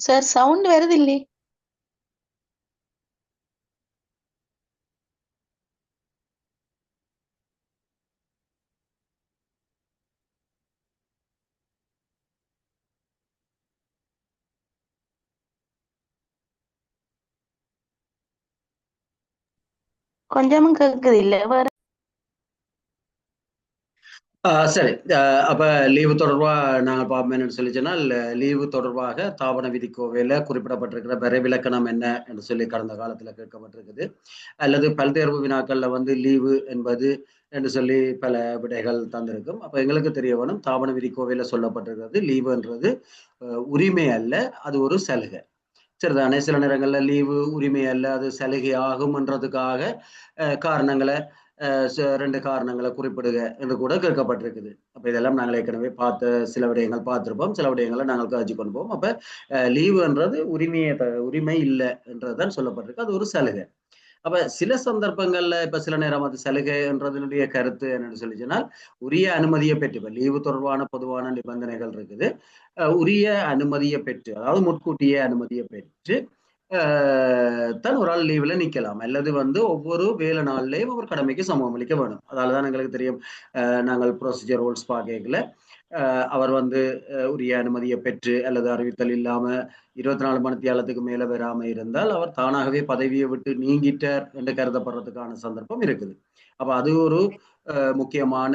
Sir sound வருது இல்லையே? கொஞ்சமும் கேக்குது இல்ல வேற. சரி. அப்ப லீவு தொடர்பா நாங்கள் பார்ப்போம் என்னன்னு சொல்லி சொன்னால், லீவு தொடர்பாக தாபன விதிக்கோவையில குறிப்பிடப்பட்டிருக்கிற விரைவிலக்கணம் என்ன என்று சொல்லி கடந்த காலத்துல கேட்கப்பட்டிருக்குது. அல்லது பல்தேர்வு வினாக்கள்ல வந்து லீவு என்பது என்று சொல்லி பல விடைகள் தந்திருக்கும். அப்ப எங்களுக்கு தெரிய வேணும், தாபன விதிக்கோவையில சொல்லப்பட்டிருக்கிறது லீவுன்றது உரிமை அல்ல, அது ஒரு சலுகை. சரிதானே? சில நேரங்கள்ல லீவு உரிமை அல்ல, அது சலுகை ஆகும்ன்றதுக்காக காரணங்களை 2 காரணங்களை குறிப்பிடுக என்று கூட கேட்கப்பட்டிருக்குது. அப்ப இதெல்லாம் நாங்கள் ஏற்கனவே பார்த்த சில விடயங்கள் பார்த்திருப்போம், சில விடயங்களை நாங்கள் காட்சி கொண்டு போவோம். அப்ப லீவுன்றது உரிமை இல்லை என்றதுதான் சொல்லப்பட்டிருக்கு, அது ஒரு சலுகை. அப்ப சில சந்தர்ப்பங்கள்ல இப்ப சில நேரம் அது சலுகைன்றதனுடைய கருத்து என்னன்னு சொல்லி சொன்னால், உரிய அனுமதியை பெற்று, இப்ப லீவு தொடர்பான பொதுவான நிபந்தனைகள் இருக்குது. உரிய அனுமதியை பெற்று, அதாவது முன்கூட்டிய அனுமதியை பெற்று தான் ஒரு ஆள் லீவ்ல நிக்கலாம், அல்லது வந்து ஒவ்வொரு வேலை நாள்லயும் அவர் கடமைக்கு சமம் அளிக்க வேணும். அதாலதான் எங்களுக்கு தெரியும், நாங்கள் ப்ரொசீஜர் ரூல்ஸ் பார்க்கல அவர் வந்து உரிய அனுமதியை பெற்று அல்லது அறிவித்தல் இல்லாம 24 மணித்தியாலத்துக்கு மேல வராம இருந்தால் அவர் தானாகவே பதவியை விட்டு நீங்கிட்டார் என்று கருதப்படுறதுக்கான சந்தர்ப்பம் இருக்குது. அப்ப அது ஒரு முக்கியமான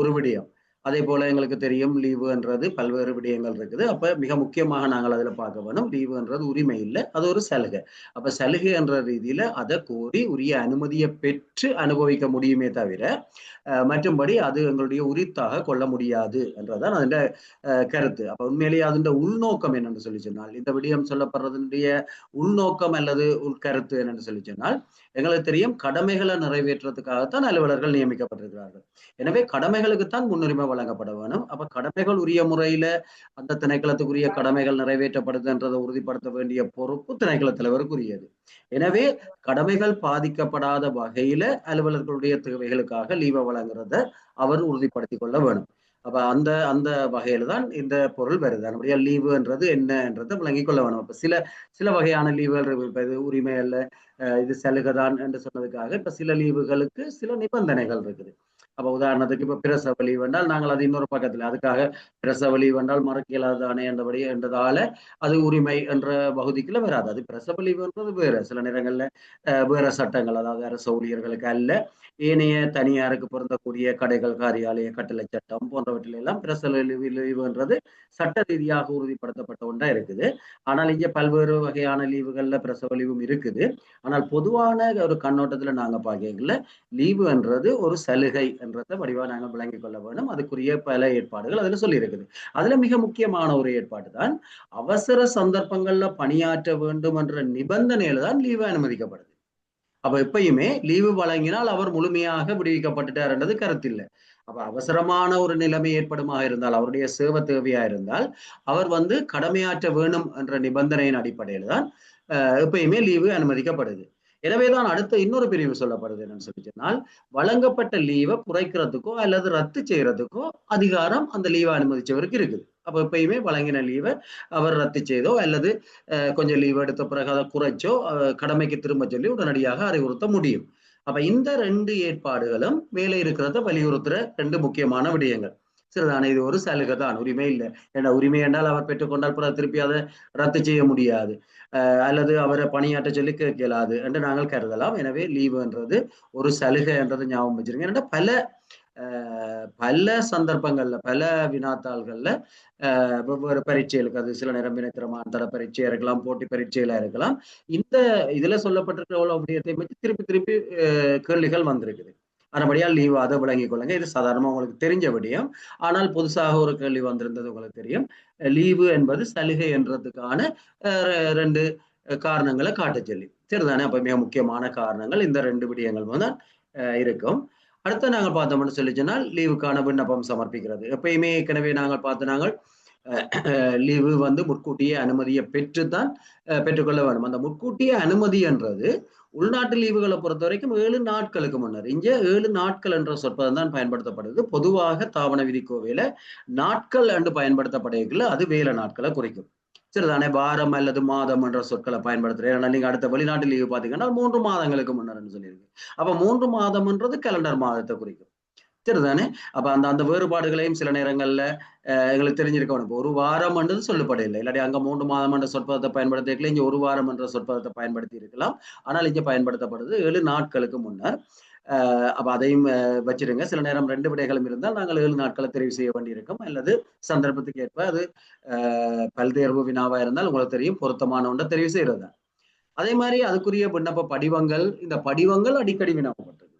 ஒரு விடயம். அதே போல எங்களுக்கு தெரியும், லீவுன்றது பல்வேறு விடயங்கள் இருக்குது. அப்ப மிக முக்கியமாக நாங்கள் அதுல பார்க்க வேணும், லீவுன்றது உரிமை இல்லை, அது ஒரு சலுகை. அப்ப சலுகை என்ற ரீதியில அதை கோரி உரிய அனுமதியை பெற்று அனுபவிக்க முடியுமே தவிர மற்றும்படி அது எங்களுடைய உரித்தாக கொள்ள முடியாது என்றதான் அதன் கருத்து. அப்ப உண்மையிலேயே அதன் உள்நோக்கம் என்னன்னு சொல்லி சொன்னால், இந்த விடயம் சொல்லப்படுறதுடைய உள்நோக்கம் அல்லது உள்கருத்து என்னன்னு சொல்லி சொன்னால், எங்களுக்கு தெரியும் கடமைகளை நிறைவேற்றுறதுக்காகத்தான் அலுவலர்கள் நியமிக்கப்பட்டிருக்கிறார்கள். எனவே கடமைகளுக்குத்தான் முன்னுரிமை வழங்கப்பட வேணும். அப்ப கடமைகள் உரிய முறையில அந்த திணைக்களத்துக்குரிய கடமைகள் நிறைவேற்றப்படுதுன்றதை உறுதிப்படுத்த வேண்டிய பொறுப்பு திணைக்கள தலைவருக்குரியது. எனவே கடமைகள் பாதிக்கப்படாத வகையில அலுவலர்களுடைய தேவைகளுக்காக லீவை வழங்குறத அவர் உறுதிப்படுத்திக் கொள்ள வேணும். அப்ப அந்த அந்த வகையில தான் இந்த பொருள் வருது. நம்முடைய லீவுன்றது என்னன்றதை விளங்கிக் கொள்ள வேணும். அப்ப சில சில வகையான லீவுகள் இப்ப இது உரிமை அல்ல, இது சலுகைதான் என்று சொன்னதுக்காக இப்ப சில லீவுகளுக்கு சில நிபந்தனைகள் இருக்குது. அப்ப உதாரணத்துக்கு இப்ப பிரசவ லீவ் என்றால் நாங்கள் அது இன்னொரு பக்கத்துல அதுக்காக பிரசவ லீவ் என்றால் மறக்க இயலாதானே என்றபடி என்றதால அது உரிமை என்ற பகுதிக்குள்ள வராது. அது பிரசவ லீவுன்றது வேற. சில நேரங்கள்ல வேற சட்டங்கள், அதாவது அரசு ஊழியர்களுக்கு அல்ல, ஏனைய தனியாருக்கு பொருந்தக்கூடிய கடைகள், காரியாலய கட்டளை சட்டம் போன்றவற்றில் எல்லாம் பிரசவ லீவுன்றது சட்ட ரீதியாக உறுதிப்படுத்தப்பட்ட ஒன்றா இருக்குது. ஆனால் இங்க பல்வேறு வகையான லீவுகள்ல பிரசவ லீவும் இருக்குது. ஆனால் பொதுவான ஒரு கண்ணோட்டத்துல நாங்க பார்க்கல, லீவுன்றது ஒரு சலுகை என்றதை வடிவா நாங்கள் விளங்கிக் கொள்ள வேண்டும். அதுக்குரிய பல ஏற்பாடுகள் அதுல சொல்லி இருக்குது. அதுல மிக முக்கியமான ஒரு ஏற்பாடு தான், அவசர சந்தர்ப்பங்கள்ல பணியாற்ற வேண்டும் என்ற நிபந்தனையில தான் லீவு அனுமதிக்கப்படுது. அப்ப எப்பயுமே லீவு வழங்கினால் அவர் முழுமையாக விடுவிக்கப்பட்டுட்டார் என்றது கருத்து இல்லை. அப்ப அவசரமான ஒரு நிலைமை ஏற்படுமாக இருந்தால், அவருடைய சேவை தேவையா இருந்தால் அவர் வந்து கடமையாற்ற வேணும் என்ற நிபந்தனையின் அடிப்படையில் தான் எப்பயுமே லீவு அனுமதிக்கப்படுது. எனவேதான் அடுத்த இன்னொரு பிரிவு சொல்லப்படுது என்னன்னு சொல்லி சொன்னால், வழங்கப்பட்ட லீவை குறைக்கிறதுக்கோ அல்லது ரத்து செய்யறதுக்கோ அதிகாரம் அந்த லீவை அனுமதிச்சவருக்கு இருக்குது. அப்ப எப்பயுமே வழங்கின லீவை அவர் ரத்து செய்தோ அல்லது கொஞ்சம் லீவ் எடுத்த பிறகு அதை குறைச்சோ கடமைக்கு திரும்ப சொல்லி உடனடியாக அறிவுறுத்த முடியும். அப்ப இந்த ரெண்டு ஏற்பாடுகளும் மேலே இருக்கிறத வலியுறுத்துற ரெண்டு முக்கியமான விடயங்கள். சரிதானே? இது ஒரு சலுகை தான், உரிமை இல்லை. ஏன்னா உரிமை என்றால் அவர் பெற்றுக்கொண்டால் பிறகு திருப்பி அதை ரத்து செய்ய முடியாது, அல்லது அவரை பணியாற்ற சொல்லி கேட்க இயலாது என்று நாங்கள் கருதலாம். எனவே லீவுன்றது ஒரு சலுகை என்றது ஞாபகம் வச்சிருங்க. ஏன்னா பல சந்தர்ப்பங்கள்ல பல வினாத்தாள்கள்ல வெவ்வேறு பரீட்சைகளுக்கு, அது சில நேரம் வினைத்திறமான தர பரீட்சையா இருக்கலாம், போட்டி பரீட்சைகளா இருக்கலாம், இந்த இதுல சொல்லப்பட்டிருக்கிற எவ்வளவு விடயத்தை வச்சு திருப்பி திருப்பி கேள்விகள் வந்திருக்குது. அதன்படியால் லீவு அதை விளங்கிக் கொள்ளுங்க. இது சாதாரணமா உங்களுக்கு தெரிஞ்ச விடயம். ஆனால் புதுசாக ஒரு கேள்வி வந்திருந்தது உங்களுக்கு தெரியும். லீவு என்பது சலுகை என்றதுக்கான ரெண்டு காரணங்களை காட்ட சொல்லி. சரிதானே? அப்ப மிக முக்கியமான காரணங்கள் இந்த ரெண்டு விடயங்கள் தான் இருக்கும். அடுத்து நாங்கள் பார்த்தோம்னு சொல்லி சொன்னால் லீவுக்கான விண்ணப்பம் சமர்ப்பிக்கிறது. எப்பயுமே ஏற்கனவே நாங்கள் பார்த்து நாங்கள் லீவு வந்து முற்கூட்டிய அனுமதியை பெற்றுத்தான் பெற்றுக்கொள்ள வேண்டும். அந்த முற்கூட்டிய அனுமதி என்றது உள்நாட்டு லீவுகளை பொறுத்த வரைக்கும் 7 நாட்களுக்கு முன்னர். இங்க 7 நாட்கள் என்ற சொற்பதம் தான் பயன்படுத்தப்படுது. பொதுவாக தாவண விதிக்கோவையில நாட்கள் என்று பயன்படுத்தப்படுகிற அது வேலை நாட்களை குறிக்கும். சரிதானே? வாரம் அல்லது மாதம் என்ற சொற்களை பயன்படுத்துறேன். ஏன்னா நீங்க அடுத்த வெளிநாட்டு லீவு பாத்தீங்கன்னா 3 மாதங்களுக்கு முன்னர்னு சொல்லியிருக்கு. அப்ப 3 மாதம்ன்றது கேலண்டர் மாதத்தை குறிக்கும். சரிதானே? அப்ப அந்த வேறுபாடுகளையும் சில நேரங்கள்ல எங்களுக்கு தெரிஞ்சிருக்கணும். இப்போ ஒரு வாரம் என்றது சொல்லப்படவில்லை, இல்லாட்டி அங்க 3 மாதம் என்ற சொற்பதத்தை பயன்படுத்திருக்கலாம், இங்க ஒரு வாரம் என்ற சொற்பதத்தை பயன்படுத்தி இருக்கலாம். ஆனால் இங்க பயன்படுத்தப்படுது 7 நாட்களுக்கு முன்னர். அப்ப அதையும் வச்சிருங்க. சில நேரம் 2 விடைகளும் இருந்தால் நாங்கள் 7 நாட்களை தெரிவு செய்ய வேண்டியிருக்கும், அல்லது சந்தர்ப்பத்துக்கு ஏற்ப அது பல்தேர்வு வினாவா இருந்தால் உங்களுக்கு தெரியும் பொருத்தமான ஒன்றை தெரிவு செய்யறது. அதே மாதிரி அதுக்குரிய விண்ணப்ப படிவங்கள், இந்த படிவங்கள் அடிக்கடி வினாவப்பட்டிருக்கு.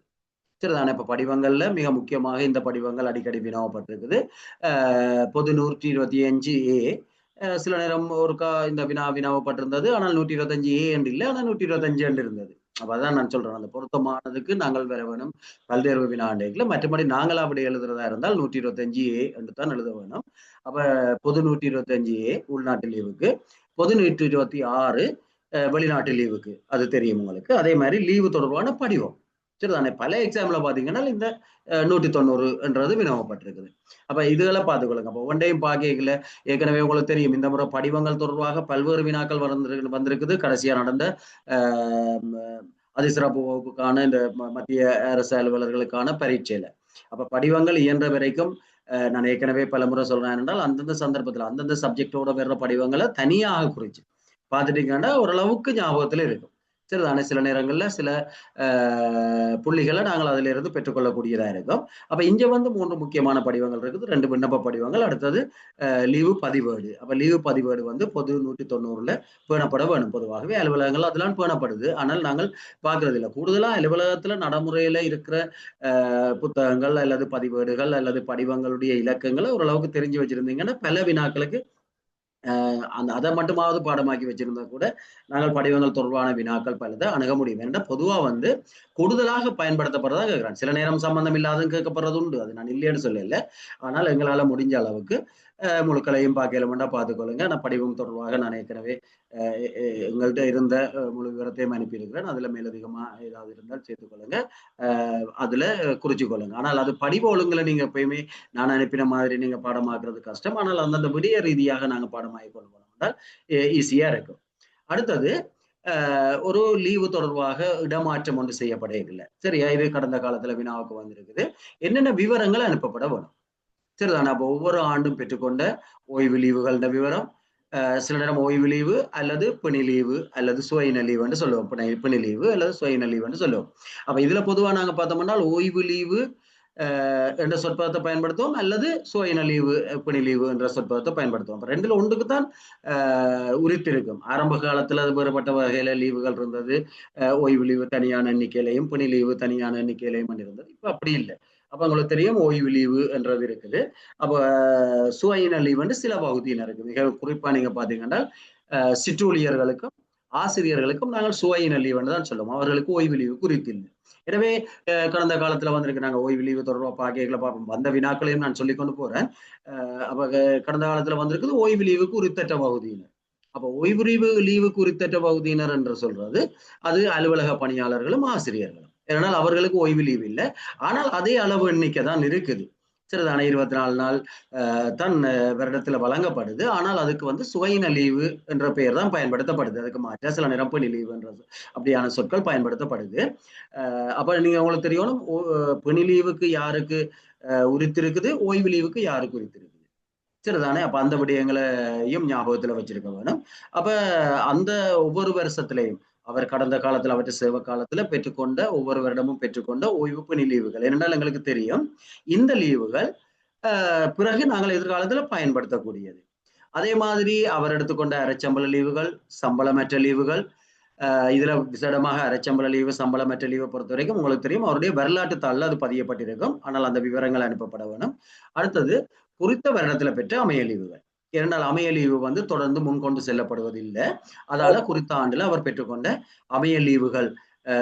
சரிதானே? இப்ப படிவங்கள்ல மிக முக்கியமாக இந்த படிவங்கள் அடிக்கடி வினாவப்பட்டிருக்குது. பொது 125A சில நேரம் ஒருக்கா இந்த வினாவப்பட்டிருந்தது. ஆனால் 125A என்று இல்லை, ஆனால் 125 என்று இருந்தது. அப்ப அதான் நான் சொல்றேன், அந்த பொருத்தமானதுக்கு நாங்கள் வர வேணும் பல்தேர்வு வினாண்டைகளை. மற்றபடி நாங்கள் அப்படி எழுதுறதா இருந்தால் 125A என்று தான் எழுத வேணும். அப்ப பொது 125A உள்நாட்டு லீவுக்கு, பொது 126 வெளிநாட்டு லீவுக்கு, அது தெரியும் உங்களுக்கு. அதே மாதிரி லீவு தொடர்பான படிவம். சரிதானே? பல எக்ஸாம்ல பாத்தீங்கன்னா இந்த 190 என்றது வினவப்பட்டிருக்குது. அப்ப இதுகளை பார்த்துக்கொள்ளுங்க. அப்ப ஒன்றையும் பார்க்கல ஏற்கனவே உங்களுக்கு தெரியும், இந்த முறை படிவங்கள் தொடர்பாக பல்வேறு வினாக்கள் வந்திருக்குது. கடைசியா நடந்த அதிசிறப்பு வகுப்புக்கான இந்த மத்திய அரசு அலுவலர்களுக்கான பரீட்சையில. அப்ப படிவங்கள் இயன்ற வரைக்கும் நான் ஏற்கனவே பல முறை சொல்றேன் என்றால் அந்தந்த சந்தர்ப்பத்தில் அந்தந்த சப்ஜெக்டோட வர்ற படிவங்களை தனியாக குறிச்சு பார்த்துட்டீங்கன்னா ஓரளவுக்கு ஞாபகத்துல இருக்கும். சரிதானே? சில நேரங்கள்ல சில புள்ளிகளை நாங்கள் அதுல இருந்து பெற்றுக்கொள்ளக்கூடியதா இருக்கும். அப்ப இங்க வந்து 3 முக்கியமான படிவங்கள் இருக்குது. 2 விண்ணப்ப படிவங்கள். அடுத்தது லீவு பதிவேடு. அப்ப லீவு பதிவேடு வந்து பொது 190ல பேணப்பட வேணும். பொதுவாகவே அலுவலகங்கள் அதெல்லாம் பேணப்படுது. ஆனால் நாங்கள் பார்க்கறது இல்லை. கூடுதலா அலுவலகத்துல நடைமுறையில இருக்கிற புத்தகங்கள் அல்லது பதிவேடுகள் அல்லது படிவங்களுடைய இலக்கங்களை ஓரளவுக்கு தெரிஞ்சு வச்சிருந்தீங்கன்னா பல வினாக்களுக்கு அதை மட்டுமாவது பாடமாக்கி வச்சிருந்தா கூட நாங்கள் படிவங்கள் தொடர்பான வினாக்கள் பலதை அணுக முடியும். ஏன்னா பொதுவா வந்து கூடுதலாக பயன்படுத்தப்படுறதா கேட்கிறேன். சில நேரம் சம்பந்தம் இல்லாதும் கேட்கப்படுறது உண்டு, அது நான் இல்லைன்னு சொல்லல. ஆனால் எங்களால முடிஞ்ச அளவுக்கு முழுக்களையும் பார்க்கலமெண்டா பார்த்துக்கொள்ளுங்க. நான் படிவம் தொடர்பாக நான் ஏற்கனவே எங்கள்கிட்ட இருந்த முழு விவரத்தையும் அனுப்பியிருக்கிறேன். அதுல மேலதிகமா ஏதாவது இருந்தால் சேர்த்துக்கொள்ளுங்க, அதுல குறிச்சு கொள்ளுங்க. ஆனால் அது படிவ ஒழுங்குல நீங்க எப்பயுமே நான் அனுப்பின மாதிரி நீங்க பாடமாக்குறது கஷ்டம். ஆனால் அந்தந்த விடய ரீதியாக நாங்க பாடமாகி கொண்டு போனோம்னால் ஈஸியா இருக்கும். அடுத்தது ஒரு லீவு தொடர்பாக இடமாற்றம் ஒன்று செய்யப்படவில்லை. சரியா? இது கடந்த காலத்துல வினாவுக்கு வந்திருக்குது. என்னென்ன விவரங்கள் அனுப்பப்பட வேணும்? சரிதானே? அப்போ ஒவ்வொரு ஆண்டும் பெற்றுக்கொண்ட ஓய்வு லீவுகள விவரம், சில நேரம் ஓய்வு லீவு அல்லது பிணி லீவு அல்லது சுயின லீவுன்னு சொல்லுவோம். பிணி லீவு அல்லது சுயின லீவுன்னு சொல்லுவோம். அப்ப இதுல பொதுவா நாங்க பார்த்தோம்னா ஓய்வு லீவு என்ற சொற்பதத்தை பயன்படுத்துவோம், அல்லது சுயின லீவு பிணி லீவு என்ற சொற்பதத்தை பயன்படுத்துவோம். அப்ப ரெண்டுல ஒன்றுக்கு தான் உரித்திருக்கும். ஆரம்ப காலத்துல அது வேறுபட்ட வகையில லீவுகள் இருந்தது. ஓய்வு லீவு தனியான எண்ணிக்கையிலையும் பிணி லீவு தனியான எண்ணிக்கையிலையும் இருந்தது. இப்ப அப்படி இல்லை. அப்ப உங்களுக்கு தெரியும் ஓய்வு லீவு என்றது இருக்குது. அப்ப சுயின லீவு வந்து சில பகுதியினருக்கு, மிக குறிப்பா நீங்க பாத்தீங்கன்னா சிற்றூழியர்களுக்கும் ஆசிரியர்களுக்கும் நாங்கள் சுயின லீவுன்னு தான் சொல்லுவோம். அவர்களுக்கு ஓய்வு லீவு குறித்தில்லை. எனவே கடந்த காலத்துல வந்திருக்கு, நாங்க ஓய்வு லீவு தொடர்பாக பார்ப்போம். வந்த வினாக்களையும் நான் சொல்லிக்கொண்டு போறேன். அப்ப கடந்த காலத்துல வந்திருக்குது ஓய்வு லீவுக்கு உரித்தற்ற பகுதியினர். அப்ப ஓய்வு லீவுக்கு உரித்தற்ற பகுதியினர் என்று சொல்றது அது அலுவலக பணியாளர்களும் ஆசிரியர்களும். ஏனால் அவர்களுக்கு ஓய்வு லீவு இல்லை. ஆனால் அதே அளவு எண்ணிக்கை தான் இருக்குது. சரிதானே. 24 நாள் தான் வருடத்துல வழங்கப்படுது. ஆனால் அதுக்கு வந்து சுவையின லீவு என்ற பெயர் தான் பயன்படுத்தப்படுது. அதுக்கு மாற்றா சில நிரப்பணி லீவுன்றது அப்படியான சொற்கள் பயன்படுத்தப்படுது. அப்ப நீங்க உங்களுக்கு தெரியணும், பிணி லீவுக்கு யாருக்கு உரித்திருக்குது, ஓய்வு லீவுக்கு யாருக்கு உரித்திருக்குது. சரிதானே. அப்ப அந்த விடயங்களையும் ஞாபகத்துல வச்சிருக்க வேணும். அப்ப அந்த ஒவ்வொரு வருஷத்திலையும் அவர் கடந்த காலத்துல அவற்றை சேவை காலத்துல பெற்றுக்கொண்ட ஒவ்வொரு வருடமும் பெற்றுக்கொண்ட ஓய்வு பணி லீவுகள் ஏனென்றால் எங்களுக்கு தெரியும் இந்த லீவுகள் பிறகு நாங்கள் எதிர்காலத்துல பயன்படுத்தக்கூடியது. அதே மாதிரி அவர் எடுத்துக்கொண்ட அரைச்சம்பள லீவுகள், சம்பளமற்ற லீவுகள், இதுல விசேடமாக அரைச்சம்பள லீவு, சம்பளமற்ற லீவை பொறுத்த வரைக்கும் உங்களுக்கு தெரியும் அவருடைய வரலாற்று தாளில் அது பதியப்பட்டிருக்கும். ஆனால் அந்த விவரங்கள் அனுப்பப்பட வேணும். அடுத்தது குறித்த வருடத்துல பெற்ற அமைய லீவுகள். இரண்டால் அமைய லீவு வந்து தொடர்ந்து முன்கொண்டு செல்லப்படுவதில்லை. அதால குறித்த ஆண்டுல அவர் பெற்றுக்கொண்ட அமைய லீவுகள்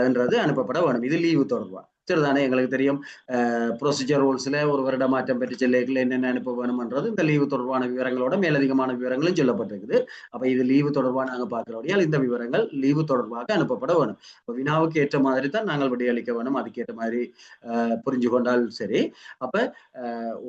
என்றது அனுப்பப்பட வேணும். இது லீவு தொடர்பா. சரிதானே. எங்களுக்கு தெரியும் ப்ரொசீஜர் ரூல்ஸ்ல ஒரு வருட மாற்றம் பெற்று செல்லைகள் என்னென்ன அனுப்ப வேணும்ன்றது இந்த லீவு தொடர்பான விவரங்களோட மேலதிகமான விவரங்களும் சொல்லப்பட்டிருக்குது. அப்ப இது லீவு தொடர்பாக நாங்கள் பார்க்கிறோம். இந்த விவரங்கள் லீவு தொடர்பாக அனுப்பப்பட வேணும். வினாவுக்கு ஏற்ற மாதிரி தான் நாங்கள் விடையளிக்க வேணும். அதுக்கேற்ற மாதிரி புரிஞ்சு கொண்டால் சரி. அப்ப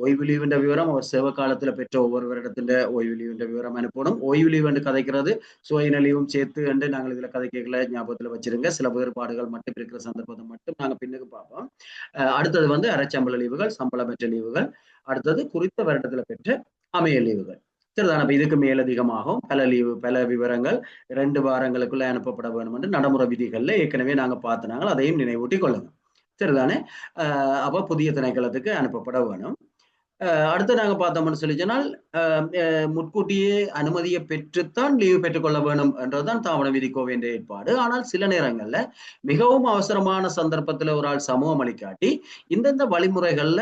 ஓய்வு லீவுன்ற விவரம் அவர் சேவை காலத்துல பெற்ற ஒவ்வொரு வருடத்தின் ஓய்வு லீவுன்ற விவரம் அனுப்பணும். ஓய்வு லீவு என்று கதைக்கிறது சுய லீவும் சேர்த்து என்று நாங்கள் இதுல கதைக்கல ஞாபகத்துல வச்சிருங்க. சில வேறுபாடுகள் மட்டும் இருக்கிற சந்தர்ப்பத்தை மட்டும் நாங்க பின்னுக்கு பார்ப்போம். அடுத்தது வந்து அரைச்சம்பள லீவுகள், சம்பளமற்ற லீவுகள், அடுத்தது குறித்த வருடத்துல பெற்ற அமைய லீவுகள். சரிதானே. அப்ப இதுக்கு மேலதிகமாகவும் பல விவரங்கள் 2 வாரங்களுக்குள்ள அனுப்பப்பட வேண்டும் என்று நடைமுறை விதிகள்ல ஏற்கனவே நாங்க பார்த்தனாங்க. அதையும் நினைவூட்டி கொள்ளுங்க. சரிதானே. அப்ப புதிய திணைக்களத்துக்கு அனுப்பப்பட வேணும். அடுத்து நாங்க பார்த்தோம்னு சொல்லி சொன்னால் முன்கூட்டியே அனுமதியை பெற்றுத்தான் லீவு பெற்றுக்கொள்ள வேணும் என்றதுதான் தாவண விதிக்கோவின் ஏற்பாடு. ஆனால் சில நேரங்கள்ல மிகவும் அவசரமான சந்தர்ப்பத்துல ஒரு ஆள் சமூகம் அளிக்காட்டி இந்தந்த வழிமுறைகள்ல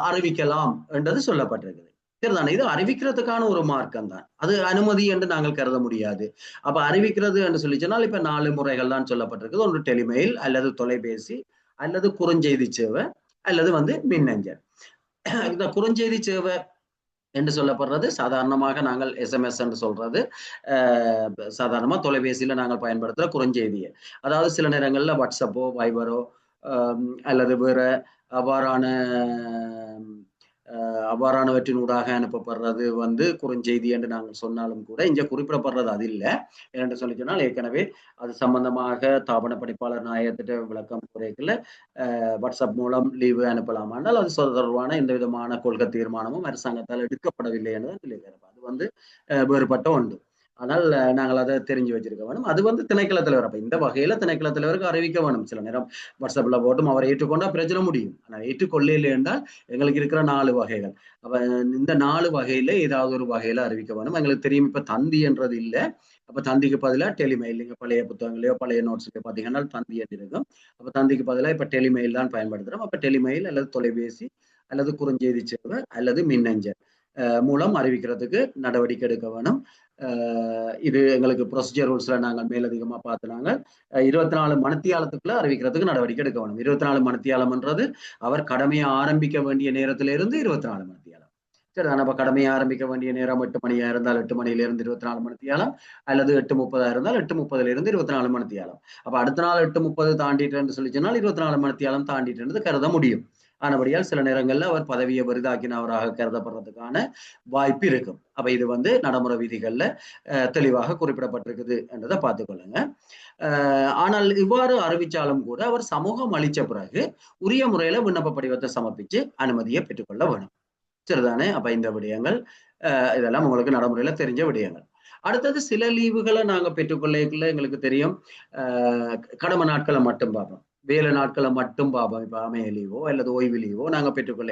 அறிவிக்கலாம் என்றது சொல்லப்பட்டிருக்குது. சரிதானே. இது அறிவிக்கிறதுக்கான ஒரு மார்க்கம் தான். அது அனுமதி என்று நாங்கள் கருத முடியாது. அப்ப அறிவிக்கிறது என்று சொல்லி சொன்னால் இப்ப 4 முறைகள் தான் சொல்லப்பட்டிருக்குது. ஒன்று டெலிமெயில் அல்லது தொலைபேசி அல்லது குறுஞ்செய்தி சேவை அல்லது வந்து மின்னஞ்சல். இந்த குறுஞ்செய்தி சேவை என்று சொல்லப்படுறது சாதாரணமாக நாங்கள் SMS என்று சொல்றது சாதாரணமா தொலைபேசியில நாங்கள் பயன்படுத்துற குறுஞ்செய்தியை. அதாவது சில நேரங்கள்ல வாட்ஸ்அப்போ வைபரோ அல்லது வேற அவ்வாறான அவ்வாறானவற்றினூடாக அனுப்பப்படுறது வந்து குறுஞ்செய்தி என்று நாங்கள் சொன்னாலும் கூட இங்க குறிப்பிடப்படுறது அது இல்லை. என்று சொல்லி சொன்னால் ஏற்கனவே அது சம்பந்தமாக தாபன படிப்பாளர் நாயகத்திட்ட விளக்கம் குறைக்கல வாட்ஸ்அப் மூலம் லீவு அனுப்பலாமானால் அது தொடர்பான எந்த விதமான கொள்கை தீர்மானமும் அரசாங்கத்தால் எடுக்கப்படவில்லை என்று சொல்லியிருக்காரு. அது வந்து வேறுபட்ட ஒன்று. ஆனால் நாங்கள் அதை தெரிஞ்சு வச்சிருக்க வேணும். அது வந்து திணைக்கள தலைவர். அப்ப இந்த வகையில திணைக்கள தலைவருக்கு அறிவிக்க வேணும். சில நேரம் வாட்ஸ்அப்ல போட்டும் அவர் ஏற்றுக்கொண்டா பிரச்சனை முடியும். ஆனால் ஏற்றுக்கொள்ளல என்றால் எங்களுக்கு இருக்கிற 4 வகைகள். அப்ப இந்த 4 வகையில ஏதாவது ஒரு வகையில அறிவிக்க வேணும். எங்களுக்கு தெரியும் இப்ப தந்தி என்றது இல்லை. அப்ப தந்திக்கு பதிலாக டெலிமெயில். நீங்க பழைய புத்தகங்களையோ பழைய நோட்ஸ்லயோ பார்த்தீங்கன்னா தந்தி இருக்கும். அப்ப தந்திக்கு பதிலாக இப்ப டெலிமெயில் தான் பயன்படுத்துறோம். அப்ப டெலிமெயில் அல்லது தொலைபேசி அல்லது குறுஞ்செய்தி சேவை அல்லது மின்னஞ்சல் மூலம் அறிவிக்கிறதுக்கு நடவடிக்கை எடுக்க வேணும். இது எங்களுக்கு ப்ரொசீஜர் ரூல்ஸ்ல நாங்கள் மேலதிகமா பார்த்துனாங்க. 24 மணித்தியாலத்துக்குள்ள அறிவிக்கிறதுக்கு நடவடிக்கை எடுக்க வேணும். 24 மணித்தியாலம்ன்றது அவர் கடமையை ஆரம்பிக்க வேண்டிய நேரத்தில இருந்து 24 மணித்தியாலம். சரி, நம்ம கடமையை ஆரம்பிக்க வேண்டிய நேரம் 8 மணியா இருந்தால் 8 மணியிலிருந்து 24 மணித்தியாலம் அல்லது 8:30 இருந்தால் 8:30 இருந்து 24 மணித்தியாலம். அப்ப அடுத்த நாள் 8:30 தாண்டிட்டு சொல்லி சொன்னால் 24 மணித்தியாலம் தாண்டிட்டு கருத முடியும். ஆனபடியால் சில நேரங்கள்ல அவர் பதவியை பெரிதாக்கினவராக கருதப்படுறதுக்கான வாய்ப்பு இருக்கும். அப்ப இது வந்து நடைமுறை விதிகள்ல தெளிவாக குறிப்பிடப்பட்டிருக்குது என்றதை பார்த்துக்கொள்ளுங்க. ஆனால் இவ்வாறு அறிவிச்சாலும் கூட அவர் சமூகம் அளிச்ச பிறகு உரிய முறையில விண்ணப்ப படிவத்தை சமர்ப்பிச்சு அனுமதியை பெற்றுக்கொள்ள வேணும். சரிதானே. அப்ப இந்த விடயங்கள் இதெல்லாம் உங்களுக்கு நடைமுறையில தெரிஞ்ச விடயங்கள். அடுத்தது சில லீவுகளை நாங்க பெற்றுக்கொள்ள எங்களுக்கு தெரியும் கடமை நாட்களை மட்டும் பார்ப்போம். வேலை நாட்களை மட்டும் பார்ப்போம். இப்ப அமைய லீவோ அல்லது ஓய்வு லீவோ நாங்க பெற்றுக்கொள்ள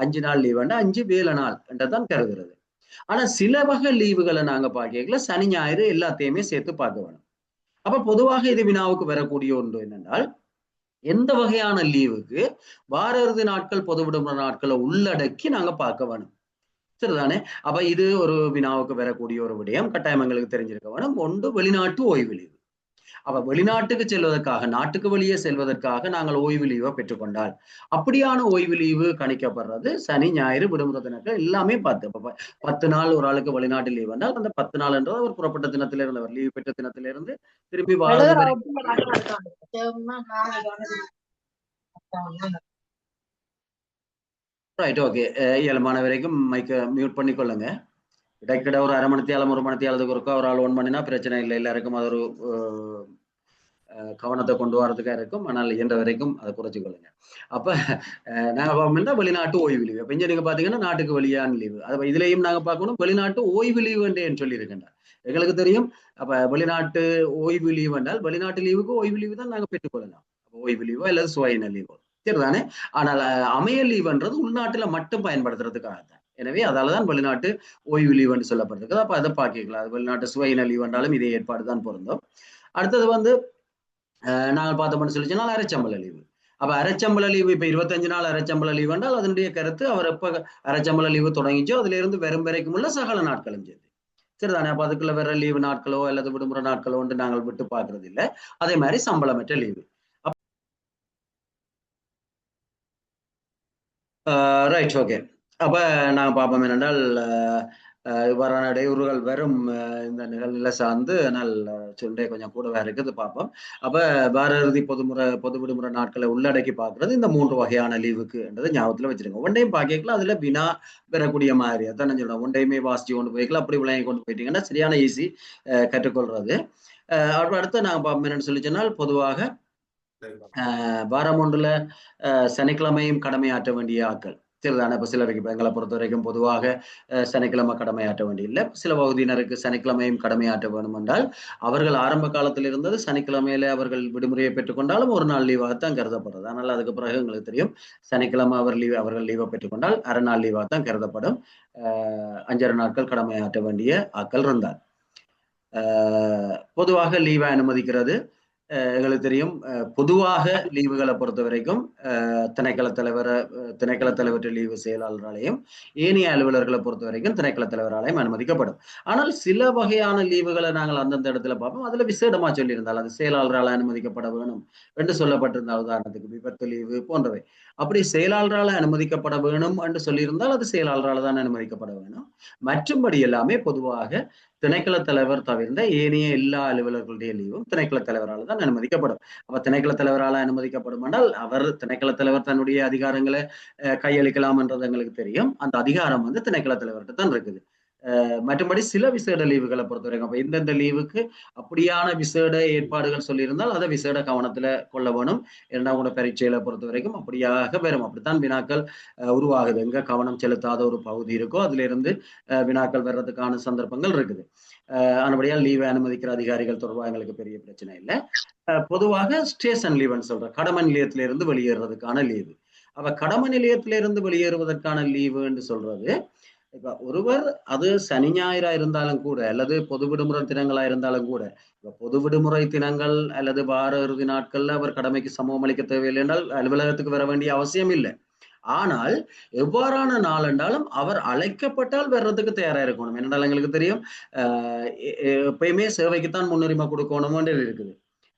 5 நாள் லீவ் வேண்டாம் 5 வேலை நாள் என்றுதான் கருதுறது. ஆனா சில வகை லீவுகளை நாங்க பார்க்கல சனி ஞாயிறு எல்லாத்தையுமே சேர்த்து பார்க்க வேணும். அப்ப பொதுவாக இது வினாவுக்கு வரக்கூடிய ஒன்று என்னென்றால் எந்த வகையான லீவுக்கு வார இறுதி நாட்கள் பொது விடுமுறை நாட்களை உள்ளடக்கி நாங்க பார்க்க வேணும். சரிதானே. அப்ப இது ஒரு வினாவுக்கு வரக்கூடிய ஒரு விடயம் கட்டாயம் எங்களுக்கு தெரிஞ்சிருக்க வேணும். ஒன்று வெளிநாட்டு ஓய்வு லீவு. அப்ப வெளிநாட்டுக்கு செல்வதற்காக நாட்டுக்கு வெளியே செல்வதற்காக நாங்கள் ஓய்வு லீவை பெற்றுக்கொண்டால் அப்படியான ஓய்வு லீவு கணிக்கப்படுறது சனி ஞாயிறு விடுமுறை தினங்கள் எல்லாமே பார்த்து 10 நாள் ஒரு ஆளுக்கு வெளிநாட்டு லீவ் வந்தால் அந்த 10 நாள் என்றது அவர் புறப்பட்ட தினத்திலிருந்து அவர் லீவு பெற்ற தினத்திலிருந்து திரும்பி வாழ்றது ரைட், ஓகே. இயல்பான வரைக்கும் மைக்கை மியூட் பண்ணிக்கொள்ளுங்க. இடைக்கிட ஒரு அரை மணித்தியாலம் 1 மணித்தியாலத்துக்கு ஒருக்கா ஒரு ஆள் ஓன் பண்ணினா பிரச்சனை இல்லை. எல்லாருக்கும் அது ஒரு கவனத்தை கொண்டு வரதுக்காக இருக்கும். ஆனால் இயன்ற வரைக்கும் அதை குறைச்சி கொள்ளுங்க. அப்ப நாங்கள் பார்ப்போம்னா வெளிநாட்டு ஓய்வு லீவு. அப்ப இங்க நீங்க பாத்தீங்கன்னா நாட்டுக்கு வெளியான லீவு. அது இதுலயும் நாங்க பார்க்கணும் வெளிநாட்டு ஓய்வு லீவு என்று சொல்லி இருக்கின்றார். எங்களுக்கு தெரியும். அப்ப வெளிநாட்டு ஓய்வு லீவு என்றால் வெளிநாட்டு லீவுக்கு ஓய்வு லீவு தான் நாங்க பெற்றுக்கொள்ளலாம். ஓய்வு லீவோ அல்லது சுவையின லீவோ சரிதானே. ஆனால் அமைய லீவுன்றது உள்நாட்டுல மட்டும் பயன்படுத்துறதுக்காக தான். எனவே அதாலதான் வெளிநாட்டு ஓய்வு லீவு என்று சொல்லப்படுறது. அப்ப அதை பார்க்கலாம். அது வெளிநாட்டு சுவையின லீவு என்றாலும் இதே ஏற்பாடு தான் பொருந்தும். அடுத்தது வந்து நாங்கள் பார்த்தோம்னு சொல்லிச்சுன்னா அரைச்சம்பள லீவு. அப்ப அரைச்சம்பள லீவு இப்ப 25 நாள் அரைச்சம்பள லீவு என்றால் அதனுடைய கருத்து அவர் எப்ப அரைச்சம்பள லீவு தொடங்கிச்சோ அதுல இருந்து வெறும் வரைக்கும் உள்ள சகல நாட்களும் சேர்த்து சரிதானே. அப்ப அதுக்குள்ள வேற லீவு நாட்களோ அல்லது விடுமுறை நாட்களோ வந்து நாங்கள் விட்டு பார்க்கறது இல்லை. அதே மாதிரி சம்பளமற்ற லீவு. Right, okay. அப்ப நாங்க பார்ப்போம் என்னென்றால் இவ்வாறான இடையூறுகள் வரும் இந்த நிகழ்நிலை சார்ந்து ஆனால் சொல்றே கொஞ்சம் கூடவே இருக்குது பார்ப்போம். அப்ப வார இறுதி பொது விடுமுறை நாட்களை உள்ளடக்கி பார்க்கறது இந்த 3 வகையான லீவுக்கு என்றது ஞாபகத்துல வச்சிருங்க. ஒன்றையும் பார்க்கலாம் அதுல வினா பெறக்கூடிய மாதிரி அதான் சொல்றேன். ஒன்றையுமே வாசிச்சு கொண்டு போய்க்கலாம். அப்படி விளையாங்கி கொண்டு போயிட்டீங்கன்னா சரியான ஈஸி கற்றுக்கொள்றது. அடுத்து நாங்க பார்ப்போம் என்னன்னு சொல்லி சொன்னால் பொதுவாக வாரம் ஒன்றுல சனிக்கிழமையும் கடமையாற்ற வேண்டிய ஆட்கள் சரிதானே. இப்ப சிலருக்கு இப்ப எங்களை பொறுத்த வரைக்கும் பொதுவாக சனிக்கிழமை கடமையாற்ற வேண்டிய சில பகுதியினருக்கு சனிக்கிழமையும் கடமையாற்ற வேண்டும் என்றால் அவர்கள் ஆரம்ப காலத்தில் இருந்தது சனிக்கிழமையில அவர்கள் விடுமுறையை பெற்றுக்கொண்டாலும் ஒரு நாள் லீவாகத்தான் கருதப்படுறது. அதனால அதுக்கு பிறகு எங்களுக்கு தெரியும் சனிக்கிழமை அவர்கள் லீவை பெற்றுக்கொண்டால் அரை நாள் லீவாகத்தான் கருதப்படும். 5 நாட்கள் கடமையாற்ற வேண்டிய ஆட்கள் இருந்தார். பொதுவாக லீவை அனுமதிக்கிறது எங்களுக்கு தெரியும். பொதுவாக லீவுகளை பொறுத்த வரைக்கும் திணைக்கள தலைவர் லீவு செயலாளராலையும் ஏனைய அலுவலர்களை பொறுத்த வரைக்கும் திணைக்கள தலைவராலையும் அனுமதிக்கப்படும். ஆனால் சில வகையான லீவுகளை நாங்கள் அந்தந்த இடத்துல பார்ப்போம். அதுல விசேடமா சொல்லியிருந்தால் அது செயலாளரால் அனுமதிக்கப்பட வேணும் என்று சொல்லப்பட்டிருந்தால் உதாரணத்துக்கு விபத்து லீவு போன்றவை அப்படி செயலாளரால் அனுமதிக்கப்பட வேணும் என்று சொல்லியிருந்தால் அது செயலாளரால் தான் அனுமதிக்கப்பட வேணும். மற்றும்படி எல்லாமே பொதுவாக திணைக்கள தலைவர் தவிர்ந்த ஏனைய எல்லா அலுவலர்களுடைய லீவும் திணைக்கள தலைவரால் தான் அனுமதிக்கப்படும். அப்ப திணைக்கள தலைவரால் அனுமதிக்கப்படும் என்றால் அவர் திணைக்கள தலைவர் தன்னுடைய அதிகாரங்களை கையளிக்கலாம் என்றது எங்களுக்கு தெரியும். அந்த அதிகாரம் வந்து திணைக்கள தலைவர்கிட்ட தான் இருக்குது. மற்றபடி சில விசேட லீவுகளை பொறுத்த வரைக்கும் அப்ப இந்தந்த லீவுக்கு அப்படியான விசேட ஏற்பாடுகள் சொல்லியிருந்தால் அதை விசேட கவனத்துல கொள்ள வேணும். 2ஆம் பரீட்சைகளை பொறுத்த வரைக்கும் அப்படியாக வரும். அப்படித்தான் வினாக்கள் உருவாகுது. எங்க கவனம் செலுத்தாத ஒரு பகுதி இருக்கோ அதுல இருந்து வினாக்கள் வர்றதுக்கான சந்தர்ப்பங்கள் இருக்குது. ஆனபடியால் லீவை அனுமதிக்கிற அதிகாரிகள் தொடர்பாக எங்களுக்கு பெரிய பிரச்சனை இல்லை. பொதுவாக ஸ்டேஷன் லீவுன்னு சொல்ற கடமை நிலையத்திலிருந்து வெளியேறதுக்கான லீவு. அப்ப கடமை நிலையத்திலிருந்து வெளியேறுவதற்கான லீவு என்று சொல்றது இப்ப ஒருவர் அது சனி ஞாயிறா இருந்தாலும் கூட அல்லது பொது விடுமுறை தினங்களா இருந்தாலும் கூட இப்ப பொது விடுமுறை தினங்கள் அல்லது வார இறுதி நாட்கள்ல அவர் கடமைக்கு சமூகம் அளிக்க தேவையில்லை என்றால் அலுவலகத்துக்கு வர வேண்டிய அவசியம் இல்லை. ஆனால் எவ்வாறான நாள் என்றாலும் அவர் அழைக்கப்பட்டால் வர்றதுக்கு தயாரா இருக்கணும். என்னென்றால் எங்களுக்கு தெரியும் எப்பயுமே சேவைக்குத்தான் முன்னுரிமை கொடுக்கணும் இருக்குது.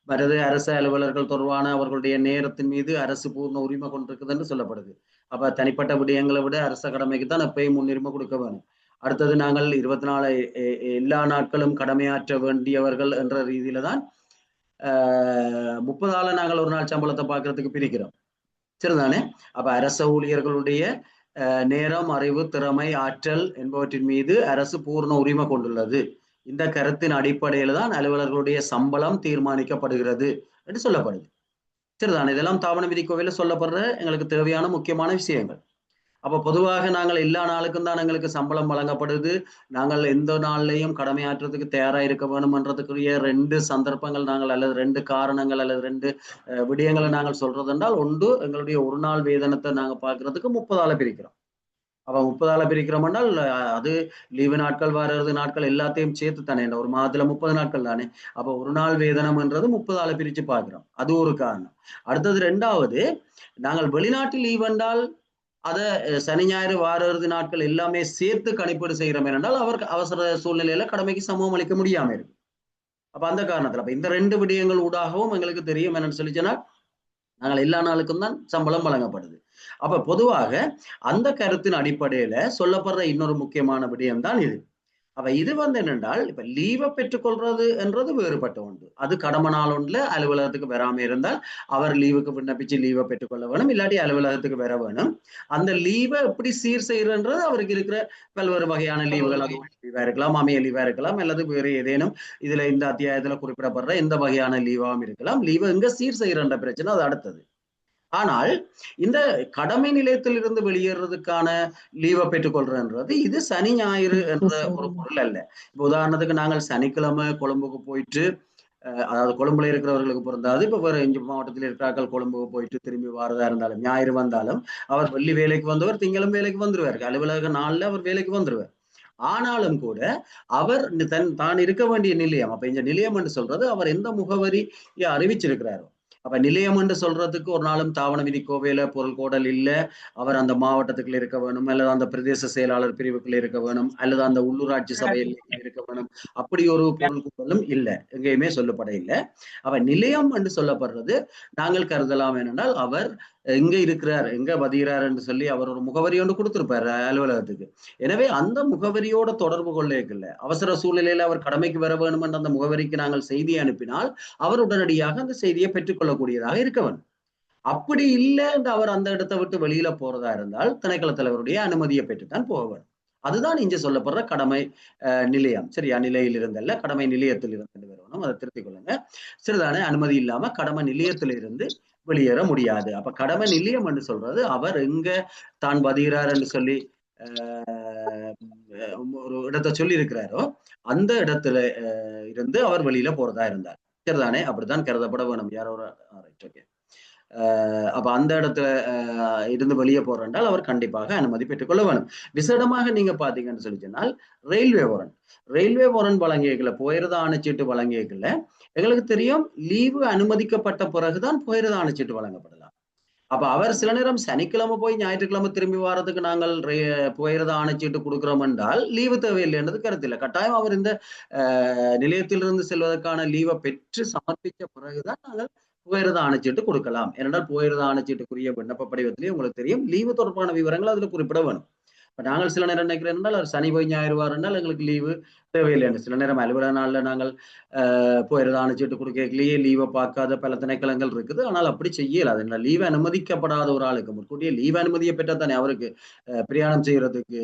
மற்றது அரசு அலுவலர்கள் தொடர்பான அவர்களுடைய நேரத்தின் மீது அரசு பூர்ண உரிமை கொண்டிருக்குதுன்னு சொல்லப்படுது. அப்ப தனிப்பட்ட விடயங்களை விட அரச கடமைக்கு தான் எப்பயும் முன்னுரிமை கொடுக்க வேணும். அடுத்தது நாங்கள் 24 எல்லா நாட்களும் கடமையாற்ற வேண்டியவர்கள் என்ற ரீதியில தான் 30 நாங்கள் ஒரு நாள் சம்பளத்தை பார்க்கறதுக்கு பிரிக்கிறோம் சரிதானே. அப்ப அரச ஊழியர்களுடைய நேரம் அறிவு திறமை ஆற்றல் என்பவற்றின் மீது அரசு பூர்ண உரிமை கொண்டுள்ளது. இந்த கருத்தின் அடிப்படையில தான் அலுவலர்களுடைய சம்பளம் தீர்மானிக்கப்படுகிறது என்று சொல்லப்படுது சரிதானே. இதெல்லாம் தாவண விதிக்கோவையில சொல்லப்படுற எங்களுக்கு தேவையான முக்கியமான விஷயங்கள். அப்ப பொதுவாக நாங்கள் எல்லா நாளுக்கும் தான் எங்களுக்கு சம்பளம் வழங்கப்படுது. நாங்கள் எந்த நாள்லையும் கடமையாற்றுறதுக்கு தயாரா இருக்க வேணும்ன்றதுக்குரிய 2 சந்தர்ப்பங்கள் நாங்கள் அல்லது 2 காரணங்கள் அல்லது 2 விடயங்களை நாங்கள் சொல்றது என்றால் ஒன்று எங்களுடைய ஒரு நாள் வேதனத்தை நாங்க பார்க்கறதுக்கு 30 பிரிக்கிறோம். அப்ப 30 பிரிக்கிறோம் என்றால் அது லீவு நாட்கள் வாரது நாட்கள் எல்லாத்தையும் சேர்த்து தானே ஒரு மாதத்துல 30 நாட்கள் தானே. அப்ப ஒரு நாள் வேதனம்ன்றது 30 பிரிச்சு பார்க்கிறோம். அது ஒரு காரணம். அடுத்தது 2வது நாங்கள் வெளிநாட்டு லீவ் என்றால் அதை சனி ஞாயிறு வார இறுதி நாட்கள் எல்லாமே சேர்த்து கணிப்பீடு செய்கிறோம் என்றால் அவருக்கு அவசர சூழ்நிலையில கடமைக்கு சமூகம் அளிக்க முடியாம இருக்கு. அப்ப அந்த காரணத்துல அப்ப இந்த 2 விடயங்கள் ஊடாகவும் எங்களுக்கு தெரியும் என்னன்னு சொல்லிச்சுன்னா நாங்கள் எல்லா நாளுக்கும் தான் சம்பளம் வழங்கப்படுது. அப்ப பொதுவாக அந்த கருத்தின் அடிப்படையில சொல்லப்படுற இன்னொரு முக்கியமான விடயம் தான் இது. அப்ப இது என்னென்றால் இப்ப லீவை பெற்றுக்கொள்றது என்றது வேறுபட்ட ஒன்று. அது கடமை நாள் ஒன்றுல அலுவலகத்துக்கு வராம இருந்தால் அவர் லீவுக்கு விண்ணப்பிச்சு லீவை பெற்றுக்கொள்ள வேணும், இல்லாட்டி அலுவலகத்துக்கு வர வேணும். அந்த லீவை எப்படி சீர் செய்யறன்றது அவருக்கு இருக்கிற பல்வேறு வகையான லீவுகள், அது லீவா இருக்கலாம், அமைய லீவா இருக்கலாம், அல்லது வேறு ஏதேனும் இதுல இந்த அத்தியாயத்துல குறிப்பிடப்படுற எந்த வகையான லீவாகவும் இருக்கலாம். லீவை எங்க சீர் செய்யறன்ற பிரச்சனை அது அடுத்தது. ஆனால் இந்த கடமை நிலையத்தில் இருந்து வெளியேறதுக்கான லீவை பெற்றுக்கொள்றன்றது இது சனி ஞாயிறு என்ற ஒரு பொருள் அல்ல. இப்ப உதாரணத்துக்கு நாங்கள் சனிக்கிழமை கொழும்புக்கு போயிட்டு அதாவது கொழும்புல இருக்கிறவர்களுக்கு பொருந்தாது. இப்ப வேற இங்க மாவட்டத்தில் இருக்கிறார்கள் கொழும்புக்கு போயிட்டு திரும்பி வாரதா இருந்தாலும் ஞாயிறு வந்தாலும் அவர் வெள்ளி வேலைக்கு வந்தவர் திங்களும் வேலைக்கு வந்துருவார், அலுவலக நாள்ல அவர் வேலைக்கு வந்துருவார். ஆனாலும் கூட அவர் தான் இருக்க வேண்டிய நிலையம், அப்ப இந்த நிலையம் என்று சொல்றது அவர் எந்த முகவரி அறிவிச்சிருக்கிறாரோ, அப்ப நிலையம் என்று சொல்றதுக்கு ஒரு நாளும் தாவண விதி கோவையில பொருள் கோடல் இல்லை, அவர் அந்த மாவட்டத்துக்குள்ள இருக்க வேணும், அல்லது அந்த பிரதேச செயலாளர் பிரிவுக்குள்ள இருக்க வேணும், அல்லது அந்த உள்ளூராட்சி சபையில் இருக்க வேணும், அப்படி ஒரு பொருள் கோடலும் இல்லை, எங்கேயுமே சொல்லப்பட இல்லை. அப்ப நிலையம் என்று சொல்லப்படுறது நாங்கள் கருதலாம் என்னென்றால் அவர் எங்க இருக்கிறார், எங்க பதிகிறார் என்று சொல்லி அவர் ஒரு முகவரி ஒன்று கொடுத்திருப்பார் அலுவலகத்துக்கு. எனவே அந்த முகவரியோட தொடர்பு கொள்ளல, அவசர சூழ்நிலையில அவர் கடமைக்கு வர வேணும் என்ற அந்த முகவரிக்கு நாங்கள் செய்தி அனுப்பினால் அவர் உடனடியாக அந்த செய்தியை பெற்றுக்கொள்ளக்கூடியதாக இருக்க வேண்டும். அப்படி இல்லை என்று அவர் அந்த இடத்தை விட்டு வெளியில போறதா இருந்தால் திணைக்கள தலைவருடைய அனுமதியை பெற்றுத்தான் போக வேண்டும். அதுதான் இங்க சொல்லப்படுற கடமை நிலையம். சரியா, நிலையில் இருந்தல்ல கடமை நிலையத்தில் இருந்து வரணும், அதை திருத்திக் கொள்ளுங்க. சிறிதான அனுமதி இல்லாம கடமை நிலையத்தில் இருந்து வெளியேற முடியாது. அப்ப கடமை நிலையம் என்று சொல்றது அவர் எங்க தான் பதிகிறார் என்று சொல்லி ஒரு இடத்தை சொல்லி இருக்கிறாரோ அந்த இடத்துல இருந்து அவர் வெளியில போறதா இருந்தார். சரிதானே, அப்படித்தான் கருதப்பட வேணும். யாரோ ஓகே. அப்ப அந்த இடத்துல இருந்து வெளியே போறால் அவர் கண்டிப்பாக அனுமதி பெற்றுக்கொள்ள வேணும். விசேடமாக நீங்க பாத்தீங்கன்னு சொல்லி சொன்னால் ரயில்வே வாரண்ட் வழங்கியல போயிருத ஆணைச்சீட்டு வழங்கியல எங்களுக்கு தெரியும் லீவு அனுமதிக்கப்பட்ட பிறகுதான் போயிருத ஆணைச்சீட்டு வழங்கப்படலாம். அப்ப அவர் சில நேரம் சனிக்கிழமை போய் ஞாயிற்றுக்கிழமை திரும்பி வாரத்துக்கு நாங்கள் போயிருத ஆணைச்சீட்டு கொடுக்கிறோம் என்றால் லீவு தேவையில்லை என்றது கருத்து இல்லை. கட்டாயம் அவர் இந்த நிலையத்திலிருந்து செல்வதற்கான லீவை பெற்று சமர்ப்பித்த பிறகுதான் நாங்கள் புகையிரத ஆணைச்சீட்டு கொடுக்கலாம். ஏனென்றால் புகையிரத ஆணைச்சீட்டுக்குரிய விண்ணப்ப படிவத்திலேயே உங்களுக்கு தெரியும் லீவு தொடர்பான விவரங்கள் அதுல குறிப்பிட வேணும். இப்ப நாங்கள் சில நேரம் நினைக்கிறேன் என்றால் அவர் சனி போய் ஞாயிறு வாரம் எங்களுக்கு லீவு தேவையில்லை என்று, சில நேரம் அலுவலக நாள்ல நாங்கள் புகையிரத ஆணைச்சீட்டு கொடுக்கலையே லீவை பார்க்காத பல திணைக்களங்கள் இருக்குது. ஆனால் அப்படி செய்யலாது. என்ன லீவு அனுமதிக்கப்படாத ஒரு ஆளுக்கு முன்கூட்டியே லீவு அனுமதியை பெற்றாத்தானே அவருக்கு பிரயாணம் செய்யறதுக்கு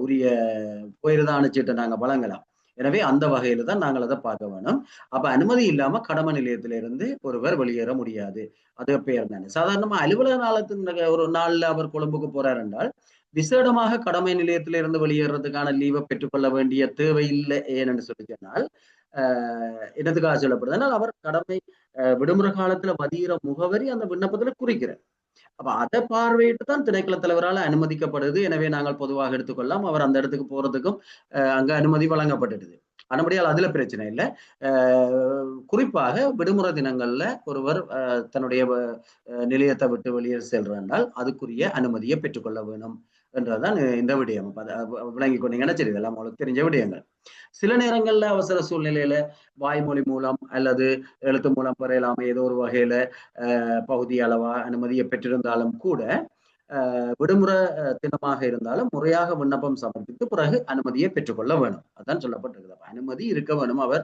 உரிய புகையிரத ஆணைச்சீட்டை நாங்கள் வழங்கலாம். எனவே அந்த வகையில தான் நாங்கள் அதை பார்க்க வேணும். அப்ப அனுமதி இல்லாம கடமை நிலையத்திலிருந்து ஒருவர் வெளியேற முடியாது. அது பெயர் தானே. சாதாரணமா அலுவலக நாளத்தின் ஒரு நாள்ல அவர் கொழும்புக்கு போறார் என்றால் விசேடமாக கடமை நிலையத்திலிருந்து வெளியேறதுக்கான லீவை பெற்றுக்கொள்ள வேண்டிய தேவை இல்லை. ஏன்னு சொல்லி சொன்னால் என்னத்துக்காக சொல்லப்படுதுனால் அவர் கடமை விடுமுறை காலத்துல பதிகிற முகவரி அந்த விண்ணப்பத்துல குறிக்கிறார். அப்ப அதை பார்வையிட்டு தான் திணைக்கள தலைவரால் அனுமதிக்கப்படுது. எனவே நாங்கள் பொதுவாக எடுத்துக்கொள்ளலாம். அவர் அந்த இடத்துக்கு போறதுக்கும் அங்க அனுமதி வழங்கப்பட்டுடுது. ஆனபடியால் அதுல பிரச்சனை இல்லை. குறிப்பாக விடுமுறை தினங்கள்ல ஒருவர் தன்னுடைய நிலையத்தை விட்டு வெளியே செல்றால் அதுக்குரிய அனுமதியை பெற்றுக்கொள்ள வேணும் என்றதுதான் இந்த விடயம். விளங்கி கொண்டீங்கன்னா சரி, இதெல்லாம் உங்களுக்கு தெரிஞ்ச விடயங்கள். சில நேரங்கள்ல அவசர சூழ்நிலையில வாய்மொழி மூலம் அல்லது எழுத்து மூலம் பெறலாம ஏதோ ஒரு வகையில பகுதி அளவா அனுமதியை பெற்றிருந்தாலும் கூட விடுமுறை தினமாக இருந்தாலும் முறையாக விண்ணப்பம் சமர்ப்பித்து பிறகு அனுமதியை பெற்றுக்கொள்ள வேணும். அதான் சொல்லப்பட்டிருக்குது. அனுமதி இருக்க வேணும் அவர்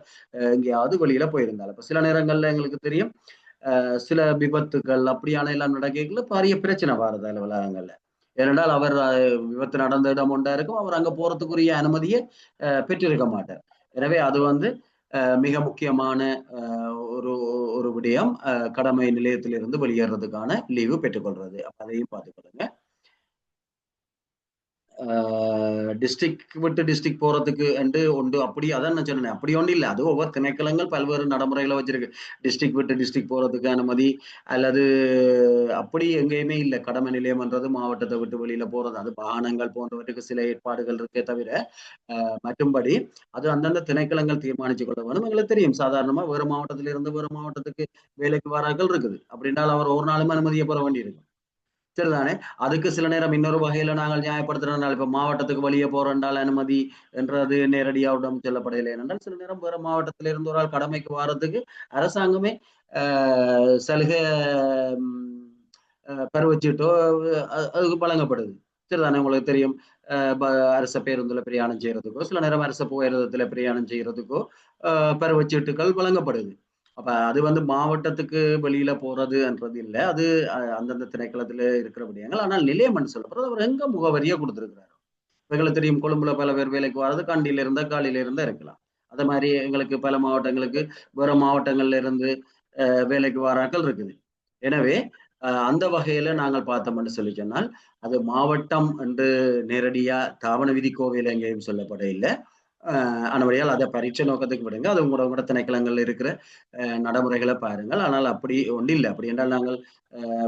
எங்கேயாவது வெளியில போயிருந்தாலும். இப்ப சில நேரங்கள்ல எங்களுக்கு தெரியும் சில விபத்துகள் அப்படியான எல்லாம் நடக்கல பாரிய பிரச்சனை வாரது அலுவலகங்கள்ல. ஏனென்றால் அவர் விபத்து நடந்த இடம் ஒன்றா இருக்கும், அவர் அங்க போறதுக்குரிய அனுமதியை பெற்றிருக்க மாட்டார். எனவே அது மிக முக்கியமான ஒரு ஒரு விடயம், கடமை நிலையத்திலிருந்து வெளியேறதுக்கான லீவு பெற்றுக்கொள்றது. அதையும் பார்த்துக்கொள்ளுங்க. டிஸ்ட்ரிக்ட் விட்டு டிஸ்ட்ரிக்ட் போறதுக்கு என்று ஒன்று அப்படி அதான் நான் சொன்னேன். அப்படி ஒன்றும் இல்லை. அது ஒவ்வொரு திணைக்களங்கள் பல்வேறு நடைமுறைகளை வச்சிருக்கு. டிஸ்ட்ரிக்ட் விட்டு டிஸ்ட்ரிக்ட் போறதுக்கு அனுமதி அல்லது அப்படி எங்கேயுமே இல்லை. கடமை நிலையம்ன்றது மாவட்டத்தை விட்டு வெளியில போறது, அது வாகனங்கள் போன்றவற்றுக்கு சில ஏற்பாடுகள் இருக்கே தவிர மற்றும்படி அது அந்தந்த திணைக்களங்கள் தீர்மானிச்சு கொள்ள வேணும். எங்களுக்கு தெரியும் சாதாரணமா வேறு மாவட்டத்திலிருந்து வேறு மாவட்டத்துக்கு வேலைக்கு வராக்கள் இருக்குது. அப்படின்றால் அவர் ஒரு நாளும் அனுமதியை பெற வேண்டியிருக்கும். சரிதானே. அதுக்கு சில நேரம் இன்னொரு வகையில நாங்கள் நியாயப்படுத்துறதுனால இப்ப மாவட்டத்துக்கு வெளியே போறோம்னால் அனுமதி என்றது நேரடியாவிடம் செல்லப்படையில்லை. ஏனென்றால் சில நேரம் வேற மாவட்டத்தில இருந்து ஒரு ஆள் கடமைக்கு வாரத்துக்கு அரசாங்கமே சலுகை பெற வச்சுட்டோ அதுக்கு வழங்கப்படுது. சரிதானே. உங்களுக்கு தெரியும் அரச பேருந்துல பிரயாணம் செய்யறதுக்கோ, சில நேரம் அரச போக்குவரத்துல பிரயாணம் செய்யறதுக்கோ பருவச்சீட்டுகள் வழங்கப்படுது. அப்ப அது வந்து மாவட்டத்துக்கு வெளியில போறதுன்றது இல்லை. அது அந்தந்த திணைக்களத்துல இருக்கிற விடயங்கள். ஆனால் நிலையம்னு சொல்லப்படுறது அவர் எங்க முகவரியா கொடுத்திருக்கிறாரு. எங்களுக்கு தெரியும் கொழும்புல பல பேர் வேலைக்கு வர்றது கண்டியில இருந்தா காலில இருந்தா இருக்கலாம். அது மாதிரி எங்களுக்கு பல மாவட்டங்களுக்கு வேற மாவட்டங்கள்ல இருந்து வேலைக்கு வராக்கள் இருக்குது. எனவே அந்த வகையில நாங்கள் பார்த்தோம்னு சொல்லி சொன்னால் அது மாவட்டம் என்று நேரடியா தாவண விதி கோவையில் எங்கேயும் சொல்லப்பட இல்லை. ஆனபடியால் அதை பரீட்சை நோக்கத்துக்கு விடுங்க. அது உங்களோட திணைக்களங்கள்ல இருக்கிற நடைமுறைகளை பாருங்கள். ஆனால் அப்படி ஒன்று இல்லை. அப்படி என்றால் நாங்கள்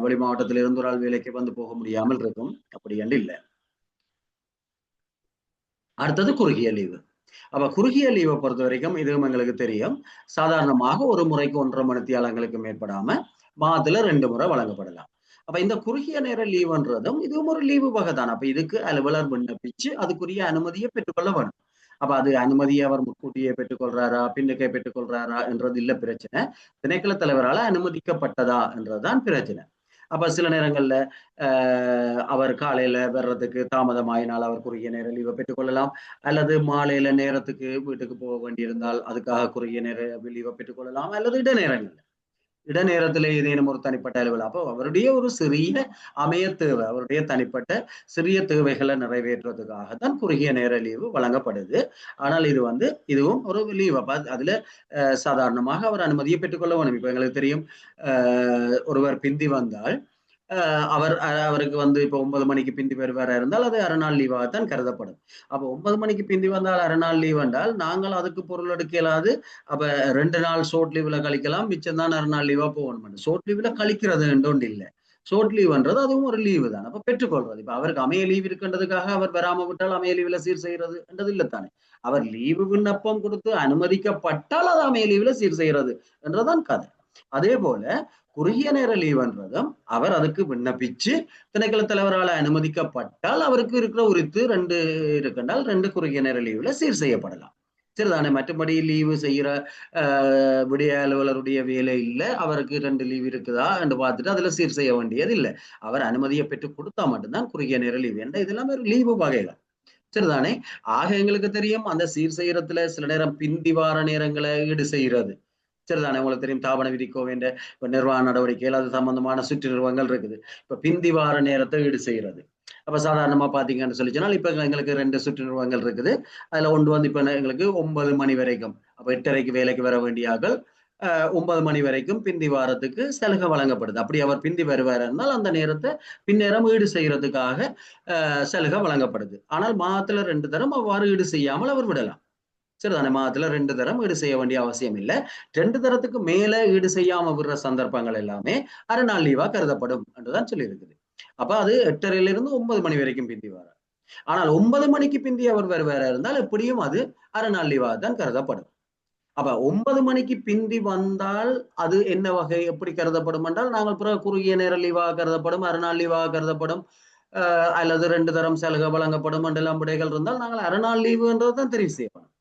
வெளி மாவட்டத்தில் இருந்து ஒரு ஆள் வேலைக்கு வந்து போக முடியாமல் இருக்கும். அப்படி என்று இல்லை. அடுத்தது குறுகிய லீவு. அப்ப குறுகிய லீவை பொறுத்த வரைக்கும் இதுவும் எங்களுக்கு தெரியும். சாதாரணமாக ஒரு முறைக்கு 1.5 மணித்தியாலங்களுக்கு மேற்படாம மாதத்துல 2 முறை வழங்கப்படலாம். அப்ப இந்த குறுகிய நேர லீவுன்றதும் இதுவும் ஒரு லீவு வகை தான். அப்ப இதுக்கு அலுவலர் விண்ணப்பிச்சு அதுக்குரிய அனுமதியை பெற்றுக்கொள்ள வேணும். அப்ப அது அனுமதியை அவர் முன்கூட்டியே பெற்றுக்கொள்றாரா, பின்னுக்கே பெற்றுக்கொள்றாரா என்றது இல்ல பிரச்சனை. திணைக்கள தலைவரால அனுமதிக்கப்பட்டதா என்றதுதான் பிரச்சனை. அப்ப சில நேரங்கள்ல அவர் காலையில வர்றதுக்கு தாமதமாயினால் அவர் குறுகிய நேர லீவை பெற்றுக்கொள்ளலாம். அல்லது மாலையில நேரத்துக்கு வீட்டுக்கு போக வேண்டியிருந்தால் அதுக்காக குறுகிய நேர லீவை பெற்றுக்கொள்ளலாம். அல்லது இடைநேரங்கள் இடைநேரத்திலே ஏதேனும் ஒரு தனிப்பட்ட அலுவலகம். அப்போ அவருடைய ஒரு சிறிய அமைய தேவை, அவருடைய தனிப்பட்ட சிறிய தேவைகளை நிறைவேற்றுவதற்காகத்தான் குறுகிய நேர லீவு வழங்கப்படுது. ஆனால் இது வந்து இதுவும் ஒரு லீவ். அப்ப அதுல சாதாரணமாக அவர் அனுமதியை பெற்றுக்கொள்ள வேணும். இப்ப எங்களுக்கு தெரியும் ஒருவர் பிந்தி வந்தால் அவருக்கு வந்து இப்போ 9 மணிக்கு பிந்தி வருவாரா இருந்தால் அது அரை நாள் லீவாகத்தான் கருதப்படும். அப்ப 9 மணிக்கு பிந்தி வந்தால் அரை நாள் லீவ் என்றால் நாங்கள் அதுக்கு பொருள் எடுக்க இயலாது. அப்ப 2 நாள் ஷோர்ட் லீவ்ல கழிக்கலாம், மிச்சம் தான் அரை நாள் லீவா போகணும். ஷோர்ட் லீவ்ல கழிக்கிறது ஒன்று இல்லை. ஷோர்ட் லீவ்ன்றது அதுவும் ஒரு லீவு தான். அப்ப பெற்றுக்கொள்றது. இப்ப அவருக்கு அமைய லீவ் இருக்கின்றதுக்காக அவர் வராம விட்டால் அமைய லீவ்ல சீர் செய்யறது என்றது இல்லைத்தானே. அவர் லீவு விண்ணப்பம் கொடுத்து அனுமதிக்கப்பட்டால் அது அமைய லீவ்ல சீர் செய்யறது என்றதான் கதை. அதே போல குறுகிய நேர லீவ்ன்றதும் அவர் அதுக்கு விண்ணப்பிச்சு திணைக்கள தலைவரால் அனுமதிக்கப்பட்டால் அவருக்கு இருக்கிற உரித்து 2 இருக்கின்றால் 2 குறுகிய நேர லீவுல சீர் செய்யப்படலாம். சரிதானே. மற்றபடி லீவு செய்யற விடிய அலுவலருடைய வேலை இல்லை, அவருக்கு 2 லீவ் இருக்குதா என்று பார்த்துட்டு அதுல சீர் செய்ய வேண்டியது இல்லை. அவர் அனுமதியை பெற்று கொடுத்தா மட்டும்தான் குறுகிய நேர லீவு. என்ற இதெல்லாம் ஒரு லீவு வகைகள். சரிதானே. ஆக எங்களுக்கு தெரியும் அந்த சீர் செய்யறதுல சில நேரம் பிந்தி வார நேரங்களை ஈடு செய்யறது. சரிதானே. உங்களுக்கு தெரியும் தாபன விதிக்க வேண்டிய இப்ப நிர்வாக நடவடிக்கைகள் அது சம்பந்தமான சுற்று நிறுவனங்கள் இருக்குது. இப்ப பிந்தி வார நேரத்தை ஈடு செய்யறது. அப்ப சாதாரணமா பாத்தீங்கன்னு சொல்லி சொன்னால் இப்ப எங்களுக்கு 2 சுற்று நிறுவனங்கள் இருக்குது. அதுல ஒன்று வந்து இப்ப எங்களுக்கு 9 மணி வரைக்கும், அப்ப 8:30க்கு வேலைக்கு வர வேண்டிய ஆக்கள் 9 மணி வரைக்கும் பிந்தி வாரத்துக்கு சலுகை வழங்கப்படுது. அப்படி அவர் பிந்தி வருவார் இருந்தால் அந்த நேரத்தை பின்னேரம் ஈடு செய்யறதுக்காக சலுகை வழங்கப்படுது. ஆனால் மாதத்துல 2 தரம் அவ்வாறு ஈடு செய்யாமல் அவர் விடலாம். சரிதானே. மாதத்துல 2 தரம் ஈடு செய்ய வேண்டிய அவசியம் இல்லை. 2 தரத்துக்கு மேல ஈடு செய்யாம விடுற சந்தர்ப்பங்கள் எல்லாமே அரை நாள் லீவா கருதப்படும் என்றுதான் சொல்லி இருக்குது. அப்ப அது 8:30 9 மணி வரைக்கும் பிந்தி வர. ஆனால் 9 மணிக்கு பிந்தி அவர் வேற இருந்தால் எப்படியும் அது அரை நாள் லீவாக தான் கருதப்படும். அப்ப 9 மணிக்கு பிந்தி வந்தால் அது என்ன வகை எப்படி கருதப்படும் என்றால் நாங்கள் பிறகு குறுகிய நேர லீவாக கருதப்படும், அரை நாள் லீவாக கருதப்படும், அல்லது 2 தரம் சலுகை வழங்கப்படும் என்றெல்லாம் விடைகள் இருந்தால் நாங்கள் அரை நாள் லீவுன்றதான் தெரிவு செய்யப்படும்.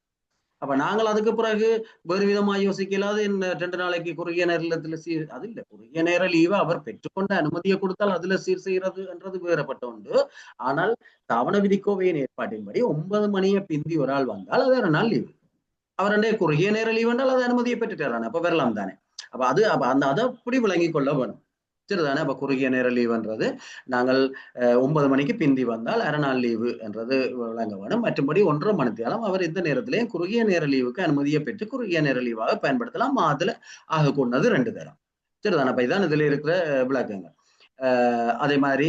அப்ப நாங்கள் அதுக்கு பிறகு வேறு விதமா யோசிக்கலாது. 2 நாளைக்கு குறுகிய நேரத்துல அது இல்லை. குறுகிய நேர லீவை அவர் பெற்றுக்கொண்ட அனுமதியை கொடுத்தால் அதுல சீர் செய்யறது என்றது வேறுபட்ட உண்டு. ஆனால் தாவண விதிக்கோவையின் ஏற்பாட்டின்படி 9 மணியை பிந்தி ஒரு ஆள் வந்தால் அது 2 நாள் லீவு. அவர் குறுகிய நேர லீவ் என்றால் அது அனுமதியை பெற்றுட்டாரானே. அப்ப வரலாம் தானே. அப்ப அந்த அதை அப்படி விளங்கிக் கொள்ள வேணும். சரிதானே. அப்ப குறுகிய நேர லீவுன்றது நாங்கள் 9 மணிக்கு பிந்தி வந்தால் அரை நாள் லீவு என்றது வழங்க வேணும். மற்றபடி 1.5 மணித்தியாலம் அவர் இந்த நேரத்திலேயே குறுகிய நேர லீவுக்கு அனுமதியை பெற்று குறுகிய நேர லீவாக பயன்படுத்தலாம். மாதத்துல ஆக கொண்டது 2 தரம். சரிதானே. அப்ப இதான் இதுல இருக்கிற விளக்கங்கள். அதே மாதிரி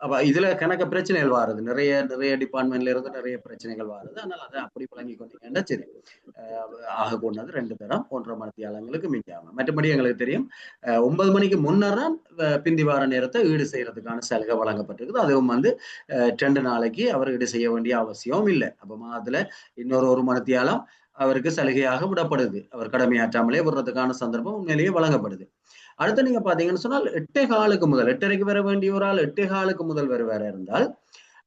அப்ப இதுல கணக்க பிரச்சனைகள் வாருது. நிறைய டிபார்ட்மெண்ட்ல இருந்து நிறைய பிரச்சனைகள் வாருது. அதனால அதை அப்படி விளங்கி கொண்டீங்கன்னா சரி. ஆக கொண்டது 2 தரம் 1.5 மணித்தியாலங்களுக்கு மிஞ்சாம. மற்றபடி எங்களுக்கு தெரியும் 9 மணிக்கு முன்னர் தான் பிந்தி வார நேரத்தை ஈடு செய்யறதுக்கான சலுகை வழங்கப்பட்டிருக்குது. அதுவும் வந்து 2 நாளைக்கு அவர் ஈடு செய்ய வேண்டிய அவசியம் இல்லை. அப்ப மாதத்துல இன்னொரு 1 மணித்தியாலம் அவருக்கு சலுகையாக விடப்படுது. அவர் கடமையாற்றாமலே விடுறதுக்கான சந்தர்ப்பம் உண்மையிலேயே வழங்கப்படுது. அடுத்து நீங்க பாத்தீங்கன்னு சொன்னால் 8:15 முதல் 8:30க்கு வர வேண்டிய ஒரு ஆள் 8:15 முதல் வருவார இருந்தால்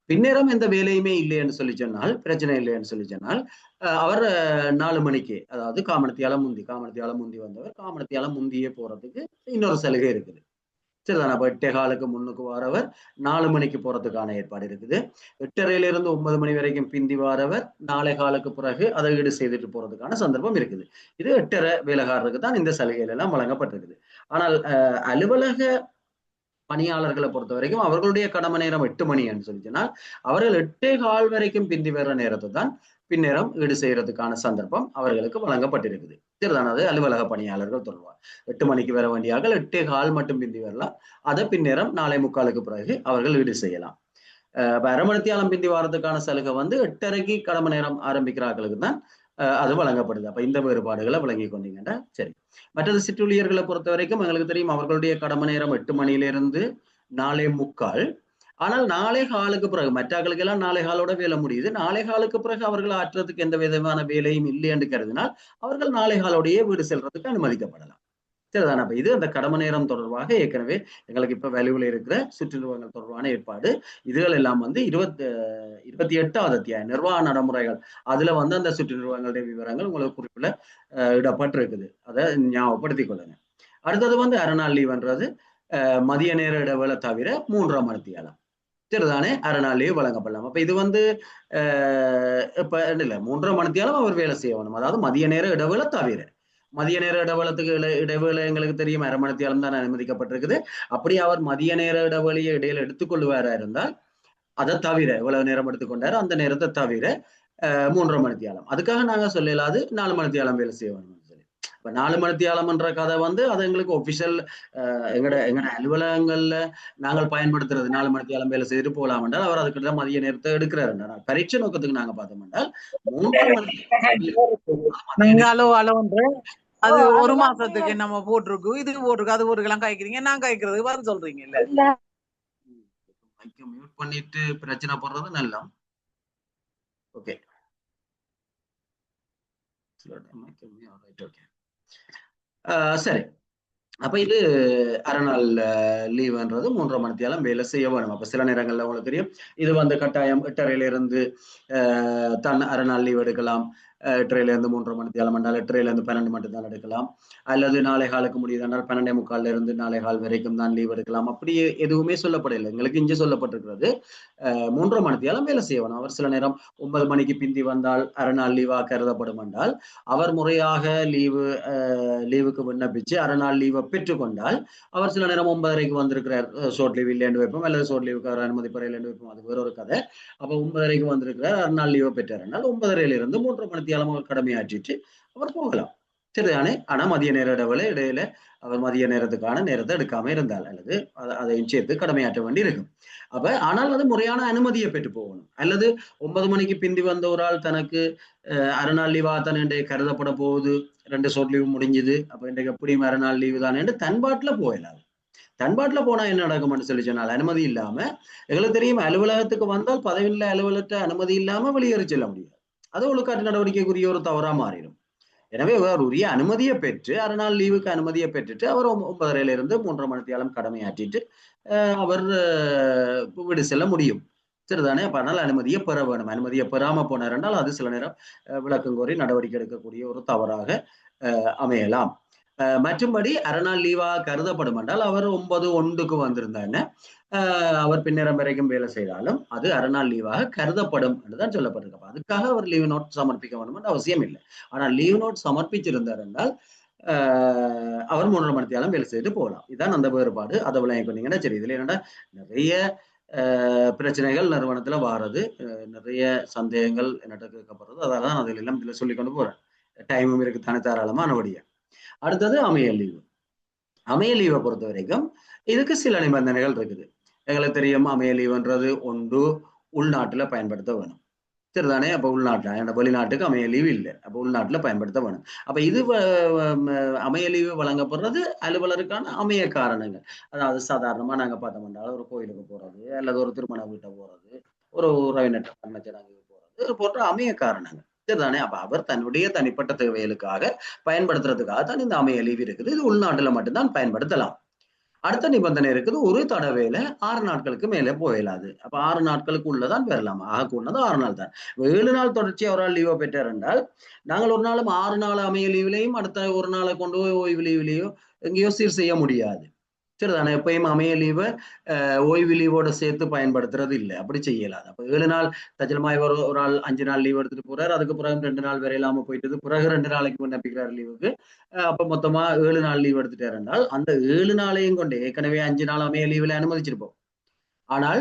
பின்னேரம் எந்த வேலையுமே இல்லைன்னு சொல்லி சொன்னால் பிரச்சனை இல்லைன்னு சொல்லி சொன்னால் அவர் 4 மணிக்கு அதாவது காமனத்தியால முந்தி வந்தவர் காமனத்தியால முந்தியே போறதுக்கு இன்னொரு சலுகை இருக்குது. சரிதானே. அப்ப 8:15 முன்னுக்கு வாரவர் 4 மணிக்கு போறதுக்கான ஏற்பாடு இருக்குது. 8:30 9 மணி வரைக்கும் பிந்தி வாரவர் 4:15 பிறகு அதை ஈடு செய்துட்டு போறதுக்கான சந்தர்ப்பம் இருக்குது. இது 8:30 வேலைக்காரருக்கு தான் இந்த சலுகைகள் எல்லாம் வழங்கப்பட்டிருக்குது. ஆனால் அலுவலக பணியாளர்களை பொறுத்த வரைக்கும் அவர்களுடைய கடமை நேரம் 8 மணி என்று சொல்லிச்சுன்னா அவர்கள் 8:15 வரைக்கும் பிந்தி வர்ற நேரத்தை தான் பின்னேரம் ஈடு செய்யறதுக்கான சந்தர்ப்பம் அவர்களுக்கு வழங்கப்பட்டிருக்குது. சரிதானது அலுவலக பணியாளர்கள் தொடர்பாக 8 மணிக்கு வர வேண்டியாக 8:15 மட்டும் பிந்தி வரலாம். அதை பின்னேரம் 4:45 பிறகு அவர்கள் ஈடு செய்யலாம். அரை மணித்தியாலம் பிந்தி வாரத்துக்கான சலுகை 8:30 கடமை நேரம் ஆரம்பிக்கிறார்களுக்கு தான் அது வழங்கப்படுது. அப்ப இந்த வேறுபாடுகளை விளங்கி கொண்டீங்கன்னா சரி. மற்றது சிற்றுளியர்களை பொறுத்த வரைக்கும் எங்களுக்கு தெரியும் அவர்களுடைய கடமை நேரம் 8 மணியிலிருந்து 4:45. ஆனால் 4:15 பிறகு மற்றாக்களுக்கு எல்லாம் 4:15 வேலை முடியுது. 4:15 பிறகு அவர்கள் ஆற்றுறதுக்கு எந்த விதமான வேலையும் இல்லை என்று கருதினால் அவர்கள் 4:15 வீடு செல்றதுக்கு அனுமதிக்கப்படலாம். சரிதானே. அப்ப இது அந்த கடமை நேரம் தொடர்பாக ஏற்கனவே எங்களுக்கு இப்ப வேல்யூல இருக்கிற சுற்றுநிறுவனங்கள் தொடர்பான ஏற்பாடு. இதுகள் எல்லாம் 28வது அத்தியாயம் நிர்வாக நடைமுறைகள் அதுல அந்த சுற்றுநிறுவனங்களுடைய விவரங்கள் உங்களுக்கு குறிப்பில் இடப்பட்டிருக்குது. அதை ஞாபகப்படுத்திக் கொள்ளுங்க. அடுத்தது அரை நாள் லீவ்ன்றது மதிய நேர இடைவேளை தவிர 3.5 மணித்தியாலம். சரிதானே. அரை நாள் லீவ் வழங்கப்படலாம். அப்ப இது இப்ப இல்ல 3.5 மணித்தியாலம் அவர் வேலை செய்யணும். அதாவது மதிய நேர இடைவேளை தவிர. மதிய நேர இடைவேளத்துக்கு இடைவேளை எங்களுக்கு தெரியும் 1/2 மணித்தியாலம் தான் அனுமதிக்கப்பட்டிருக்குது. அப்படி அவர் மதிய நேர இடைவெளியை இடையில எடுத்துக்கொள்வாரா இருந்தால் அதை தவிர எவ்வளவு நேரம் எடுத்துக்கொண்டாரு அந்த நேரத்தை தவிர 3.5 மணித்தியாலம். அதுக்காக நாங்க சொல்லலாது 4 மணித்தியாலம் வேலை செய்ய வேணும்னு சொல்லி. இப்ப 4 மணித்தியாலம்ன்ற கதை அது எங்களுக்கு ஒபிஷியல் எங்கட அலுவலகங்கள்ல நாங்கள் பயன்படுத்துறது 4 மணித்தியாலம் வேலை செய்துட்டு போகலாம் என்றால் அவர் அதுக்கு மதிய நேரத்தை எடுக்கிறாரு. பரீட்சை நோக்கத்துக்கு நாங்க பார்த்தோம் என்றால் 3 அது 1 மாசத்துக்கு நம்ம போட்டிருக்கு இது போட்டிருக்கு அது போட்டுக்கலாம் காய்க்கிறீங்க நான் காய்க்கிறது வர சொல்றீங்க இல்ல மியூட் பண்ணிட்டு பிரச்சனை போடுறது நல்லா. ஓகே சரி. அப்ப இது அரை நாள் லீவ்ன்றது 3.5 மணித்தியாலம் வேலை செய்ய வேணும். அப்ப சில நேரங்கள்ல உங்களுக்கு தெரியும் இது கட்டாயம் 8:30 தன் அரை நாள் லீவ் எடுக்கலாம். 8:30 3.5 மணித்தியாலம் என்றால் 8:30 12 மட்டும் தான் எடுக்கலாம். அல்லது 4:15 முடியுது என்றால் 12:45 4:15 வரைக்கும் தான் லீவ் எடுக்கலாம். அப்படி எதுவுமே சொல்லப்படவில்லை. எங்களுக்கு இங்கே சொல்லப்பட்டிருக்கிறது 3.5 மணித்தியாலம் வேலை செய்யணும். அவர் சில நேரம் 9 மணிக்கு பிந்தி வந்தால் அரை நாள் லீவா கருதப்படும் என்றால் அவர் முறையாக லீவுக்கு விண்ணப்பிச்சு அரை நாள் லீவை பெற்றுக்கொண்டால் அவர் சில நேரம் 9:30 வந்திருக்கிறார் ஷோர்ட் லீவ் இல்லைன்னு வைப்போம் அல்லது ஷோர்ட் லீவுக்கு அவர் அனுமதி பெறலைன்னு வைப்போம். அது வேற ஒரு கதை. அப்ப 9:30 வந்திருக்கிறார் அரை நாள் லீவை பெற்றார் என்றால் 9:30 3.5 மணித்தியாலம் அவர் கடமையாற்றிட்டு அவர் போகலாம். சரிதானே. ஆனா மதிய நேர இடையில அவர் மதிய நேரத்துக்கான நேரத்தை எடுக்காம இருந்தால் அல்லது அதையும் சேர்த்து கடமையாற்ற வேண்டி இருக்கும். அப்ப ஆனால் அது முறையான அனுமதியை பெற்று போகணும். அல்லது 9 மணிக்கு பிந்தி வந்த ஒரு ஆள் தனக்கு அரை நாள் லீவா தான் இன்றைக்கு கருதப்பட போகுது 2 ஷோர்ட் லீவ் முடிஞ்சுது அப்ப இன்றைக்கு எப்படியும் அரை நாள் லீவு தான் என்று தன்பாட்டுல போயிடலாம். தன்பாட்டுல போனா என்ன நடக்கும்னு சொல்லி சொன்னால் அனுமதி இல்லாம எங்களுக்கு தெரியும் அலுவலகத்துக்கு வந்தால் பதவியில்லை அலுவலகத்தை அனுமதி இல்லாம வெளியேறி செல்ல முடியாது. அது ஒழுக்காட்டு நடவடிக்கைக்குரிய ஒரு தவறா மாறிடும். எனவே அவர் உரிய அனுமதியை பெற்று அரை நாள் லீவுக்கு அனுமதியை பெற்றுட்டு அவர் 9:30 3.5 மணித்தியாலம் கடமையாற்றிட்டு அவர் வீடு செல்ல முடியும். சரிதானே. அப்ப அதனால அனுமதியை பெற வேணும். அனுமதியை பெறாம போனார் என்றால் அது சில நேரம் விளக்கம் கோரி நடவடிக்கை எடுக்கக்கூடிய ஒரு தவறாக அமையலாம். மற்றும்படி அரை நாள் லீவாக கருதப்படும் என்றால் அவர் 9:01 வந்திருந்தாங்க அவர் பின்னேரம் வரைக்கும் வேலை செய்தாலும் அது அரை நாள் லீவாக கருதப்படும் என்றுதான் சொல்லப்பட்டிருக்கு. அதுக்காக அவர் லீவ் நோட் சமர்ப்பிக்க வேண்டும் என்று அவசியம் இல்லை. ஆனால் லீவ் நோட் சமர்ப்பிச்சிருந்தார் என்றால் அவர் 3.5 மணித்தியாலம் வேலை செய்துட்டு போகலாம். இதுதான் அந்த வேறுபாடு. அதை விளங்கி கொண்டீங்கன்னா சரி. இதுல என்னன்னா நிறைய பிரச்சனைகள் நிறுவனத்துல வாரது நிறைய சந்தேகங்கள் என்னட்ட கேட்கப்படுறது. அதனாலதான் அதில் எல்லாம் இதுல சொல்லி கொண்டு போறேன். டைமும் இருக்கு தானே தாராளமா அனுபடிய. அடுத்தது அமையல் லீவு. அமையல் லீவை பொறுத்த வரைக்கும் இதுக்கு சில நிபந்தனைகள் இருக்குது. எங்களுக்கு தெரியும் அமையல் லீவுன்றது ஒன்று உள்நாட்டுல பயன்படுத்த வேணும். சரிதானே. அப்ப உள்நாட்டுல என்னோட வெளிநாட்டுக்கு அமைய லீவு இல்லை. அப்ப உள்நாட்டுல பயன்படுத்த வேணும். அப்ப இது அமைய லீவு வழங்கப்படுறது அலுவலருக்கான அமைய காரணங்கள். அதாவது சாதாரணமா நாங்க பார்த்தோம்னா ஒரு கோயிலுக்கு போறது அல்லது ஒரு திருமண வீட்டை போறது ஒரு உறவினர் சடங்குக்கு போறது போன்ற அமைய காரணங்கள். சரிதானே. அப்ப அவர் தன்னுடைய தனிப்பட்ட தேவைகளுக்காக பயன்படுத்துறதுக்காக தான் இந்த அமைய லீவு இருக்குது. இது உள்நாட்டுல மட்டும்தான் பயன்படுத்தலாம். அடுத்த நிபந்தனை இருக்குது ஒரு தடவையில 6 நாட்களுக்கு மேலே போயிடாது. அப்ப 6 நாட்களுக்கு உள்ளதான் பெறலாம். ஆக கூடது 6 நாள் தான். 7 நாள் தொடர்ச்சி அவரால் லீவை பெற்றார் என்றால் நாங்கள் ஒரு நாளும் 6 நாள் அமைய லீவிலையும் அடுத்த ஒரு நாளை கொண்டு போய் ஓய்வு லீவிலையோ எங்கேயோ சீர் செய்ய முடியாது. சரிதானே? எப்பயும் அமைய லீவை ஓய்வு லீவோட சேர்த்து பயன்படுத்துறது இல்லை, அப்படி செய்யலாது. அப்ப 7 நாள் தஜலமாய் ஒரு ஆள் 5 நாள் லீவ் எடுத்துட்டு போறாரு, அதுக்கு பிறகு 2 நாள் வேற இல்லாம போயிட்டது, பிறகு 2 நாளைக்கு விண்ணப்பிக்கிறார் லீவுக்கு. அப்ப மொத்தமா 7 நாள் லீவ் எடுத்துட்டாரு என்றால் அந்த 7 நாளையும் கொண்டு ஏற்கனவே 5 நாள் அமைய லீவுல அனுமதிச்சிருப்போம். ஆனால்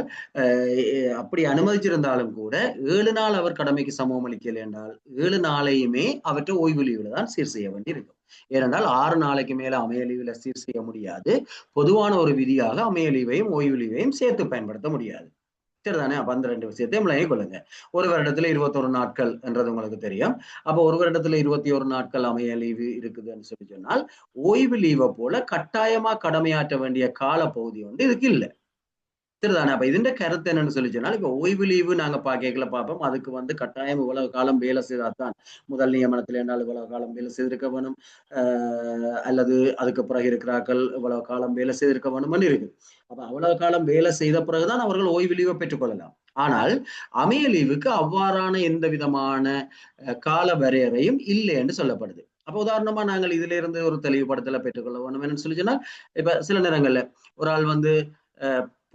அப்படி அனுமதிச்சிருந்தாலும் கூட 7 நாள் அவர் கடமைக்கு சமூகம் அளிக்கலை என்றால் 7 நாளையுமே அவற்றை ஓய்வு லீவுல தான் சீர் செய்ய வேண்டி இருக்கும். ஏனென்றால் 6 நாளைக்கு மேல அமைய லீவுல சீர் செய்ய முடியாது. பொதுவான ஒரு விதியாக அமைய லீவையும் ஓய்வு லீவையும் சேர்த்து பயன்படுத்த முடியாது. சரிதானே? அப்ப அந்த 2 விஷயத்தையும் விளங்கிக் கொள்ளுங்க. ஒரு வருடத்துல 21 நாட்கள் என்றது உங்களுக்கு தெரியும். அப்ப ஒரு வருடத்துல 21 நாட்கள் அமைய லீவு இருக்குதுன்னு சொல்லி சொன்னால் ஓய்வு லீவை போல கட்டாயமா கடமையாற்ற வேண்டிய கால பகுதி வந்து இதுக்கு இல்லை. சரிதானே? அப்ப இதுன்ற கருத்து என்னன்னு சொல்லி சொன்னால் இப்ப ஓய்வு லீவு நாங்க கேட்கல பார்ப்போம். அதுக்கு வந்து கட்டாயம் இவ்வளவு காலம் வேலை செய்தால்தான் முதல் நியமனத்தில் என்னால் இவ்வளவு காலம் வேலை செய்திருக்க வேணும், அல்லது அதுக்கு பிறகு இருக்கிறார்கள் இவ்வளவு காலம் வேலை செய்திருக்க வேணும்னு இருக்கு. அப்ப அவ்வளவு காலம் வேலை செய்த பிறகுதான் அவர்கள் ஓய்வு லீவை பெற்றுக்கொள்ளலாம். ஆனால் அமைய லீவுக்கு அவ்வாறான எந்த விதமான கால வரையறையும் இல்லை என்று சொல்லப்படுது. அப்ப உதாரணமா நாங்கள் இதுல இருந்து ஒரு தெளிவுபடுத்தலை பெற்றுக்கொள்ள வேணும் என்னன்னு சொல்லி சொன்னால் இப்ப சில நேரங்கள்ல ஒரு ஆள் வந்து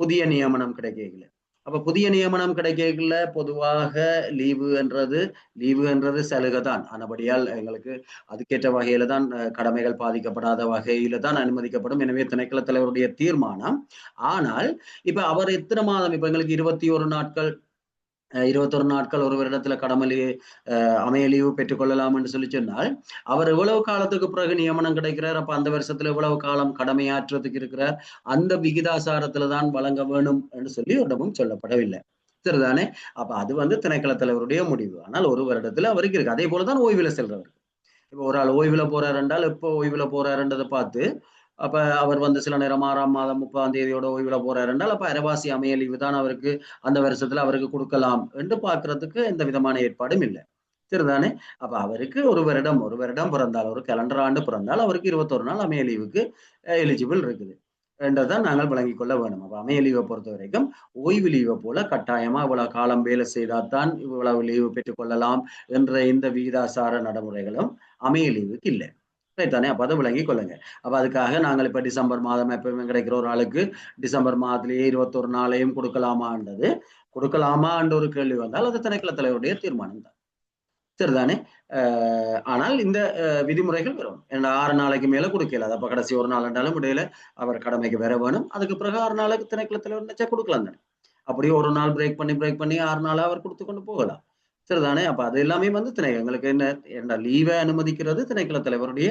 புதிய நியமனம் கிடைக்கல. அப்ப புதிய நியமனம் கிடைக்கல பொதுவாக லீவு என்றது சலுகை தான். ஆனபடியால் எங்களுக்கு அதுக்கேற்ற வகையில தான் கடமைகள் பாதிக்கப்படாத வகையில தான் அனுமதிக்கப்படும். எனவே திணைக்கள தலைவருடைய தீர்மானம். ஆனால் இப்ப அவர் எத்தனை மாதம் இப்ப எங்களுக்கு 21 நாட்கள் 21 நாட்கள் ஒரு வருடத்துல கடமை அமைய லீவு பெற்றுக்கொள்ளலாம் என்று சொல்லி சொன்னால் அவர் எவ்வளவு காலத்துக்கு பிறகு நியமனம் கிடைக்கிறார், அப்ப அந்த வருஷத்துல எவ்வளவு காலம் கடமையாற்றுறதுக்கு இருக்கிறார், அந்த விகிதாசாரத்துல தான் வழங்க வேணும் என்று சொல்லி இடமும் சொல்லப்படவில்லை. சரிதானே? அப்ப அது வந்து திணைக்கள தலைவருடைய முடிவு. ஆனால் ஒரு வருடத்துல அவருக்கு இருக்கு. அதே போலதான் ஓய்வுல செல்றவர். இப்ப ஒரு ஆள் ஓய்வுல போறாரு என்றால் எப்போ ஓய்வுல போறாருன்றதை பார்த்து அப்ப அவர் வந்து சில நேரம் 6ஆம் மாதம் 30ஆம் தேதியோட ஓய்வுல போறாரு என்றால் அப்ப அரைவாசி அமைய லீவு தான் அவருக்கு அந்த வருஷத்துல அவருக்கு கொடுக்கலாம் என்று பார்க்கறதுக்கு எந்த விதமான ஏற்பாடும் இல்லை. சரிதானே? அப்ப அவருக்கு ஒரு வருடம் பிறந்தால் ஒரு கேலண்டர் ஆண்டு பிறந்தால் அவருக்கு 21 நாள் அமைய லீவுக்கு எலிஜிபிள் இருக்குது என்றதான் நாங்கள் விளங்கிக் கொள்ள வேணும். அப்ப அமைய லீவை பொறுத்த வரைக்கும் ஓய்வு லீவை போல கட்டாயமா இவ்வளவு காலம் வேலை செய்தால்தான் இவ்வளவு லீவு பெற்றுக் கொள்ளலாம் என்ற இந்த விகிதாசார நடைமுறைகளும் அமைய லீவுக்கு இல்லை. தானே? அப்ப அதை விளங்கிக் கொள்ளுங்க. அப்ப அதுக்காக நாங்கள் இப்ப டிசம்பர் மாதம் எப்பவுமே கிடைக்கிற ஒரு ஆளுக்கு டிசம்பர் மாதத்திலேயே 21 நாளையும் கொடுக்கலாமான்றது கொடுக்கலாமான்ற ஒரு கேள்வி வந்தால் அது திணைக்கள தலைவருடைய தீர்மானம் தான். சரிதானே? ஆனால் இந்த விதிமுறைகள் வரும். 6 நாளைக்கு மேல கொடுக்கல. அப்ப கடைசி ஒரு நாள் ரெண்டாலும் இடையில அவர் கடமைக்கு வர வேணும். அதுக்கு பிறகு 6 நாளுக்கு திணைக்கள தலைவர் நினைச்சா கொடுக்கலாம் தானே. அப்படியே ஒரு நாள் பிரேக் பண்ணி 6 நாளா அவர் கொடுத்து கொண்டு போகலாம். சரிதானே? அப்ப அது எல்லாமே வந்து எங்களுக்கு என்ன லீவை அனுமதிக்கிறது திணைக்கள தலைவருடைய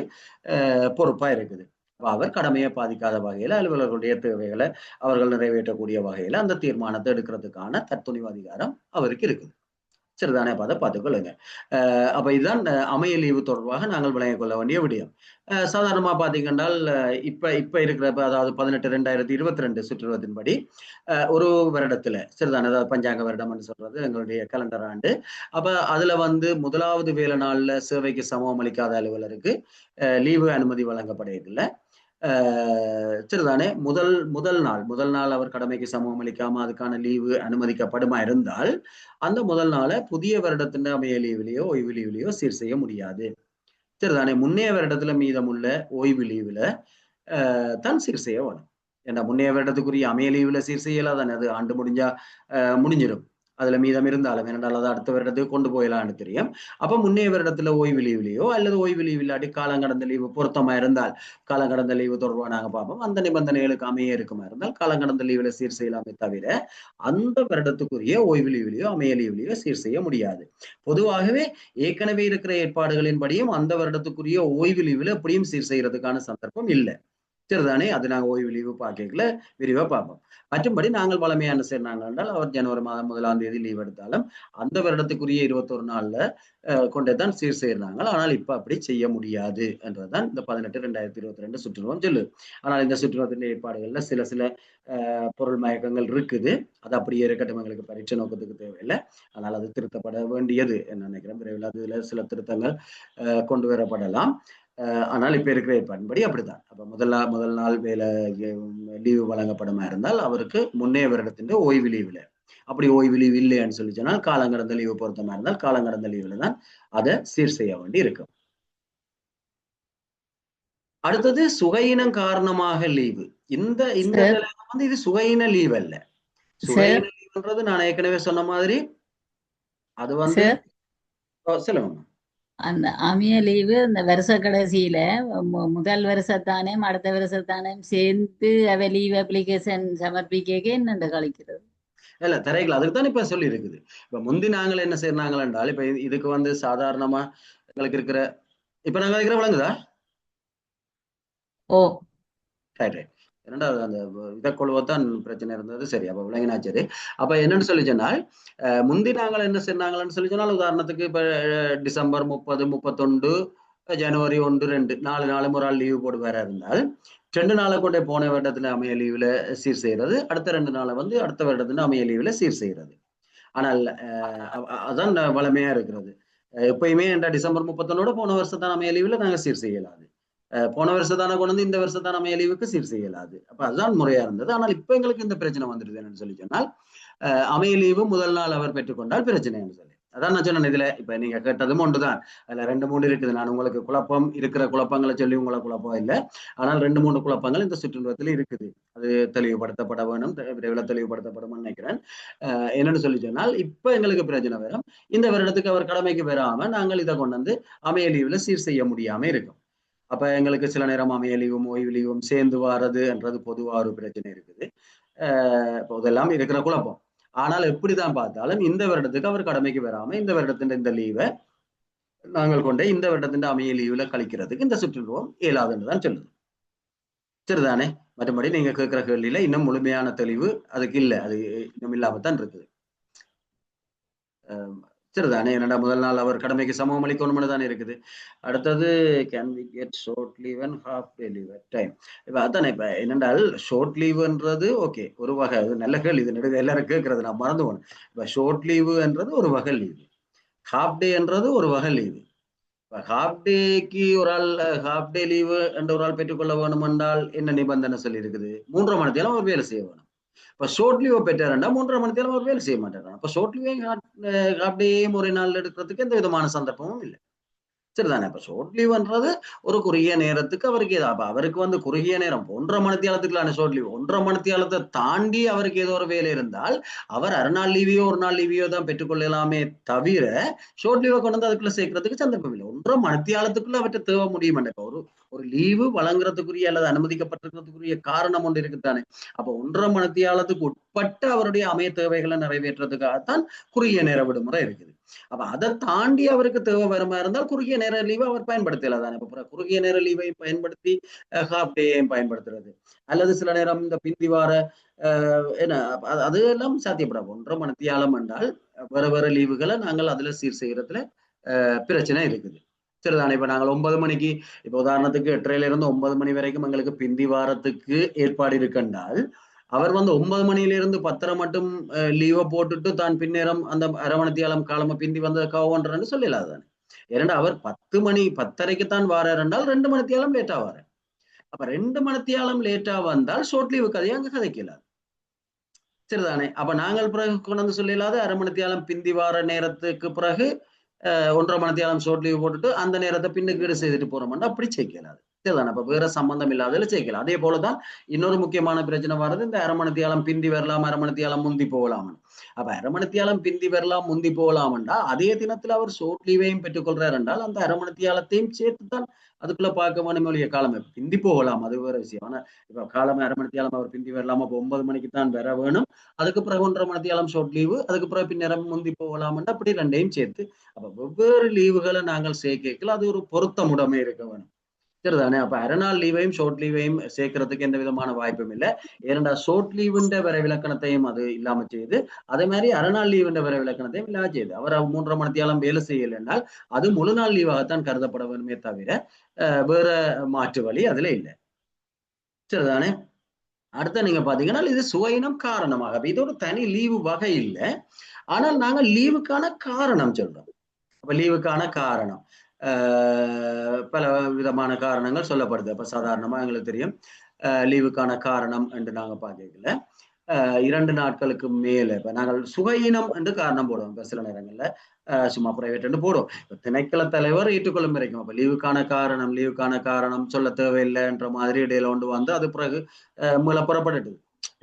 பொறுப்பா இருக்குது. அவர் கடமையை பாதிக்காத வகையில அலுவலர்களுடைய தேவைகளை அவர்கள் நிறைவேற்றக்கூடிய வகையில அந்த தீர்மானத்தை எடுக்கிறதுக்கான தற்துணிவு அதிகாரம் அவருக்கு இருக்குது. சரிதானே? அப்ப அதை பார்த்துக்கொள்ளுங்க. அப்ப இதுதான் அமைய லீவு தொடர்பாக நாங்கள் விளங்கிக் கொள்ள வேண்டிய விடயம். சாதாரணமா பாத்தீங்கன்னால் இப்ப இருக்கிற அதாவது 18/2022 சுற்றுலத்தின்படி ஒரு வருடத்துல சரிதானே, அதாவது பஞ்சாங்க வருடம் என்று சொல்றது எங்களுடைய கேலண்டர் ஆண்டு. அப்ப அதுல வந்து முதலாவது வேலை நாள்ல சேவைக்கு சமூகம் அளிக்காத அலுவலருக்கு லீவு அனுமதி வழங்கப்படவில்லை. சரிதானே? முதல் நாள் அவர் கடமைக்கு சமூகம் அளிக்காம அதுக்கான லீவு அனுமதிக்கப்படுமா இருந்தால் அந்த முதல் நாளை புதிய வருடத்தின் அமைய லீவிலேயோ ஓய்வு லீவிலேயோ சீர் செய்ய முடியாது. சரிதானே? முன்னைய வருடத்துல மீதமுள்ள ஓய்வு லீவுல தான் சீர் செய்ய வேணும். ஏன்னா முன்னைய வருடத்துக்குரிய அமைய லீவுல சீர் செய்யலாம் தானே, அது ஆண்டு முடிஞ்சா முடிஞ்சிடும். அதுல மீதம் இருந்தாலும் ஏனென்றால் அதை அடுத்த வருடத்துக்கு கொண்டு போயிடலான்னு தெரியும். அப்ப முன்னைய வருடத்துல ஓய்வு லீவ்லையோ அல்லது ஓய்வு லீவ் இல்லாட்டி காலங்கடந்த லீவு பொருத்தமா இருந்தால் காலங்கடந்த லீவு தொடர்பா நாங்க பார்ப்போம். அந்த நிபந்தனைகளுக்கு அமைய இருக்குமா இருந்தால் காலங்கடந்த லீவுல சீர் செய்யலாமே தவிர அந்த வருடத்துக்குரிய ஓய்வு லீவ்லையோ அமைய லீவ்லையோ சீர் செய்ய முடியாது. பொதுவாகவே ஏற்கனவே இருக்கிற ஏற்பாடுகளின்படியும் அந்த வருடத்துக்குரிய ஓய்வு லீவுல எப்படியும் சீர் செய்யறதுக்கான சந்தர்ப்பம் இல்லை. சரிதானே? அது நாங்கள் ஓய்வு லீவு பார்க்கல விரிவா பார்ப்போம். மற்றும்படி நாங்கள் வளமையா என்ன செய்யறாங்க என்றால் அவர் ஜனவரி மாதம் 1ஆம் தேதி லீவ் எடுத்தாலும் அந்த வருடத்துக்குரிய 21 நாள்ல கொண்டேதான் சீர் செய்யறாங்க. ஆனால் இப்ப அப்படி செய்ய முடியாது என்றதுதான் இந்த 18/2022 சுற்றுலா சொல்லுது. ஆனால் இந்த சுற்றுலாத்தின் ஏற்பாடுகள்ல சில பொருள் மயக்கங்கள் இருக்குது. அது அப்படியே இருக்கட்டும், எங்களுக்கு பரீட்சை நோக்கத்துக்கு தேவையில்லை. ஆனால் அது திருத்தப்பட வேண்டியது என்ன நினைக்கிறேன். விரைவில் அதுல சில திருத்தங்கள் கொண்டு வரப்படலாம். ஆனால் இப்ப இருக்கிற ஏற்பாடுபடி அப்படித்தான். அப்ப முதல் நாள் வேலை லீவு வழங்கப்படுமா இருந்தால் அவருக்கு முன்னைய வருடத்தின் ஓய்வு லீவுல, அப்படி ஓய்வு லீவு இல்லைன்னு சொல்லி சொன்னால் காலங்கடந்த லீவு பொருத்தமா இருந்தால் காலங்கடந்த லீவுல தான் அதை சீர் செய்ய வேண்டி இருக்கும். அடுத்தது சுகையினம் காரணமாக லீவு. இந்த இந்த சார் நிலையில வந்து இது சுகையின லீவ் அல்ல. சார் சுகையின லீவுன்றது நான் ஏற்கனவே சொன்ன மாதிரி அது வந்து சார் சொல்லுங்க. அந்த அமைய லீவு இந்த வருஷ கடைசியில முதல் வருஷத்தானே அடுத்த வருஷத்தானே சேர்ந்து அவ லீவ் அப்ளிகேஷன் சமர்ப்பிக்க என்னண்டு கழிக்கிறது. இல்ல தரைகள் அதுக்கு தான் இப்ப சொல்லி இருக்குது. இப்ப முந்தி நாங்கள் என்ன செய்யறாங்க என்றால் இப்ப இதுக்கு வந்து சாதாரணமா எங்களுக்கு இருக்கிற இப்ப நாங்க இருக்கிற விளங்குதா? ஓ ரைட் ரைட். இரண்டாவது அந்த இதை கொள்வத்தான் பிரச்சனை இருந்தது. சரி, அப்ப விளங்கினா சரி. அப்ப என்னன்னு சொல்லி சொன்னால் முந்தி நாங்கள் என்ன செய்றாங்கன்னு சொல்லி சொன்னால் உதாரணத்துக்கு இப்ப டிசம்பர் 30, 31, ஜனவரி 1, 2 4 நாளும் ஒரு ஆள் லீவு போட்டு வேற இருந்தால் 2 நாளை கொண்டே போன வருடத்துல அமைய லீவுல சீர் செய்யறது, அடுத்த 2 நாளை வந்து அடுத்த வருடத்துல அமைய லீவுல சீர் செய்யறது. ஆனால் அதான் வளமையா இருக்கிறது. எப்பயுமே என்ற டிசம்பர் 31 போன வருஷத்தான அமைய லீவுல நாங்க சீர் செய்யலாது. போன வருஷத்தான கொண்டு வந்து இந்த வருஷத்தான அமைய லீவுக்கு சீர் செய்யலாது. அப்ப அதுதான் முறையா இருந்தது. ஆனால் இப்ப எங்களுக்கு இந்த பிரச்சனை வந்துடுது என்னன்னு சொல்லி சொன்னால் அமைய லீவு முதல் நாள் அவர் பெற்றுக்கொண்டால் பிரச்சனை என்று சொல்லி அதான் நான் சொன்னேன். இதுல இப்ப நீங்க கேட்டதும் ஒன்றுதான். அதுல 2, 3 இருக்குது. நான் உங்களுக்கு குழப்பம் இருக்கிற குழப்பங்களை சொல்லி உங்களை குழப்பம் இல்லை. ஆனால் 2, 3 குழப்பங்கள் இந்த சுற்றுலத்தில் இருக்குது. அது தெளிவுபடுத்தப்பட வேணும், விரைவில் தெளிவுபடுத்தப்படும் நினைக்கிறேன். என்னன்னு சொல்லி சொன்னால் இப்ப எங்களுக்கு பிரச்சனை வரும். இந்த வருடத்துக்கு அவர் கடமைக்கு பெறாம நாங்கள் இதை கொண்டு வந்து அமைய லீவுல சீர் செய்ய முடியாம இருக்கும். அப்ப எங்களுக்கு சில நேரம் அமைய லீவும் ஓய்வு லீவும் சேர்ந்து வாரது என்றது பொதுவா ஒரு பிரச்சனை இருக்குது. இதெல்லாம் இருக்கிற குழப்பம். ஆனால் எப்படிதான் பார்த்தாலும் இந்த வருடத்துக்கு அவர் கடமைக்கு வராம இந்த வருடத்தின் இந்த லீவை நாங்கள் கொண்டே இந்த வருடத்தின் அமைய லீவுல கழிக்கிறதுக்கு இந்த சுற்றுலுவம் இயலாதுன்னு தான் சொல்லுது. சரிதானே? மற்றபடி நீங்க கேட்கிற கேள்வியில இன்னும் முழுமையான தெளிவு அதுக்கு இல்லை. அது இன்னும் இல்லாமத்தான் இருக்குது. சரிதானே? என்னடா முதல் நாள் அவர் கடமைக்கு சமம் அளிக்கணும்னு தானே இருக்குது. அடுத்தது can we get short leave and half day leave at time. இப்ப அதானே இப்ப என்னென்றால் ஷார்ட் லீவுன்றது ஓகே ஒரு வகை. அது நல்ல கேள்வி. இது நடுவே எல்லாரும் கேட்கறது நான் மறந்து போனேன். இப்ப ஷார்ட் லீவுன்றது ஒரு வகை லீவு, ஹாஃப் டேன்றது ஒரு வகை லீவு. இப்ப ஹாஃப் டேக்கு ஒரு ஆள் ஹாஃப் டே லீவு என்ற ஒரு ஆள் பெற்றுக்கொள்ள வேணும் என்றால் என்ன நிபந்தனை சொல்லி இருக்குது? 3.5 மணி நேரம் அவர் வேலை செய்ய வேணும். இப்ப ஷார்ட் லீவ் பெற்றாருன்னா 3.5 மணி நேரம் அவர் வேலை செய்ய மாட்டாரு. அப்ப ஷார்ட் லீவே ஹாஃப் டே ஒரு நாள் எடுக்கிறதுக்கு எந்த விதமான சந்தர்ப்பமும் இல்லை. சரிதானே? இப்ப ஷார்ட் லீவ்ன்றது ஒரு குறுகிய நேரத்துக்கு அவருக்கு அப்ப அவருக்கு வந்து குறுகிய நேரம் 1.5 மணி நேரத்துக்குள்ள ஷார்ட் லீவ் 1.5 மணி நேரத்தை தாண்டி அவருக்கு ஏதோ ஒரு வேலை இருந்தால் அவர் அரை நாள் லீவையோ ஒரு நாள் லீவையோ தான் பெற்றுக்கொள்ளலாமே தவிர ஷார்ட் லீவை கொண்டு வந்து அதுக்குள்ள சேர்க்கறதுக்கு சந்தர்ப்பம் இல்லை. 1.5 மணி நேரத்துக்குள்ள அவற்றை தேவை முடியும். ஒரு லீவு வழங்குறதுக்குரிய அல்லது அனுமதிக்கப்பட்டிருக்கிறதுக்குரிய காரணம் ஒன்று இருக்குதானே. அப்ப 1.5 மணி நேரத்துக்கு உட்பட்ட அவருடைய அமைய தேவைகளை நிறைவேற்றுறதுக்காகத்தான் குறுகிய நேர விடுமுறை இருக்குது. அப்ப அதை தாண்டி அவருக்கு தேவை வருமா இருந்தால் குறுகிய நேர லீவை அவர் பயன்படுத்தலாதானே. இப்ப குறுகிய நேர லீவை பயன்படுத்தி ஹாஃப் டேயையும் பயன்படுத்துறது அல்லது சில நேரம் இந்த பிந்தி வார என்ன அது எல்லாம் சாத்தியப்படாது. 1.5 மணி நேரம் என்றால் வேற வேற லீவுகளை நாங்கள் அதுல சீர் செய்யறதுல பிரச்சனை இருக்குது. சரிதானே? இப்ப நாங்கள் 9 மணிக்கு இப்ப உதாரணத்துக்கு 8:30 இருந்து 9 மணி வரைக்கும் எங்களுக்கு பிந்தி வாரத்துக்கு ஏற்பாடு இருக்குன்றால் அவர் வந்து 9 மணியிலிருந்து 10:30 மட்டும் லீவை போட்டுட்டு தான் பின்னேரம் அந்த அரை மணி நேரம் காலமா பிந்தி வந்ததுக்காகன்றன்னு சொல்லலாது தானே. ஏன்னா அவர் 10 மணி 10:30க்கு தான் வாரார் என்றால் 2 மணி நேரம் லேட்டா வார. அப்ப 2 மணி நேரம் லேட்டா வந்தால் ஷார்ட் லீவு கதையை அங்க கதைக்கலாது. சரிதானே? அப்ப நாங்கள் பிறகு கொண்டு வந்து சொல்லலாது அரை மணி நேரம் பிந்தி வார நேரத்துக்கு பிறகு 1.5 மணி நேரம் ஷார்ட் லீவ் போட்டுட்டு அந்த நேரத்தை பின்னுக்கீடு செய்துட்டு போறோம்னா அப்படி செய்யலாது. சரிதானே? அப்ப வேற சம்பந்தம் இல்லாததுல செய்யலாம். அதே போலதான் இன்னொரு முக்கியமான பிரச்சனை வர்றது இந்த அரை மணி நேரம் பிந்தி வரலாம், அரை மணி நேரம் முந்தி போகலாம். அப்ப அரை மணி நேரம் பிந்தி வரலாம் முந்தி போகலாம்டா அதே தினத்துல அவர் ஷார்ட் லீவையும் பெற்றுக்கொள்றாரு என்றால் அந்த அரை மணி நேரத்தையும் சேர்த்துதான் அதுக்குள்ள பார்க்க வேணும். காலம் பிந்தி போகலாம், அது வேற விஷயம். ஆனா இப்ப காலம் அரை மணி நேரம் அவர் பிந்தி வரலாம். அப்ப 9 மணிக்கு தான் வர வேணும். அதுக்கு பிறகு 1.5 மணி நேரம் ஷார்ட் லீவு, அதுக்கு பிறகு பின்னேரம் முந்தி போகலாம்டா அப்படி ரெண்டையும் சேர்த்து அப்ப வெவ்வேறு லீவுகளை நாங்கள் சேர்க்கல அது ஒரு பொருத்தமுடமே இருக்க வேணும். சரிதானே? அப்ப அரை நாள் லீவையும் ஷார்ட் லீவையும் சேர்க்கறதுக்கு எந்த விதமான வாய்ப்பும் இல்லை. ஏனென்றா ஷார்ட் லீவுன்ற வரைவிலக்கணத்தையும் அது இல்லாம செய்யுது. அதே மாதிரி அரை நாள் லீவுன்ற வரைவிலக்கணத்தையும் இல்லாம செய்யுது. அவர் 3.5 மணி நேரம் வேலை செய்யலை என்றால் அது முழு நாள் லீவாகத்தான் கருதப்பட வேணுமே தவிர வேற மாற்று வழி அதுல இல்லை. சரிதானே? அடுத்த நீங்க பாத்தீங்கன்னா இது சுவையினம் காரணமாக இது ஒரு தனி லீவு வகை இல்லை. ஆனால் நாங்கள் லீவுக்கான காரணம் சொல்றோம். அப்ப லீவுக்கான காரணம் பல விதமான காரணங்கள் சொல்லப்படுது. அப்ப சாதாரணமா எங்களுக்கு தெரியும் லீவுக்கான காரணம் என்று நாங்க பார்க்கல 2 நாட்களுக்கு மேல இப்ப நாங்கள் சுகையினம் என்று காரணம் போடுவோம். இப்ப சில நேரங்கள்ல சும்மா பிரைவேட் போடும். திணைக்கள தலைவர் ஏற்றுக்கொள்ளும் வரைக்கும் அப்ப லீவுக்கான காரணம் சொல்ல தேவையில்லைன்ற மாதிரி இடையில கொண்டு வந்து அது பிறகு மூல புறப்பட்டுது.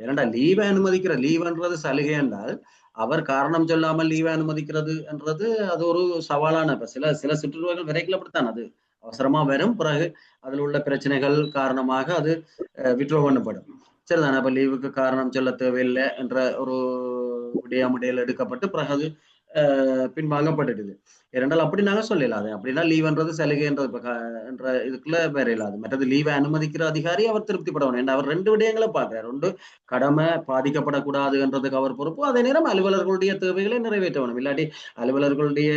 ஏனண்டா லீவை அனுமதிக்கிற லீவ்ன்றது சலுகை என்றால் அவர் காரணம் சொல்லாமல் லீவை அனுமதிக்கிறது என்றது அது ஒரு சவாலான இப்ப சில சுற்றுலாக்கள் விரைக்கல அப்படித்தான் அது அவசரமா வரும். பிறகு அதில் உள்ள பிரச்சனைகள் காரணமாக அது விட்ரோ பண்ணப்படும். சரிதானே. அப்ப லீவுக்கு காரணம் சொல்ல தேவையில்லை என்ற ஒரு விடையாமுடையில் எடுக்கப்பட்டு பிறகு அது பின்வாங்கப்பட்டுடுது. இரண்டால் அப்படி நாங்க சொல்லலாது. அப்படின்னா லீவ்ன்றது சலுகைன்றது என்ற இதுக்குள்ள வேற இல்லாது. மற்றது லீவை அனுமதிக்கிற அதிகாரி அவர் திருப்திப்படணும். ஏன்னா அவர் 2 விடயங்களை பார்க்கிறார். ஒன்று கடமை பாதிக்கப்படக்கூடாது என்றதுக்கு அவர் பொறுப்பு, அதே நேரம் அலுவலர்களுடைய தேவைகளை நிறைவேற்ற வேணும். இல்லாட்டி அலுவலர்களுடைய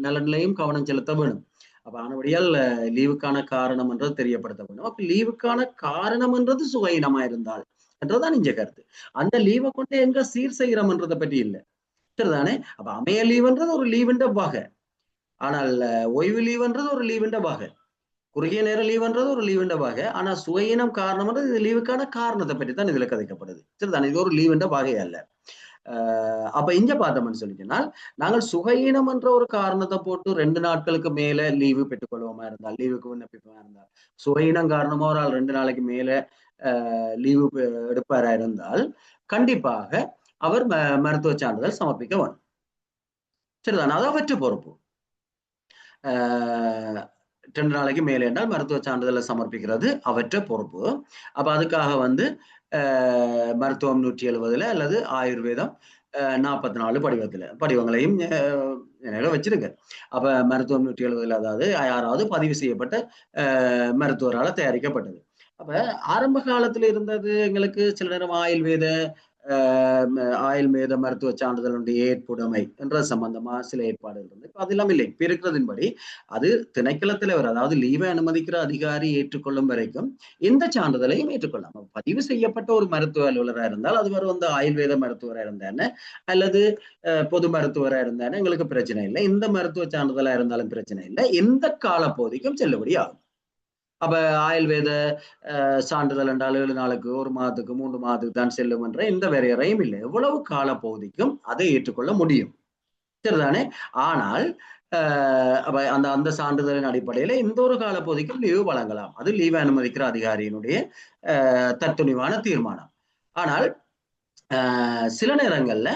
நலன்லையும் கவனம் செலுத்த வேணும். அப்ப ஆனபடியால் லீவுக்கான காரணம் என்றது தெரியப்படுத்த வேண்டும். அப்ப லீவுக்கான காரணம் என்றது சுகையினமா இருந்தால் என்றதுதான் இங்க கருத்து. அந்த லீவை கொண்டு எங்க சீர் செய்கிறோம்ன்றதை பற்றி இல்லை. சரிதானே. அப்ப அமைய லீவுன்றது ஒரு லீவுன்ற வகை. ஆனால் ஓய்வு லீவுன்றது ஒரு லீவுன்ற வகை. குறுகிய நேர லீவுன்றது ஒரு லீவுன்ற வகை. ஆனா சுகையினம் காரணம்ன்றது இது லீவுக்கான காரணத்தை பற்றி தான் இதுல கதைக்கப்படுது. சரிதானே. இது ஒரு லீவுன்ற வகை அல்ல. அப்ப இங்க பார்த்தோம்னு சொல்லிட்டனால் நாங்கள் சுகையினம் என்ற ஒரு காரணத்தை போட்டு 2 நாட்களுக்கு மேல லீவு பெற்றுக்கொள்வோமா இருந்தால், லீவுக்கு விண்ணப்பிப்போமா இருந்தால், சுகையினம் காரணமா ஒரு ஆள் 2 நாளைக்கு மேல லீவு எடுப்பாரா இருந்தால் கண்டிப்பாக அவர் மருத்துவ சான்றிதழ் சமர்ப்பிக்க வேண்டும். சரிதானே. அது அவற்ற பொறுப்பு. 2 நாளைக்கு மேலே என்றால் மருத்துவ சான்றிதழை சமர்ப்பிக்கிறது அவற்ற பொறுப்பு. அப்ப அதுக்காக மருத்துவம் 170 அல்லது ஆயுர்வேதம் 44 படிவங்களையும் வச்சிருக்க. அப்ப மருத்துவம் 170 அதாவது யாராவது பதிவு செய்யப்பட்ட மருத்துவரால் தயாரிக்கப்பட்டது. அப்ப ஆரம்ப காலத்துல இருந்தது எங்களுக்கு சில நேரம் ஆயுள்வேத மருத்துவ சான்றிதழுடைய ஏற்புடைமை என்ற சம்பந்தமா சில ஏற்பாடுகள் இருந்து அது எல்லாம் இல்லை. இப்ப இருக்கிறதின்படி அது திணைக்களத்துல அதாவது லீவை அனுமதிக்கிற அதிகாரி ஏற்றுக்கொள்ளும் வரைக்கும் எந்த சான்றிதழையும் ஏற்றுக்கொள்ளலாம். பதிவு செய்யப்பட்ட ஒரு மருத்துவ அலுவலராக இருந்தால் அது ஆயுள்வேத மருத்துவராக இருந்தானே அல்லது பொது மருத்துவராக இருந்தானே எங்களுக்கு பிரச்சனை இல்லை. எந்த மருத்துவ சான்றிதழா இருந்தாலும் பிரச்சனை இல்லை. எந்த காலப்பகுதிக்கும் செல்லுபடி ஆகும். அப்ப ஆயுள்வேத சான்றிதழ் என்றால் 7 நாளுக்கு 1 மாதத்துக்கு 3 மாதத்துக்கு தான் செல்லும் என்ற எந்த வரையறையும் இல்லை. எவ்வளவு காலப்பகுதிக்கும் அதை ஏற்றுக்கொள்ள முடியும். சரிதானே. ஆனால் அப்ப அந்த சான்றிதழின் அடிப்படையில எந்த ஒரு காலப்பகுதிக்கும் லீவு வழங்கலாம். அது லீவு அனுமதிக்கிற அதிகாரியினுடைய தத்துணிவான தீர்மானம். ஆனால் சில நேரங்கள்ல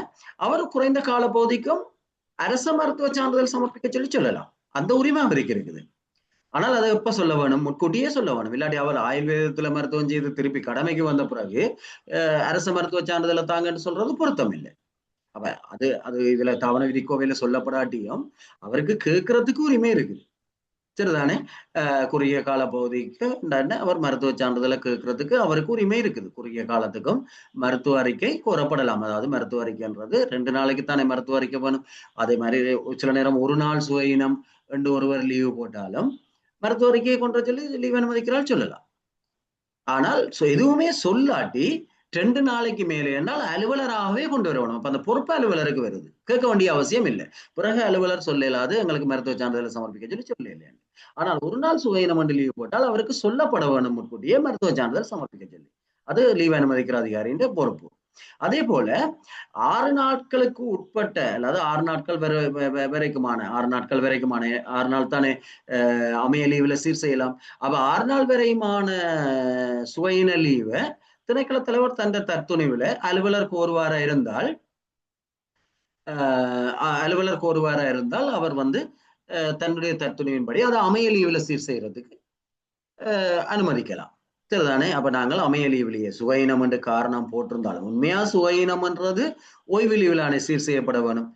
அவர் குறைந்த காலப்பகுதிக்கும் அரச மருத்துவ சான்றிதழ் சமர்ப்பிக்க சொல்லலாம். அந்த உரிமை அவருக்கு இருக்குது. ஆனால் அதை எப்ப சொல்ல வேணும்? முன்கூட்டியே சொல்ல வேணும். இல்லாட்டி அவர் ஆயுர்வேதத்துல மருத்துவம் செய்து திருப்பி கடமைக்கு வந்த பிறகு அரச மருத்துவ சான்றிதழை தாங்கன்னு சொல்றது பொருத்தம் இல்லை. அப்ப அது இதுல தாவன விதிக்கோவையில சொல்லப்படாட்டியும் அவருக்கு கேட்கறதுக்கு உரிமை இருக்குது. சரிதானே. குறுகிய கால பகுதிக்கு அவர் மருத்துவ சான்றிதழை கேட்கறதுக்கு அவருக்கு உரிமை இருக்குது. குறுகிய காலத்துக்கும் மருத்துவ அறிக்கை கோரப்படலாம். அதாவது மருத்துவ அறிக்கைன்றது 2 நாளைக்கு தானே மருத்துவ அறிக்கை வேணும். அதே மாதிரி சில நேரம் 1 நாள் சுகையினம் என்று ஒருவர் லீவு போட்டாலும் மருத்துவ அறிக்கையை கொண்டு சொல்லி லீவ் அனுமதிக்கிறாள் சொல்லலாம். ஆனால் எதுவுமே சொல்லாட்டி 2 நாளைக்கு மேலே என்றால் அலுவலராகவே கொண்டு வரணும். அப்ப அந்த பொறுப்பு அலுவலருக்கு வருது. கேட்க வேண்டிய அவசியம் இல்லை. பிறகு அலுவலர் சொல்லலாது எங்களுக்கு மருத்துவ சான்றிதழை சமர்ப்பிக்க சொல்லல. ஆனால் 1 நாள் சுகையினம் என்று லீவு போட்டால் அவருக்கு சொல்லப்பட வேணும் முன்கூட்டியே மருத்துவ சான்றிதழ் சமர்ப்பிக்க சொல்லி. அது லீவ் அனுமதிக்கிற அதிகாரியின் பொறுப்பு. அதே போல 6 நாட்களுக்கு உட்பட்ட அல்லது 6 நாட்கள் வரைக்குமான 6 நாள் தானே அமைய லீவுல சீர் செய்யலாம். அப்ப 6 நாள் வரையுமான சுகையின லீவை திணைக்கள தலைவர் தந்த தத்துணிவுல அலுவலர் கோருவாரா இருந்தால் அவர் தன்னுடைய தத்துணிவின்படி அதை அமைய லீவுல சீர் செய்யறதுக்கு அனுமதிக்கலாம். சரிதானே. அப்ப நாங்கள் அமைய லீவிலேயே சுகையினம் என்று காரணம் போட்டிருந்தாலும் உண்மையா சுகையினம்ன்றது ஓய்வு லீவிலானே சீர் செய்யப்பட வேணும்.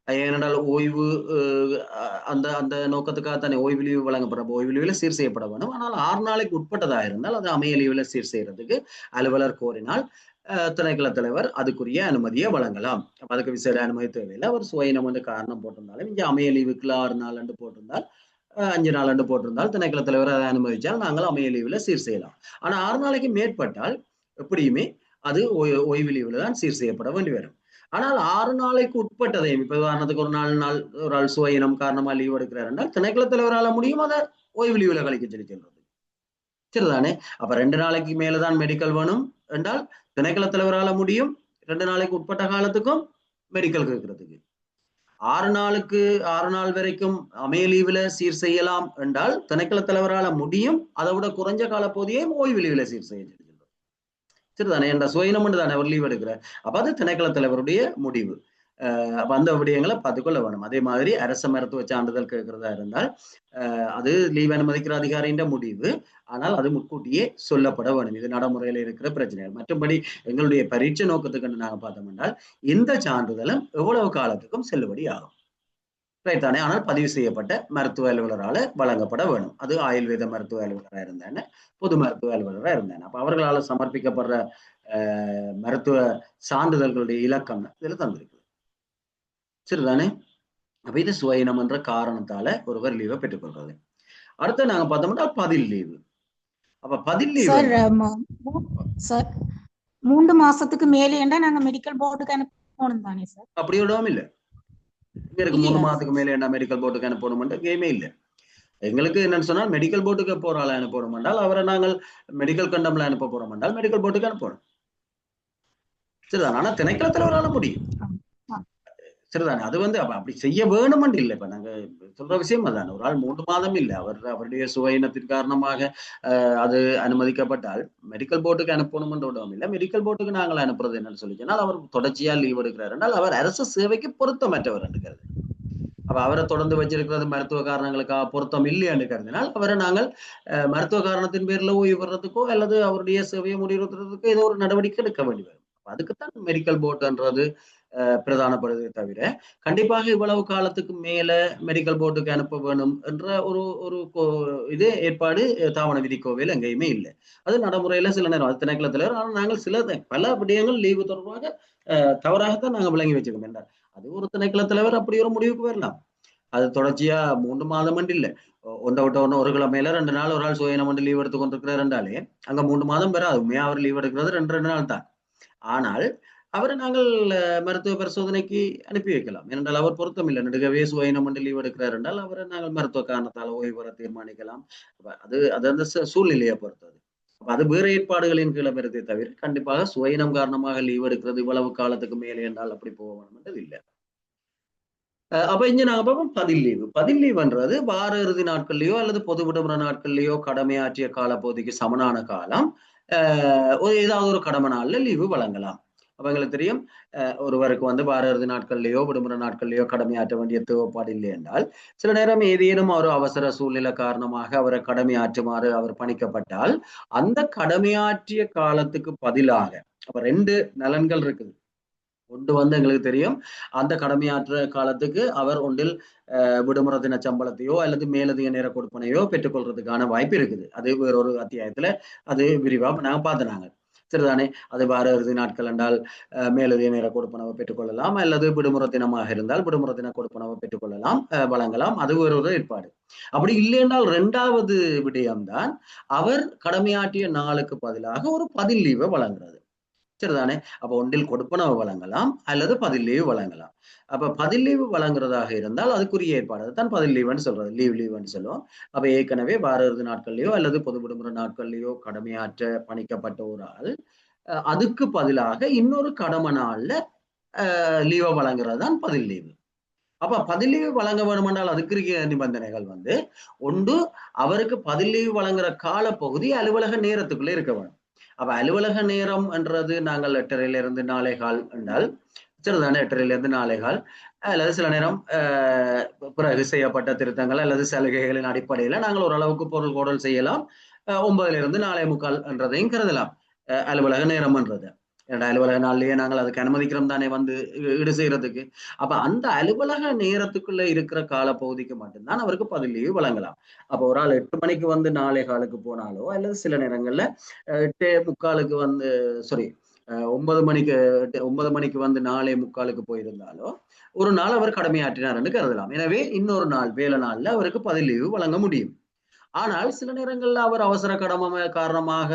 ஏனென்றால் ஓய்வு அந்த நோக்கத்துக்காக தானே ஓய்வு லீவு வழங்கப்படுற ஓய்வு லீவுல சீர் செய்யப்பட வேணும். ஆனால் 6 நாளைக்கு உட்பட்டதா இருந்தால் அது அமைய லீவுல சீர் செய்யறதுக்கு அலுவலர் கோரினால் திணைக்கள தலைவர் அதுக்குரிய அனுமதியை வழங்கலாம். அதுக்கு விசேட அனுமதி தேவையில்லை. அவர் சுகையினம் என்று காரணம் போட்டிருந்தாலும் இங்க அமைய லீவுக்குள்ள 6 நாள் என்று போட்டிருந்தால் 5 நாள் என்று போட்டிருந்தால் திணைக்கள தலைவர் அதை அனுமதிச்சால் நாங்கள் அமைய லீவுல சீர் செய்யலாம். ஆனா 6 நாளைக்கு மேற்பட்டால் எப்படியுமே அது ஓய்வு லீவுல தான் சீர் செய்யப்பட வேண்டி வரும். ஆனால் 6 நாளைக்கு உட்பட்டதையும் இப்ப உதாரணத்துக்கு ஒரு ஆள் சுகையினம் காரணமா லீவ் எடுக்கிறார் என்றால் திணைக்கள தலைவரால முடியும் அதை ஓய்வு லீவுல கழிக்க சொல்லி சொல்றது. சரிதானே. அப்ப 2 நாளைக்கு மேலதான் மெடிக்கல் வேணும் என்றால் திணைக்கள தலைவரால முடியும் 2 நாளைக்கு உட்பட்ட காலத்துக்கும் மெடிக்கல் கேட்கறதுக்கு. 6 நாள் வரைக்கும் அமைய லீவுல சீர் செய்யலாம் என்றால் திணைக்கள தலைவரால முடியும். அதை விட குறைஞ்ச கால பகுதியே ஓய்வு லீவுல சீர் செய்ய சரிதானே? என்ற சுயனம் தானே அவர் லீவ் எடுக்கிற. அப்ப அது திணைக்கள தலைவருடைய முடிவு. அப்ப அந்த விடயங்களை பார்த்துக்கொள்ள வேணும். அதே மாதிரி அரச மருத்துவ சான்றிதழ் கேட்கிறதா இருந்தால் அது லீவ் அனுமதிக்கிற அதிகாரியின் முடிவு. ஆனால் அது முன்கூட்டியே சொல்லப்பட வேணும். இது நடைமுறையில இருக்கிற பிரச்சனைகள். மற்றபடி எங்களுடைய பரீட்சை நோக்கத்துக்கு நாங்க பார்த்தோம் என்றால் இந்த சான்றிதழும் எவ்வளவு காலத்துக்கும் செல்லுபடி ஆகும். ரைட் தானே? ஆனால் பதிவு செய்யப்பட்ட மருத்துவ அலுவலரால வழங்கப்பட வேணும். அது ஆயுர்வேத மருத்துவ அலுவலராக இருந்தானே, பொது மருத்துவ அலுவலராக இருந்தானே. அப்ப அவர்களால் சமர்ப்பிக்கப்படுற மருத்துவ சான்றிதழ்களுடைய இலக்கம் இதுல தந்திருக்கு. சரிதானே? அப்ப இது சுயனம் என்ற காரணத்தால ஒருவர் லீவை பெற்றுக்கொள்றது. அடுத்து நாங்க பார்த்தோம்னா பதில் லீவு. அப்ப பதில் லீவு சார் 3 மாசத்துக்கு மேலே நாங்க மெடிக்கல் போர்டுக்கு அனுப்பணும் தானே சார்? அப்படி விடவும் இல்ல. இங்க 3 மாசத்துக்கு மேலே என்ன மெடிக்கல் போர்டுக்கு அனுப்பணும் கேமே இல்லை. எங்களுக்கு என்னன்னு சொன்னால் மெடிக்கல் போர்டுக்கு போற ஆளை அனுப்பணும் என்றால் அவரை நாங்கள் மெடிக்கல் கண்டம்ல அனுப்ப போறோம் என்றால் மெடிக்கல் போர்டுக்கு அனுப்பணும். சரிதான். ஆனா திணைக்களத்தில் ஒரு ஆள முடியும். சரிதானே? அது அப்படி செய்ய வேணுமென்று இல்லை. இப்ப நாங்க சொல்ற விஷயம் அதான. ஒரு ஆள் 3 மாதம் இல்லை, அவருடைய சுயினத்தின் காரணமாக அது அனுமதிக்கப்பட்டால் மெடிக்கல் போர்டுக்கு அனுப்பணும் என்ற விடவும் இல்லை. மெடிக்கல் போர்டுக்கு நாங்கள் அனுப்புறது என்னன்னு சொல்லிச்சோன்னா அவர் தொடர்ச்சியா லீவ் எடுக்கிறார் என்றால் அவர் அரசு சேவைக்கு பொருத்தமற்றவர் என்கிறது. அப்ப அவரை தொடர்ந்து வச்சிருக்கிறது மருத்துவ காரணங்களுக்காக பொருத்தம் இல்லையான்னு கருதினால் அவரை நாங்கள் மருத்துவ காரணத்தின் பேர்ல ஓய்வு பெறதுக்கோ அல்லது அவருடைய சேவையை முடிவுறுத்துறதுக்கோ ஏதோ ஒரு நடவடிக்கை எடுக்க வேண்டி வரும். அதுக்குத்தான் மெடிக்கல் போர்டுன்றது பிரதானப்படுவதை தவிர கண்டிப்பாக இவ்வளவு காலத்துக்கு மேல மெடிக்கல் போர்டுக்கு அனுப்ப வேணும் என்ற ஒரு இது ஏற்பாடு தாவண விதிக்கோவையில் எங்கேயுமே இல்லை. அது நடைமுறையில சில நேரம் அது திணைக்களத்தில். ஆனால் நாங்கள் பல விடயங்கள் லீவு தொடர்பாக தவறாகத்தான் நாங்கள் விளங்கி வச்சிருக்கோம் என்றால் அது ஒரு திணைக்கள தலைவர் அப்படி ஒரு முடிவுக்கு வரலாம். அது தொடர்ச்சியா 3 மாதம் இல்லை, ஒன்றை விட்ட ஒன்று ஒரு கிழமையில 2 நாள் ஒரு ஆள் சுயனம் வந்து லீவ் எடுத்து கொண்டிருக்கிறார் என்றாலே அங்க 3 மாதம் வராது. உண்மையா அவர் லீவ் எடுக்கிறது 2 நாள் தான். ஆனால் அவரை நாங்கள் மருத்துவ பரிசோதனைக்கு அனுப்பி வைக்கலாம். ஏனென்றால் அவர் பொருத்தம் இல்லை, நெடுகவே சுயனம் வந்து லீவ் எடுக்கிறார் என்றால் அவரை நாங்கள் மருத்துவ காரணத்தால் ஓய்வு பெற தீர்மானிக்கலாம். அது அந்த சூழ்நிலையை பொறுத்தது. அது வேறு ஏற்பாடுகளின் கீழே பெறதை தவிர கண்டிப்பாக சுயனம் காரணமாக லீவ் எடுக்கிறது இவ்வளவு காலத்துக்கு மேலே என்றால் அப்படி போக வேணும் இல்லை. அப்ப இங்க நாங்க பார்ப்போம் பதில் லீவு. பதில் லீவுன்றது வார இறுதி நாட்கள்லயோ அல்லது பொது விடுமுறை நாட்கள்லயோ கடமையாற்றிய காலப்பகுதிக்கு சமனான காலம் ஏதாவது ஒரு கடமை நாள்ல லீவு வழங்கலாம். அப்ப எங்களுக்கு தெரியும் ஒருவருக்கு வார இறுதி நாட்கள்லயோ விடுமுறை நாட்கள்லயோ கடமையாற்ற வேண்டிய தேவைப்பாடு இல்லை என்றால் சில நேரம் ஏதேனும் ஒரு அவசர சூழ்நிலை காரணமாக அவரை கடமையாற்றுமாறு அவர் பணிக்கப்பட்டால் அந்த கடமையாற்றிய காலத்துக்கு பதிலாக அப்ப 2 நலன்கள் இருக்குது. ஒன்று எங்களுக்கு தெரியும் அந்த கடமையாற்ற காலத்துக்கு அவர் ஒன்றில் விடுமுறை தின சம்பளத்தையோ அல்லது மேலதிக நேர கொடுப்பனையோ பெற்றுக்கொள்றதுக்கான வாய்ப்பு இருக்குது. அது வேறொரு அத்தியாயத்துல அது விரிவா நாங்க பார்த்துனாங்க. சரிதானே? அது வார இறுதி நாட்கள் என்றால் மேலதிக நேர கொடுப்பனவை பெற்றுக்கொள்ளலாம், அல்லது விடுமுறை தினமாக இருந்தால் விடுமுறை தின கொடுப்பனவை பெற்றுக்கொள்ளலாம், வழங்கலாம். அது வேறொரு ஏற்பாடு. அப்படி இல்லை என்றால் 2வது விடயம்தான் அவர் கடமையாற்றிய நாளுக்கு பதிலாக ஒரு பதில் லீவை வழங்குறது. சரிதானே? அப்ப ஒன்றில் கொடுப்பனவு வழங்கலாம் அல்லது பதில் லீவு வழங்கலாம். அப்ப பதில் லீவு வழங்குறதாக இருந்தால் அதுக்குரிய ஏற்பாடு அதுதான் பதில் லீவுன்னு சொல்றது. லீவுன்னு சொல்லுவோம். அப்ப ஏற்கனவே வார இறுதி நாட்கள்லயோ அல்லது பொது விடுமுறை நாட்கள்லயோ கடமையாற்ற பணிக்கப்பட்ட ஒரு ஆள் அதுக்கு பதிலாக இன்னொரு கடமை நாள்ல லீவை வழங்குறது தான் பதில் லீவு. அப்ப பதில் லீவு வழங்க வேணுமென்றால் அதுக்குரிய நிபந்தனைகள் ஒன்று அவருக்கு பதில் லீவு வழங்குற கால பகுதி அலுவலக நேரத்துக்குள்ளே இருக்க வேணும். அப்ப அலுவலக நேரம் என்றது நாங்கள் 8:30 4:15 என்றால் சரிதானே? 8:30 4:15 அல்லது சில நேரம் பிறகு செய்யப்பட்ட திருத்தங்கள் அல்லது சலுகைகளின் அடிப்படையில நாங்கள் ஓரளவுக்கு பொருள் கோடல் செய்யலாம். 9:00 4:45 என்றதையும் கருதலாம் அலுவலக நேரம் என்றது. அலுவலக நாள்லயே நாங்கள் அதுக்கு அனுமதிக்கிறோம் தானே ஈடு செய்யறதுக்கு. அப்ப அந்த அலுவலக நேரத்துக்குள்ள இருக்கிற காலப்பகுதிக்கு மட்டும்தான் அவருக்கு பதில் லீவு வழங்கலாம். அப்ப ஒரு ஆள் 8 மணிக்கு 4:15 போனாலோ அல்லது சில நேரங்கள்ல 8:45 9 மணிக்கு 4:45 போயிருந்தாலோ ஒரு நாள் அவர் கடமையாற்றினார்னு கருதலாம். எனவே இன்னொரு நாள் வேலை நாள்ல அவருக்கு பதில் லீவு வழங்க முடியும். ஆனால் சில நேரங்கள்ல அவர் அவசர கடமை காரணமாக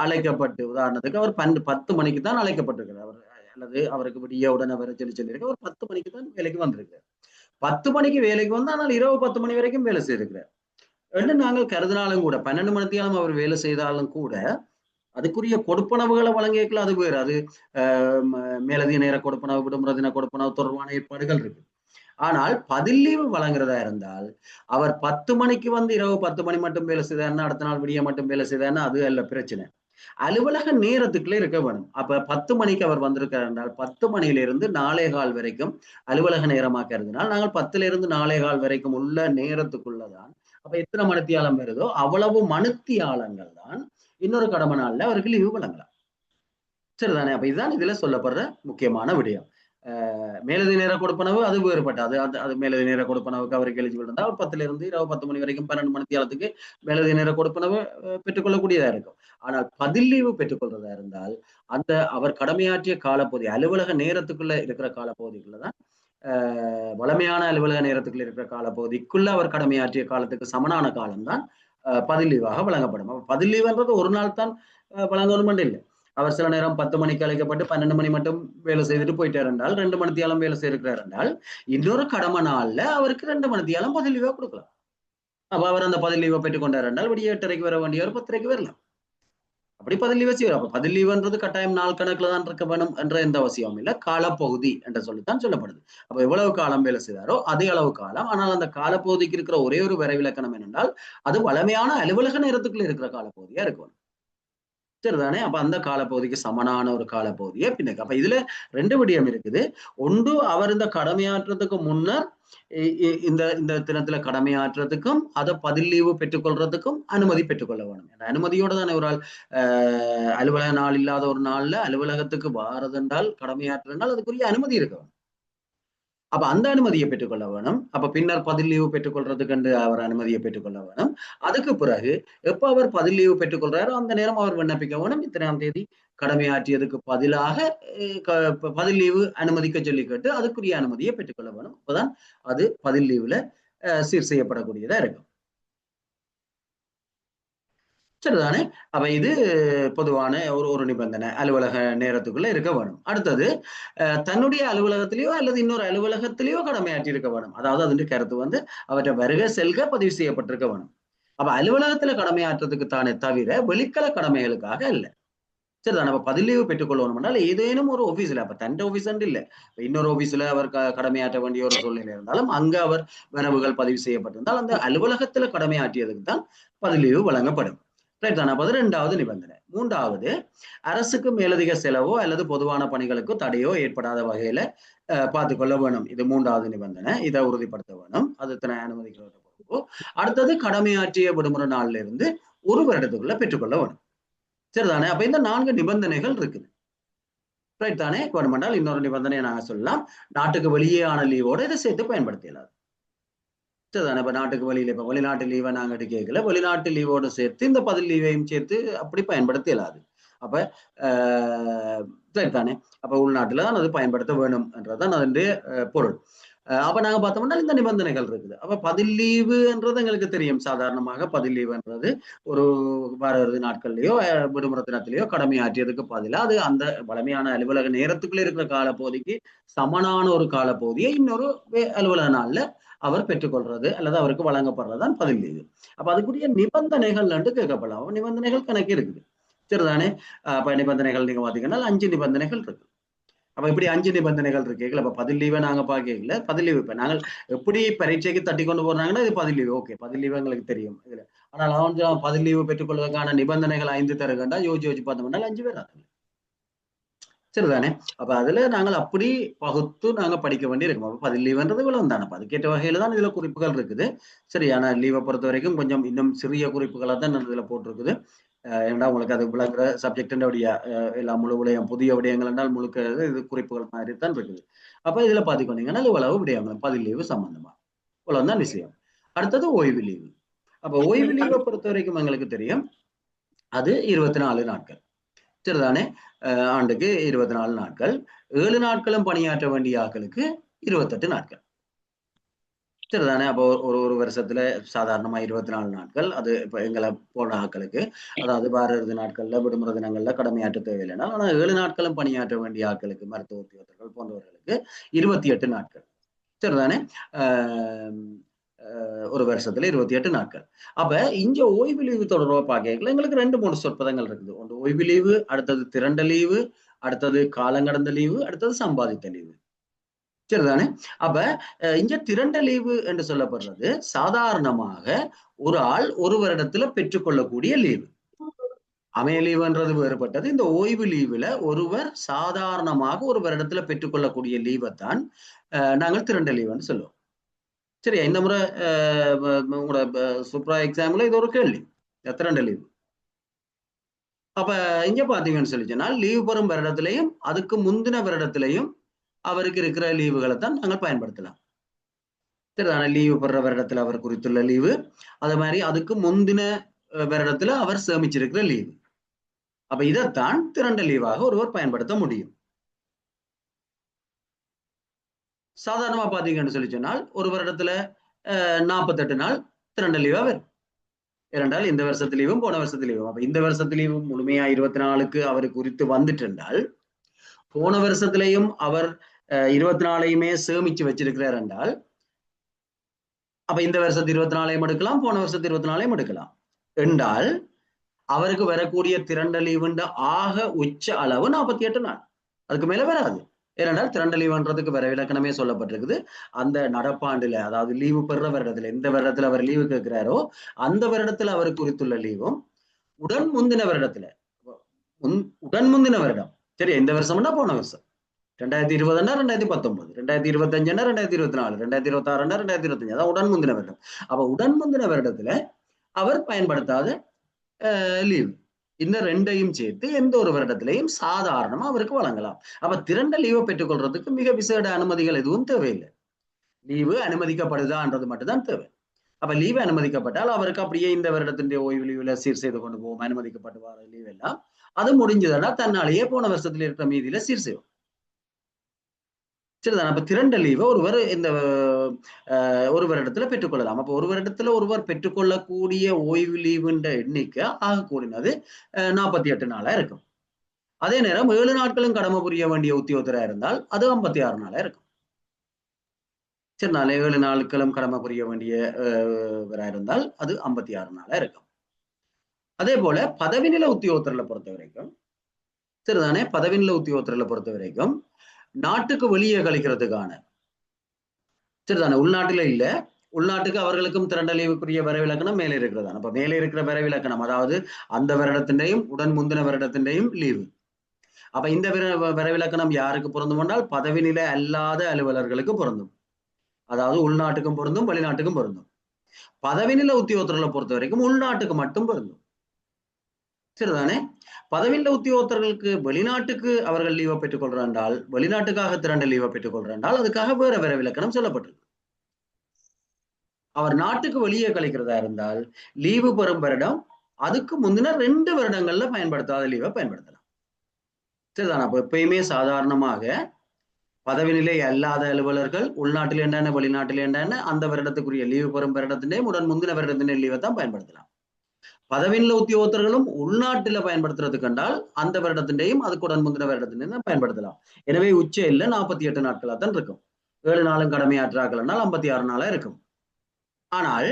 அழைக்கப்பட்டு, உதாரணத்துக்கு அவர் 10 மணிக்கு தான் அழைக்கப்பட்டிருக்கிறார். அவர் அல்லது அவருக்கு விடிய உடனே வர சொல்லியிருக்க அவர் 10 மணிக்கு தான் வேலைக்கு வந்திருக்கிறார். 10 மணிக்கு வேலைக்கு ஆனால் இரவு 10 மணி வரைக்கும் வேலை செய்திருக்கிறார் என்று நாங்கள் கருதினாலும் கூட 12 மணித்தியாலும் அவர் வேலை செய்தாலும் கூட அதுக்குரிய கொடுப்பனவுகளை வழங்கிக்கலாம். அது வேறு. அது மேலதிக நேர கொடுப்பனவு விடுமுறை தின கொடுப்பனவு தொடர்பான ஏற்பாடுகள் இருக்கு. ஆனால் பதில் லீவு வழங்குறதா இருந்தால் அவர் 10 மணிக்கு வந்து இரவு 10 மணி மட்டும் வேலை செய்தாருன்னா அடுத்த நாள் விடிய மட்டும் வேலை செய்தாருன்னா அது அல்ல பிரச்சனை. அலுவலக நேரத்துக்குள்ளே இருக்க வேணும். அப்ப 10 மணிக்கு அவர் வந்திருக்கார் என்றால் 10 மணியிலிருந்து 4:15 வரைக்கும் அலுவலக நேரமாக இருந்தனால் நாங்கள் 10 4:15 வரைக்கும் உள்ள நேரத்துக்குள்ளதான். அப்ப எத்தனை மணித்தியாலம் வருதோ அவ்வளவு மணித்தியாலங்கள் தான் இன்னொரு கடமை நாள்ல அவருக்கு லீவு வழங்கலாம். சரிதானே? அப்ப இதுதான் இதுல சொல்லப்படுற முக்கியமான விடயம். மேலதி நேர கொடுப்பனவு அது வேறுபட்டது. அது மேலதி நேர கொடுப்பனவுக்கு அவருக்கு எலிஜிபிள் இருந்தால் அவர் 10 இரவு 10 மணி வரைக்கும் 12 மணித்தியாலத்துக்கு மேலதி நேர கொடுப்பனவு பெற்றுக்கொள்ளக்கூடியதா இருக்கும். ஆனால் பதில் லீவு பெற்றுக்கொள்றதா இருந்தால் அந்த அவர் கடமையாற்றிய காலப்பகுதி அலுவலக நேரத்துக்குள்ள இருக்கிற காலப்பகுதிக்குள்ளதான் வளமையான அலுவலக நேரத்துக்குள்ள இருக்கிற காலப்பகுதிக்குள்ள அவர் கடமையாற்றிய காலத்துக்கு சமனான காலம்தான் பதில் லீவாக வழங்கப்படும். அப்ப பதில் லீவுன்றது ஒரு நாள் தான் வழங்கணும் இல்லை. அவர் சில நேரம் 10 மணிக்கு அழைக்கப்பட்டு 12 மணி மட்டும் வேலை செய்துட்டு போயிட்டார் என்றால் 2 மணித்தியாலம் வேலை செய்திருக்கிறார் என்றால் இன்னொரு கடமை நாள்ல அவருக்கு 2 மணித்தியாலம் பதில் லீவா கொடுக்கலாம். அப்ப அவர் அந்த பதில் லீவை பெற்றுக்கொண்டார் என்றால் விடிய 8:30 வர வேண்டியவர் 10:30 வரலாம். அப்படி பதில் லீவை செய்வார். அப்ப பதில் லீவுன்றது கட்டாயம் நாள் கணக்குல தான் இருக்க வேணும் என்ற எந்த அவசியமும் இல்லை. காலப்பகுதி என்று சொல்லித்தான் சொல்லப்படுது. அப்ப எவ்வளவு காலம் வேலை செய்தாரோ அதே அளவு காலம். ஆனால் அந்த காலப்பகுதிக்கு இருக்கிற ஒரே ஒரு வரைவிலக்கணம் என்னென்றால் அது வளமையான அலுவலக நேரத்துக்குள்ள இருக்கிற காலப்பகுதியா இருக்கும். சரிதானே? அப்ப அந்த காலப்பகுதிக்கு சமனான ஒரு காலப்பகுதியை பின்னுக்கு. அப்ப இதுல 2 விடயம் இருக்குது. ஒன்று அவர் இந்த கடமையாற்றுறதுக்கு முன்னர் இந்த தினத்துல கடமையாற்றுறதுக்கும் அதை பதில் லீவு பெற்றுக்கொள்றதுக்கும் அனுமதி பெற்றுக்கொள்ள வேணும். அனுமதியோட தானே ஒரு ஆள் அலுவலக நாள் இல்லாத ஒரு நாள்ல அலுவலகத்துக்கு வாரதென்றால் கடமையாற்றுனால் அதுக்குரிய அனுமதி இருக்கும். அப்ப அந்த அனுமதியை பெற்றுக்கொள்ள வேணும். அப்ப பின்னர் பதில் லீவு பெற்றுக்கொள்றதுக்கு அவர் அனுமதியை பெற்றுக்கொள்ள வேணும். அதுக்கு பிறகு எப்ப அவர் பதில் லீவு பெற்றுக்கொள்றாரோ அந்த நேரம் அவர் விண்ணப்பிக்க வேணும். இத்தனாம் தேதி கடமையாற்றியதுக்கு பதிலாக பதில் லீவு அனுமதிக்க சொல்லி கேட்டு அதுக்குரிய அனுமதியை பெற்றுக்கொள்ள வேணும். அப்பதான் அது பதில் லீவுல சீர் செய்யப்படக்கூடியதா இருக்கும். சரிதானே? அப்ப இது பொதுவான ஒரு நிபந்தனை அலுவலக நேரத்துக்குள்ள இருக்க வேணும். அடுத்தது தன்னுடைய அலுவலகத்திலேயோ அல்லது இன்னொரு அலுவலகத்திலேயோ கடமையாற்றி இருக்க வேணும். அதாவது அதன் கருத்து வந்து அவற்றை வருகை செல்க பதிவு செய்யப்பட்டிருக்க வேணும். அப்ப அலுவலகத்துல கடமையாற்றுறதுக்கு தானே தவிர வெளிக்கல கடமைகளுக்காக இல்லை. சரிதானே? அப்ப பதில் லீவு பெற்றுக்கொள்ளணும் என்றால் ஏதேனும் ஒரு ஆபீஸ்ல, அப்ப தன் ஆபீஸ் இல்லை, இன்னொரு ஆபீஸ்ல அவர் கடமையாற்ற வேண்டிய ஒரு சூழ்நிலை இருந்தாலும் அங்க அவர் வரவுகள் பதிவு செய்யப்பட்டிருந்தால் அந்த அலுவலகத்துல கடமையாற்றியதுக்கு தான் பதில் லீவு வழங்கப்படும். ரைட். அப்ப 2வது நிபந்தனை. 3வது, அரசுக்கு மேலதிக செலவோ அல்லது பொதுவான பணிகளுக்கோ தடையோ ஏற்படாத வகையில பார்த்துக்கொள்ள வேணும். இது 3வது நிபந்தனை. இதை உறுதிப்படுத்த வேணும். அது அனுமதிக்கிற. அடுத்தது கடமையாற்றிய விடுமுறை நாள்ல இருந்து 1 வருடத்துக்குள்ள பெற்றுக்கொள்ள வேணும். சரிதானே? அப்ப இந்த 4 நிபந்தனைகள் இருக்குது. ரைட் தானே? வேணுமென்றால் இன்னொரு நிபந்தனையை நாங்க சொல்லலாம். நாட்டுக்கு வெளியேயான லீவோட இதை சேர்த்து பயன்படுத்தலாது. சரிதானே? இப்ப நாட்டுக்கு வெளியில இப்ப வெளிநாட்டு லீவை நாங்க எடுக்கல, வெளிநாட்டு லீவோடு சேர்த்து இந்த பதில் லீவையும் சேர்த்து அப்படி பயன்படுத்த இயலாது. அப்ப சரிதானே? அப்ப உள்நாட்டுலதான் அது பயன்படுத்த வேணும் என்றதான் அதனுடைய பொருள். அப்ப நாங்க பார்த்தோம்னா இந்த நிபந்தனைகள் இருக்குது. அப்ப பதில் லீவுன்றது எங்களுக்கு தெரியும். சாதாரணமாக பதில் லீவுன்றது ஒரு வார இறுதி நாட்கள்லயோ விடுமுறை தினத்திலேயோ கடமையாற்றியதுக்கு பதிலாக அது அந்த வளமையான அலுவலக நேரத்துக்குள்ள இருக்கிற காலப்பகுதிக்கு சமனான ஒரு காலப்பகுதியை இன்னொரு அலுவலக நாள்ல அவர் பெற்றுக்கொள்றது அல்லது அவருக்கு வழங்கப்படுறதுதான் பதில் லீவு. அப்ப அதுக்குரிய நிபந்தனைகள் கேட்கப்படலாம். நிபந்தனைகள் கணக்கு இருக்குது. சரிதானே? அப்ப நிபந்தனைகள் நீங்க பாத்தீங்கன்னா 5 நிபந்தனைகள் இருக்கு. அப்ப இப்படி 5 நிபந்தனைகள் இருக்கு. அப்ப பதில் லீவை நாங்க பாக்கல. பதில் லீவு இப்ப நாங்கள் எப்படி பரீட்சைக்கு தட்டி கொண்டு போறாங்கன்னா இது பதில் லீவு. ஓகே, பதில் லீவு எங்களுக்கு தெரியும் இதுல. ஆனால் அவன் பதில் லீவு பெற்றுக்கொள்வதற்கான நிபந்தனைகள் 5 தருகண்டா யோசிச்சு பார்த்தோம்னா 5 பேர் ஆகுது. சரிதானே? அப்ப அதுல நாங்கள் அப்படி பகுத்து நாங்க படிக்க வேண்டி இருக்கும். அப்ப பதில் லீவுன்றது இவ்வளவு தானே. அதுக்கேற்ற வகையில தான் இதுல குறிப்புகள் இருக்குது. சரியான லீவை பொறுத்த வரைக்கும் கொஞ்சம் இன்னும் சிறிய குறிப்புகளா தான் இதுல போட்டிருக்குது. ஏன்னா உங்களுக்கு அது விளங்குற சப்ஜெக்ட் எல்லா முழு விடயம் புதிய விடயங்கள் என்றால் முழுக்க இது குறிப்புகள் மாதிரி தான் இருக்குது. அப்ப இதுல பாத்துக்கொண்டீங்கன்னா இவ்வளவு விடயங்கள் பதில் லீவு சம்பந்தமா இவ்வளவுதான் விஷயம். அடுத்தது ஓய்வு லீவு. அப்ப ஓய்வு லீவை பொறுத்த வரைக்கும் எங்களுக்கு தெரியும் அது 24 நாட்கள். சரிதானே? ஆண்டுக்கு 24 நாட்கள். 7 நாட்களும் பணியாற்ற வேண்டிய ஆட்களுக்கு 28 நாட்கள். சரிதானே? அப்போ ஒரு வருஷத்துல சாதாரணமா 24 நாட்கள். அது இப்ப எங்களை போன ஆட்களுக்கு, அதாவது வார இறுதி நாட்கள்ல விடுமுறை தினங்கள்ல கடமையாற்ற தேவையில்லைனா, ஆனா 7 நாட்களும் பணியாற்ற வேண்டிய ஆட்களுக்கு, மருத்துவ உத்தியோகத்தர்கள் போன்றவர்களுக்கு 28 நாட்கள். சரிதானே? ஒரு வருஷத்துல 28 நாட்கள். அப்ப இங்க ஓய்வு லீவு தொடர்பா பார்க்கல எங்களுக்கு 2-3 சொற்பதங்கள் இருக்குது. ஒன்று ஓய்வு லீவு, அடுத்தது திரண்ட லீவு, அடுத்தது காலங்கடந்த லீவு, அடுத்தது சம்பாதித்த லீவு. சரிதானே? அப்ப இங்க திரண்ட லீவு என்று சொல்லப்படுறது சாதாரணமாக ஒரு ஆள் ஒரு வருடத்துல பெற்றுக்கொள்ளக்கூடிய லீவு. அமைய லீவுன்றது வேறுபட்டது. இந்த ஓய்வு லீவுல ஒருவர் சாதாரணமாக ஒரு வருடத்துல பெற்றுக்கொள்ளக்கூடிய லீவைத்தான் நாங்கள் திரண்ட லீவுன்னு சொல்லுவோம். சரியா? இந்த முறை உங்களோட சூப்பரா எக்ஸாம்ல இது ஒரு கேள்வி, திரண்ட லீவு. அப்ப இங்க பாத்தீங்கன்னு சொல்லி சொன்னால் லீவு பெறும் வருடத்திலையும் அதுக்கு முந்தின வருடத்திலையும் அவருக்கு இருக்கிற லீவுகளை தான் நாங்கள் பயன்படுத்தலாம். சரிதான? லீவு பெற வருடத்துல அவர் குறித்துள்ள லீவு, அது மாதிரி அதுக்கு முந்தின வருடத்துல அவர் சேமிச்சிருக்கிற லீவு. அப்ப இதைத்தான் திரண்ட லீவாக ஒருவர் பயன்படுத்த முடியும். சாதாரணமா பாத்தீங்கன்னு சொல்லி சொன்னால் ஒரு வருடத்துல 48 நாள் திரண்ட லீவா வரும். ஏனென்றால் இந்த வருஷத்து லீவும் போன வருஷத்து லீவும். அப்ப இந்த வருஷத்து லீவும் முழுமையா 24க்கு அவருக்கு குறித்து வந்துட்டு என்றால், போன வருஷத்திலையும் அவர் 24ஐயுமே சேமிச்சு வச்சிருக்கிறார் என்றால், அப்ப இந்த வருஷத்து 24ஐயும் எடுக்கலாம், போன வருஷத்து 24ஐயும் எடுக்கலாம் என்றால் அவருக்கு வரக்கூடிய திரண்ட லீவுன்ற ஆக உச்ச அளவு 48 நாள். அதுக்கு மேல வராது. ஏனென்றால் திரண்ட லீவுன்றதுக்கு வர விளக்கணமே சொல்லப்பட்டிருக்குது. அந்த நடப்பாண்டுல, அதாவது லீவு பெற வருடத்துல, எந்த வருடத்துல அவர் லீவு கேட்கிறாரோ அந்த வருடத்துல அவருக்கு குறித்துள்ள லீவும் உடன் முந்தின வருடத்துல, உடன் முந்தின வருடம், சரி எந்த வருஷம்னா போன வருஷம் 2020 2019, 2025 2024, 2026 2025, அதான் உடன் முந்தின வருடம். அப்ப உடன் முந்தின வருடத்துல அவர் பயன்படுத்தாத லீவு, இந்த ரெண்டையும் சேர்த்து எந்த ஒரு வருடத்திலையும் சாதாரணமா அவருக்கு வழங்கலாம். அப்ப திரண்ட லீவை பெற்றுக்கொள்றதுக்கு மிக விசேட அனுமதிகள் எதுவும் தேவையில்லை. லீவு அனுமதிக்கப்படுதான்றது மட்டும்தான் தேவை. அப்ப லீவு அனுமதிக்கப்பட்டால் அவருக்கு அப்படியே இந்த வருடத்தினுடைய ஓய்வு லீவுல சீர் செய்து கொண்டு போவோம். அனுமதிக்கப்பட்டு வர லீவ் எல்லாம் அது முடிஞ்சதுன்னா தன்னாலேயே போன வருஷத்துல இருக்கிற மீதியில சீர் செய்வோம். சரிதான். அப்ப திரண்ட லீவை ஒருவர் இந்த ஒரு வருடத்துல பெற்றுக்கொள்ளலாம். அப்ப ஒரு வருடத்துல ஒருவர் பெற்றுக்கொள்ளக்கூடிய ஓய்வு லீவுன்ற எண்ணிக்கை ஆக கூடினது 48 நாளா இருக்கும். அதே நேரம் 7 நாட்களும் கடமை புரிய வேண்டிய உத்தியோகத்தரா இருந்தால் அது 56 நாளா இருக்கும். சரி, 7 நாட்களும் கடமை புரிய வேண்டியவரா இருந்தால் அது 56 நாளா இருக்கும். அதே போல பதவி நில உத்தியோகத்தர்களை பொறுத்த வரைக்கும், சரிதானே, பதவி நில உத்தியோகத்தர்களை பொறுத்த வரைக்கும் நாட்டுக்கு வெளியே கழிக்கிறதுக்கான, சரிதானே, உள்நாட்டுல இல்ல, உள்நாட்டுக்கு அவர்களுக்கும் திரண்ட லீவுக்குரிய வரைவிலக்கணம் மேலே இருக்கிறதா. அப்ப மேலே இருக்கிற வரைவிலக்கணம் அதாவது அந்த வருடத்தின்றையும் உடன் முந்தின வருடத்தின்றையும் லீவு. அப்ப இந்த வரைவிலக்கணம் யாருக்கு பொருந்தும் என்றால் பதவி நிலை அல்லாத அலுவலர்களுக்கு பொருந்தும். அதாவது உள்நாட்டுக்கும் பொருந்தும், வெளிநாட்டுக்கும் பொருந்தும். பதவி நில உத்தியோகத்தர்களை பொறுத்த வரைக்கும் உள்நாட்டுக்கு மட்டும் பொருந்தும். சரிதானே? பதவி நில உத்தியோகத்தர்களுக்கு வெளிநாட்டுக்கு அவர்கள் லீவை பெற்றுக்கொள்றால், வெளிநாட்டுக்காக திரண்ட லீவை பெற்றுக்கொள்றால் அதுக்காக வேற வரைவிலக்கணம் சொல்லப்பட்டிருக்கு. அவர் நாட்டுக்கு வெளியே கழிக்கிறதா இருந்தால் லீவு பெறும் வருடம் அதுக்கு முந்தின 2 வருடங்கள்ல பயன்படுத்தாத லீவை பயன்படுத்தலாம். சரிதானே? அப்ப எப்பயுமே சாதாரணமாக பதவி நிலை அல்லாத அலுவலர்கள் உள்நாட்டில் என்னென்ன வெளிநாட்டில் என்னென்ன அந்த வருடத்துக்குரிய லீவு பெறும் வருடத்தினே உடன் முந்தின வருடத்தினே லீவை தான் பயன்படுத்தலாம். பதவி நில உத்தியோகத்தர்களும் உள்நாட்டில பயன்படுத்துறது கண்டால் அந்த வருடத்தின்றையும் அதுக்கு உடன் முந்தின வருடத்தினையும் தான் பயன்படுத்தலாம். எனவே உச்சையில் 48 நாட்களா தான் இருக்கும். 7 நாளும் கடமையாற்றாக்கள்னால் 56 நாளா இருக்கும். ஆனால்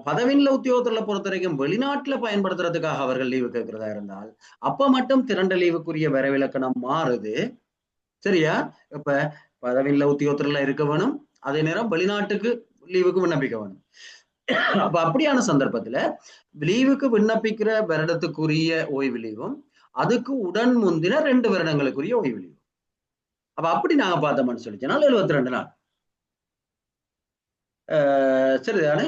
பதவி நில உத்தியோகத்தர்களை பொறுத்த வரைக்கும் வெளிநாட்டுல பயன்படுத்துறதுக்காக அவர்கள் லீவு கேட்கிறதா இருந்தால் அப்ப மட்டும் திரண்ட லீவுக்குரிய வரைவிலக்கணம் மாறுது. சரியா? இப்ப பதவி நில உத்தியோகத்தர்ல இருக்க வேணும், அதே நேரம் வெளிநாட்டுக்கு லீவுக்கு விண்ணப்பிக்க வேணும். அப்ப அப்படியான சந்தர்ப்பத்துல லீவுக்கு விண்ணப்பிக்கிற வருடத்துக்குரிய ஓய்வு லீவும் அதுக்கு உடன் முந்தின 2 வருடங்களுக்குரிய ஓய்வு லீவு. அப்ப அப்படி நாங்க பார்த்தோம்னு சொல்லிச்சோம்னா 72 நாள். சரிதானே?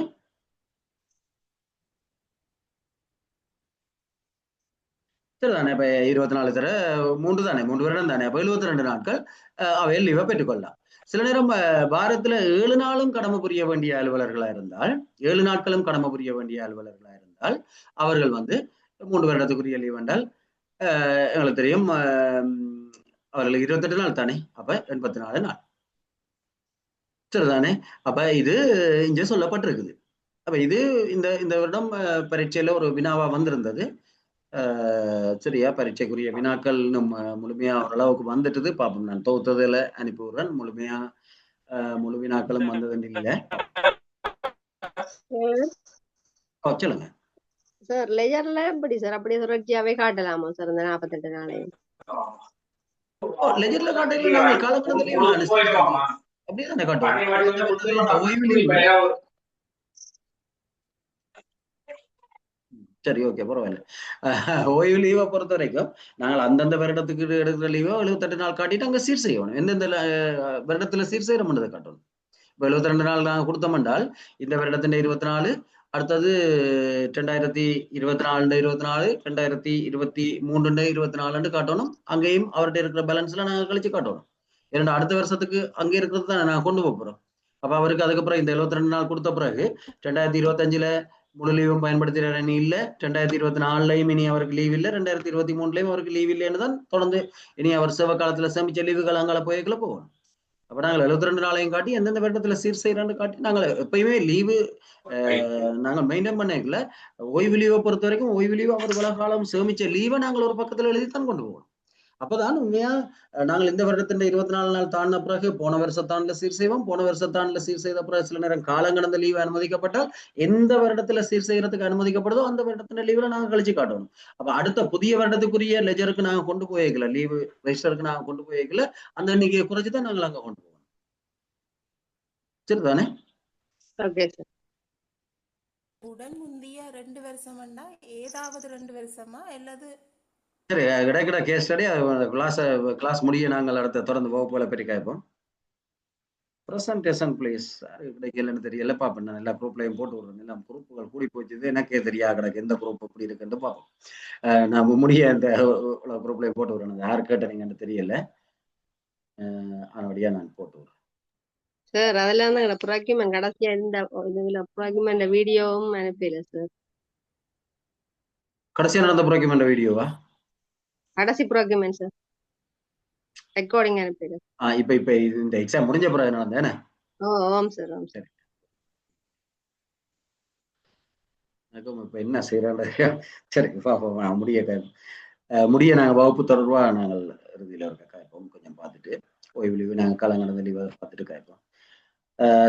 சரிதானே? இப்ப 24 தர 3 தானே, 3 வருடம் தானே. அப்ப 72 நாட்கள் அவையில் லீவை பெற்றுக்கொள்ளலாம். சில நேரம் வாரத்துல 7 நாளும் கடமை புரிய வேண்டிய அலுவலர்களா இருந்தால், 7 நாட்களும் கடமை புரிய வேண்டிய அலுவலர்களா இருந்தால் அவர்கள் 3 வருடத்துக்குரிய லீவ் என்றால் எங்களுக்கு தெரியும் அவர்களுக்கு 28 நாள் தானே, அப்ப 84 நாள். சரிதானே? அப்ப இது இங்க சொல்லப்பட்டிருக்குது. அப்ப இது இந்த வருடம் பரீட்சையில ஒரு வினாவா வந்திருந்தது. சரியா? பரீட்சைக்குரிய வினாக்கள் நம்ம முழுமையா ஓரளவுக்கு வந்துட்டுது. பாப்போம், நான் தொகுத்ததுல அனுப்பி விடுறேன். முழுமையா முழு வினாக்களும் வந்ததுன்னு இல்ல. சொல்லுங்க சார். லெஜர்ல எப்படி சார் அப்படியே தொடர்ச்சியாவே காட்டலாமா சார் இந்த 48 நாளை? லெஜர்ல காட்டையில நாங்கள் காலக்கணத்துல லீவு அப்படியே காட்டுவோம் ஓய்வு லீவு. சரி, ஓகே, பரவாயில்ல. ஓய்வு லீவை பொறுத்த வரைக்கும் நாங்கள் அந்தந்த வருடத்துக்கு எடுக்கிற லீவோ 78 நாள் காட்டிட்டு அங்க சீர் செய்யணும். எந்தெந்த வருடத்துல சீர் செய்யறோம்ன்றதை காட்டணும். இப்போ 72 நாள் நாங்கள் கொடுத்தோம் என்றால் இந்த வருடத்தின் 24, அடுத்தது 2024 24, 2023 24 காட்டணும். அங்கேயும் அவர்கிட்ட இருக்கிற பேலன்ஸ்ல நாங்கள் கழிச்சு காட்டணும். ஏன்னா அடுத்த வருஷத்துக்கு அங்கே இருக்கிறது தான் நாங்கள் கொண்டு போகிறோம். அப்ப அவருக்கு அதுக்கப்புறம் இந்த 72 நாள் கொடுத்த பிறகு 2025 முழு லீவும் பயன்படுத்துகிற இனி இல்லை, 2024 இனி அவருக்கு லீவ் இல்லை, 2023 அவருக்கு லீவ் இல்லைன்னு தான் தொடர்ந்து இனி அவர் சேவை காலத்துல சேமிச்ச லீவுகள் அங்கால போய்க்குள்ள போகணும். அப்ப நாங்கள் 72 நாளையும் காட்டி எந்தெந்த வருடத்துல சீர் செய்யறான்னு காட்டி நாங்கள் எப்பயுமே லீவு நாங்கள் மெயின்டைன் பண்ணல. ஓய்வு லீவை பொறுத்த வரைக்கும் ஓய்வு லீவு அவர் உலக காலம் சேமிச்ச லீவை நாங்கள் ஒரு பக்கத்துல எழுதித்தான் கொண்டு போகணும். அப்பதான் உண்மையா நாங்கள் இந்த வருடத்தின் 24 நாள் தாண்டின பிறகு போன வருஷத்தாண்டுல சீர் செய்வோம். போன வருஷத்தாண்டுல சீர் செய்த பிறகு சில நேரம் காலம் கடந்த லீவு அனுமதிக்கப்பட்டால் எந்த வருடத்துல சீர் செய்யறதுக்கு அனுமதிக்கப்படுதோ அந்த வருடத்தின் லீவுல நாங்கள் கழிச்சு காட்டணும். அப்ப அடுத்த புதிய வருடத்துக்குரிய லெஜருக்கு நாங்க கொண்டு போய்க்கல, லீவு ரெஜிஸ்டருக்கு நாங்க கொண்டு போய்க்கல, அந்த எண்ணிக்கையை குறைச்சுதான் நாங்கள் அங்க கொண்டு போவோம். சரிதானே? உடன் முந்திய 2 வருஷம்னா ஏதாவது 2 வருஷமா அல்லது? சரி, கிடைக்கிற கேஸ் ஸ்டடி கிளாஸ் முடிய நாங்கள் அடுத்த தொடர்ந்து வகுப்புகளை பற்றி கேட்போம். Presentation please. கிடைக்கலன்னு தெரியல, பார்ப்பேன். நான் எல்லா குரூப்லையும் போட்டு விடுறேன். எல்லாம் குரூப்புகள் கூடி போச்சுது, எனக்கே தெரியா கிடக்கு எந்த குரூப் எப்படி இருக்குன்னு பார்ப்போம். நான் முடிய இந்த குரூப்லையும் போட்டு விடுறேன். யார் கேட்டீங்கன்னு தெரியல, அதனுடைய நான் போட்டு விடுறேன். சார் அதெல்லாம் தான் ப்ராக்யூமெண்ட் கடைசியா இந்த இதுல ப்ராக்யூமெண்ட் வீடியோவும் அனுப்பல சார். கடைசியா நடந்த ப்ராக்யூமெண்ட் வீடியோவா? கடைசி ப்ராக்யூமெண்ட் சார், ரெக்கார்டிங் அனுப்பல. இப்ப இந்த எக்ஸாம் முடிஞ்ச பிறகு நடந்தேனே? ஆம் சார், ஆம் சார். இப்ப என்ன செய்யறேன்? சரி, முடிய நாங்க வகுப்பு தொடர்பா நாங்கள் இறுதியில இருக்க காய்ப்போம். கொஞ்சம் பார்த்துட்டு ஓய்வு லீவு நாங்கள் காலம் கடந்த லீவை பார்த்துட்டு காய்ப்போம்.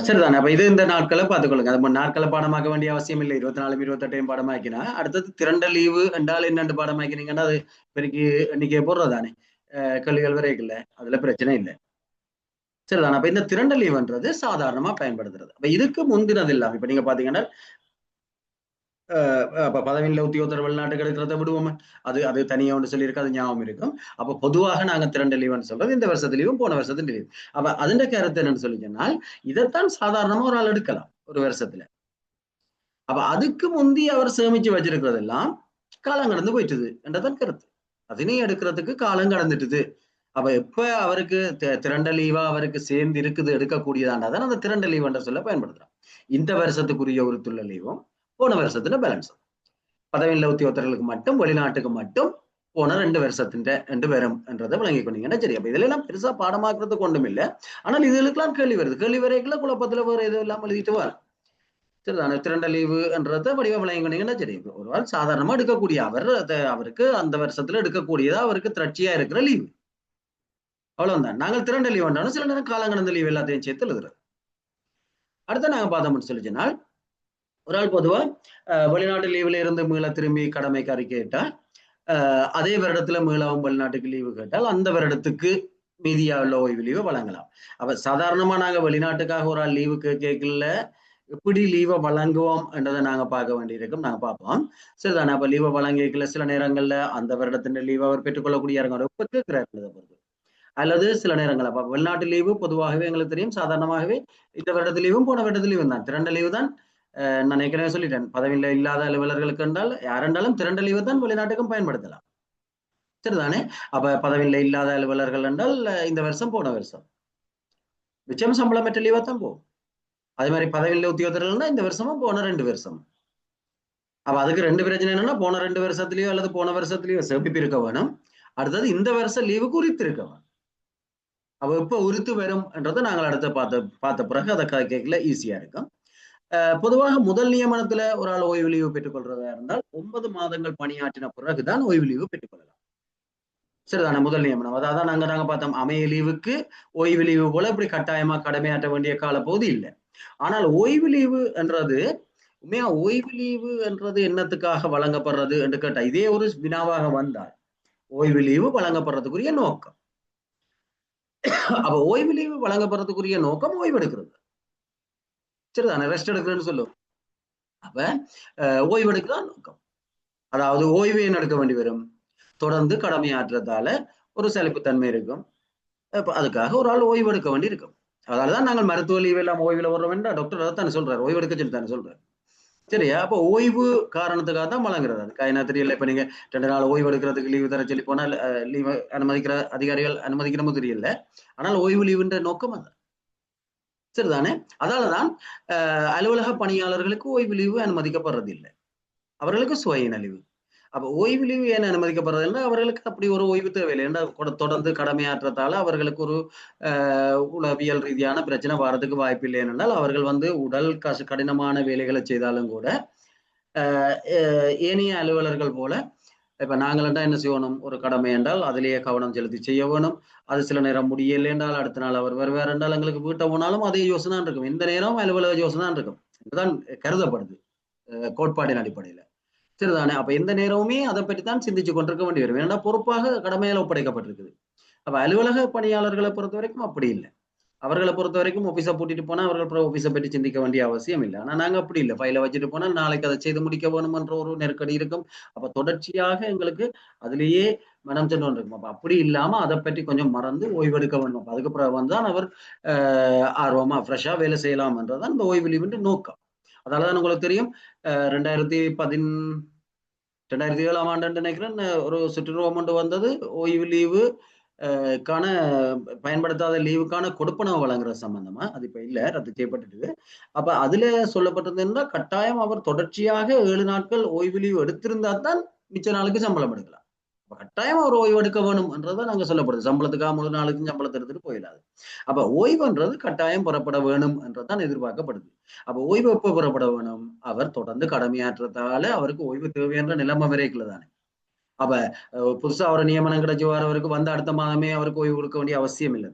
சரிதானே? அப்ப இது இந்த நாட்களை பார்த்துக்கொள்ளுங்க. அது நாட்களை பாடமாக்க வேண்டிய அவசியம் இல்லை. 24 28 பாடமாக்கினா அடுத்தது திரண்ட லீவு என்றால் என்னென்று பாடமாக்கினீங்கன்னா அது பெருக்கி எண்ணிக்கையை போடுறதானே, கேள்விகள் வரைக்கும் இல்லை, அதுல பிரச்சனை இல்லை. சரிதானே? அப்ப இந்த திரண்ட லீவுன்றது சாதாரணமா பயன்படுத்துறது. அப்ப இதுக்கு முந்தினது இல்லாம இப்ப நீங்க பாத்தீங்கன்னா அப்ப பதவியில் உத்தியோகத்தர் வெளிநாட்டுக்கு எடுக்கிறத விடுவோம், அது தனியா ஒன்று சொல்லியிருக்கு, அது ஞாபகம் இருக்கும். அப்ப பொதுவாக நாங்க திரண்ட லீவுன்னு சொல்றது இந்த வருஷத்து லீவும் போன வருஷத்து லீவு. அப்ப அதன் கருத்து என்னன்னு சொல்லி சொன்னால் இதைத்தான் சாதாரணமா ஒரு ஆள் எடுக்கலாம் ஒரு வருஷத்துல. அப்ப அதுக்கு முந்தி அவர் சேமிச்சு வச்சிருக்கிறதெல்லாம் காலம் கடந்து போயிட்டுது என்றதான் கருத்து. அதனையும் எடுக்கிறதுக்கு காலம் கடந்துட்டுது. அப்ப எப்ப அவருக்கு திரண்ட லீவா அவருக்கு சேர்ந்து இருக்குது எடுக்கக்கூடியதாண்டாதான் அந்த திரண்ட லீவுன்ற சொல்ல பயன்படுத்துறான். இந்த வருஷத்துக்குரிய ஒரு துள்ள லீவும் போன வருஷத்துல பேலன்ஸ். பதவியில் உத்தியோகத்தர்களுக்கு மட்டும் வெளிநாட்டுக்கு மட்டும் போன 2 வருஷத்தின் 2 வரும் என்றதை விளங்கி கொண்டீங்கன்னா சரி. அப்ப இதுல எல்லாம் பெருசா பாடமாக்குறதுக்கு ஒன்றும் இல்லை. ஆனால் இதுகளுக்கெல்லாம் கேள்வி வருது. கேள்வி வரைக்குள்ள குழப்பத்துல வேற எதுவும் இல்லாம எழுதிட்டு வர சரிதானே. திரண்ட லீவு என்றதை வடிவ விளங்கி கொண்டீங்கன்னா சரி. ஒரு வாரம் சாதாரணமா எடுக்கக்கூடிய அவருக்கு அந்த வருஷத்துல எடுக்கக்கூடியதா அவருக்கு திரட்சியா இருக்கிற லீவு, அவ்வளவுதான். நாங்கள் திரண்ட லீவ் வேண்டாலும் சில நேரம் காலம் கடந்த லீவ் எல்லாத்தையும் சேர்த்து எழுதுறது. அடுத்த நாங்க பார்த்தோம்னு சொல்லிச்சுனால் ஒரு ஆள் பொதுவா வெளிநாட்டு லீவுல இருந்து மீள திரும்பி கடமைக்கு அறிக்கையிட்டா அதே வருடத்துல மீளவும் வெளிநாட்டுக்கு லீவு கேட்டால் அந்த வருடத்துக்கு மீதியா உள்ள ஓய்வு லீவை வழங்கலாம். அப்ப சாதாரணமா நாங்க வெளிநாட்டுக்காக ஒரு ஆள் லீவு கேட்கல, எப்படி லீவை வழங்குவோம் என்றதை நாங்க பார்க்க வேண்டியிருக்கும். நாங்க பார்ப்போம். சரிதானே? அப்ப லீவை வழங்கிக்கல சில நேரங்கள்ல அந்த வருடத்தின் லீவை அவர் பெற்றுக்கொள்ளக்கூடிய இப்ப கேட்கிறாரு பொறுத்து, அல்லது சில நேரங்கள் அப்ப வெளிநாட்டு லீவு பொதுவாகவே எங்களுக்கு தெரியும் சாதாரணமாகவே இந்த வருடத்து லீவும் போன வருடத்து லீவும் தான். திரண்ட லீவு தான். நான் ஏற்கனவே சொல்லிட்டேன், பதவியில் இல்லாத அலுவலர்களுக்கு என்றால் யாரென்றாலும் திரண்ட லீவு தான் வெளிநாட்டுக்கும் பயன்படுத்தலாம். சரிதானே? அப்ப பதவியில் இல்லாத அலுவலர்கள் என்றால் இந்த வருஷம் போன வருஷம் நிச்சயம் சம்பளம் பெற்ற லீவா தான் போகும். அதே மாதிரி பதவியில் உத்தியோகத்தர்கள்னா இந்த வருஷமும் போன 2 வருஷம். அப்ப அதுக்கு 2 பிரச்சனை என்னன்னா போன 2 வருஷத்துலயோ அல்லது போன வருஷத்துலயோ சேமிப்பு இருக்க வேணும். அடுத்தது இந்த வருஷம் லீவுக்கு உரித்து இருக்க வேணும். அப்ப எப்ப உரித்து வரும் என்றதை நாங்கள் அடுத்த பார்த்த பிறகு அதை கேட்கல ஈஸியா இருக்கும். பொதுவாக முதல் நியமனத்துல ஒரு ஆள் ஓய்வு லீவு பெற்றுக்கொள்றதா இருந்தால் 9 மாதங்கள் பணியாற்றின பிறகுதான் ஓய்வு லீவு பெற்றுக்கொள்ளலாம். சரிதானே? முதல் நியமனம் அதான் நாங்க பார்த்தோம். அமைய லீவுக்கு ஓய்வு லீவு போல இப்படி கட்டாயமா கடமையாற்ற வேண்டிய கால பகுதி இல்லை. ஆனால் ஓய்வு லீவு என்றது உண்மையா ஓய்வு லீவு என்றது என்னத்துக்காக வழங்கப்படுறது என்று கேட்டா இதே ஒரு வினாவாக வந்தால் ஓய்வு லீவு வழங்கப்படுறதுக்குரிய நோக்கம் அப்ப ஓய்வு லீவு வழங்கப்படுறதுக்குரிய நோக்கம் ஓய்வு எடுக்கிறது. சரிதானே? ரெஸ்ட் எடுக்கிறேன்னு சொல்லுவோம். அப்ப ஓய்வு எடுக்கிறதான் நோக்கம். அதாவது ஓய்வு என்ன எடுக்க வேண்டி வரும்? தொடர்ந்து கடமையாற்றுறதால ஒரு சலிப்புத்தன்மை இருக்கும். அதுக்காக ஒரு ஆள் ஓய்வு எடுக்க வேண்டி இருக்கும். அதனாலதான் நாங்கள் மருத்துவ லீவு எல்லாம் ஓய்வுல வர்றோம். டாக்டர் அதைத்தானே சொல்றாரு, ஓய்வு எடுக்க சொல்லி தானே சொல்றாரு. சரியா? அப்போ ஓய்வு காரணத்துக்காக தான் வழங்குறது. அதுக்காக என்ன தெரியல, இப்ப நீங்க 2 நாள் ஓய்வு எடுக்கிறதுக்கு லீவு தர சொல்லி போனால் லீவு அனுமதிக்கிற அதிகாரிகள் அனுமதிக்கிறமோ தெரியல. ஆனால் ஓய்வு லீவுன்ற நோக்கம் அது. சரிதானே? அதனாலதான் அலுவலக பணியாளர்களுக்கு ஓய்வு லீவு அனுமதிக்கப்படுறது இல்லை. அவர்களுக்கு சுய லீவு. அப்ப ஓய்வு லீவு ஏன் அனுமதிக்கப்படுறதுன்னா அவர்களுக்கு அப்படி ஒரு ஓய்வு தேவையில்லை. ஏன்னா தொடர்ந்து கடமையாற்றத்தால அவர்களுக்கு ஒரு உளவியல் ரீதியான பிரச்சனை வர்றதுக்கு வாய்ப்பு இல்லை. என்றால் அவர்கள் உடல் கடினமான வேலைகளை செய்தாலும் கூட ஏனைய அலுவலர்கள் போல இப்ப நாங்கள் என்ன செய்யணும், ஒரு கடமை என்றால் அதிலேயே கவனம் செலுத்தி செய்ய வேணும். அது சில நேரம் முடியலை என்றால் அடுத்த நாள் அவர் வருவார் என்றால் எங்களுக்கு வீட்டை போனாலும் அதே யோசனை தான் இருக்கும். இந்த நேரம் அலுவலக யோசனை தான் இருக்கும். இதுதான் கருதப்படுது கோட்பாட்டின் அடிப்படையில. சரிதானே? அப்ப எந்த நேரமுமே அதை பற்றி தான் சிந்திச்சு கொண்டிருக்க வேண்டி வரும். ஏன்னா பொறுப்பாக கடமையில ஒப்படைக்கப்பட்டிருக்குது. அப்ப அலுவலக பணியாளர்களை பொறுத்த வரைக்கும் அப்படி இல்லை. அவர்களை பொறுத்த வரைக்கும் ஆபீஸை பூட்டிட்டு போனா அவர்கள் ஆபீஸை பற்றி சிந்திக்க வேண்டிய அவசியம் இல்லை. ஆனா நாங்க அப்படி இல்லை. ஃபைலை வச்சுட்டு போனால் நாளைக்கு அதை செய்து முடிக்க வேணும்ன்ற ஒரு நெருக்கடி இருக்கும். அப்ப தொடர்ச்சியாக எங்களுக்கு அதுலேயே மனம் சென்று இருக்கும். அப்ப அப்படி இல்லாம அதை பற்றி கொஞ்சம் மறந்து ஓய்வெடுக்க வேண்டும். அப்ப அதுக்கு பிறகு தான் அவர் ஆர்வமா ஃப்ரெஷ்ஷா வேலை செய்யலாம் என்றதான் இந்த ஓய்வு லீவுன்ற நோக்கம். அதனாலதான் உங்களுக்கு தெரியும் 2007ஆம் ஆண்டு நினைக்கிறேன் ஒரு சுற்றுலாவம் ஒன்று வந்தது. ஓய்வு லீவு கான பயன்படுத்தாத லீவுக்கான கொடுப்பனவு வழங்குற சம்பந்தமா. அது இப்ப இல்ல, ரத்து செய்யப்பட்டுட்டு. அப்ப அதுல சொல்லப்பட்டிருந்தா கட்டாயம் அவர் தொடர்ச்சியாக 7 நாட்கள் ஓய்வு லீவு எடுத்திருந்தா தான் மிச்ச நாளுக்கு சம்பளம் எடுக்கலாம். அப்ப கட்டாயம் அவர் ஓய்வு எடுக்க வேணும் என்றதான் நாங்க சொல்லப்படுது. சம்பளத்துக்காக முழு நாளுக்கும் சம்பளத்தை எடுத்துட்டு போயிடாது. அப்ப ஓய்வுன்றது கட்டாயம் புறப்பட வேணும் என்றதான் எதிர்பார்க்கப்படுது. அப்ப ஓய்வு எப்ப புறப்பட வேணும்? அவர் தொடர்ந்து கடமையாற்றதால அவருக்கு ஓய்வு தேவை என்ற நிலைமை வரைக்குள்ள தானே. அப்ப புதுசா அவர் நியமனம் கிடைச்சி வரவருக்கு அடுத்த மாதமே அவருக்கு ஓய்வு கொடுக்க வேண்டிய அவசியம் இல்லை.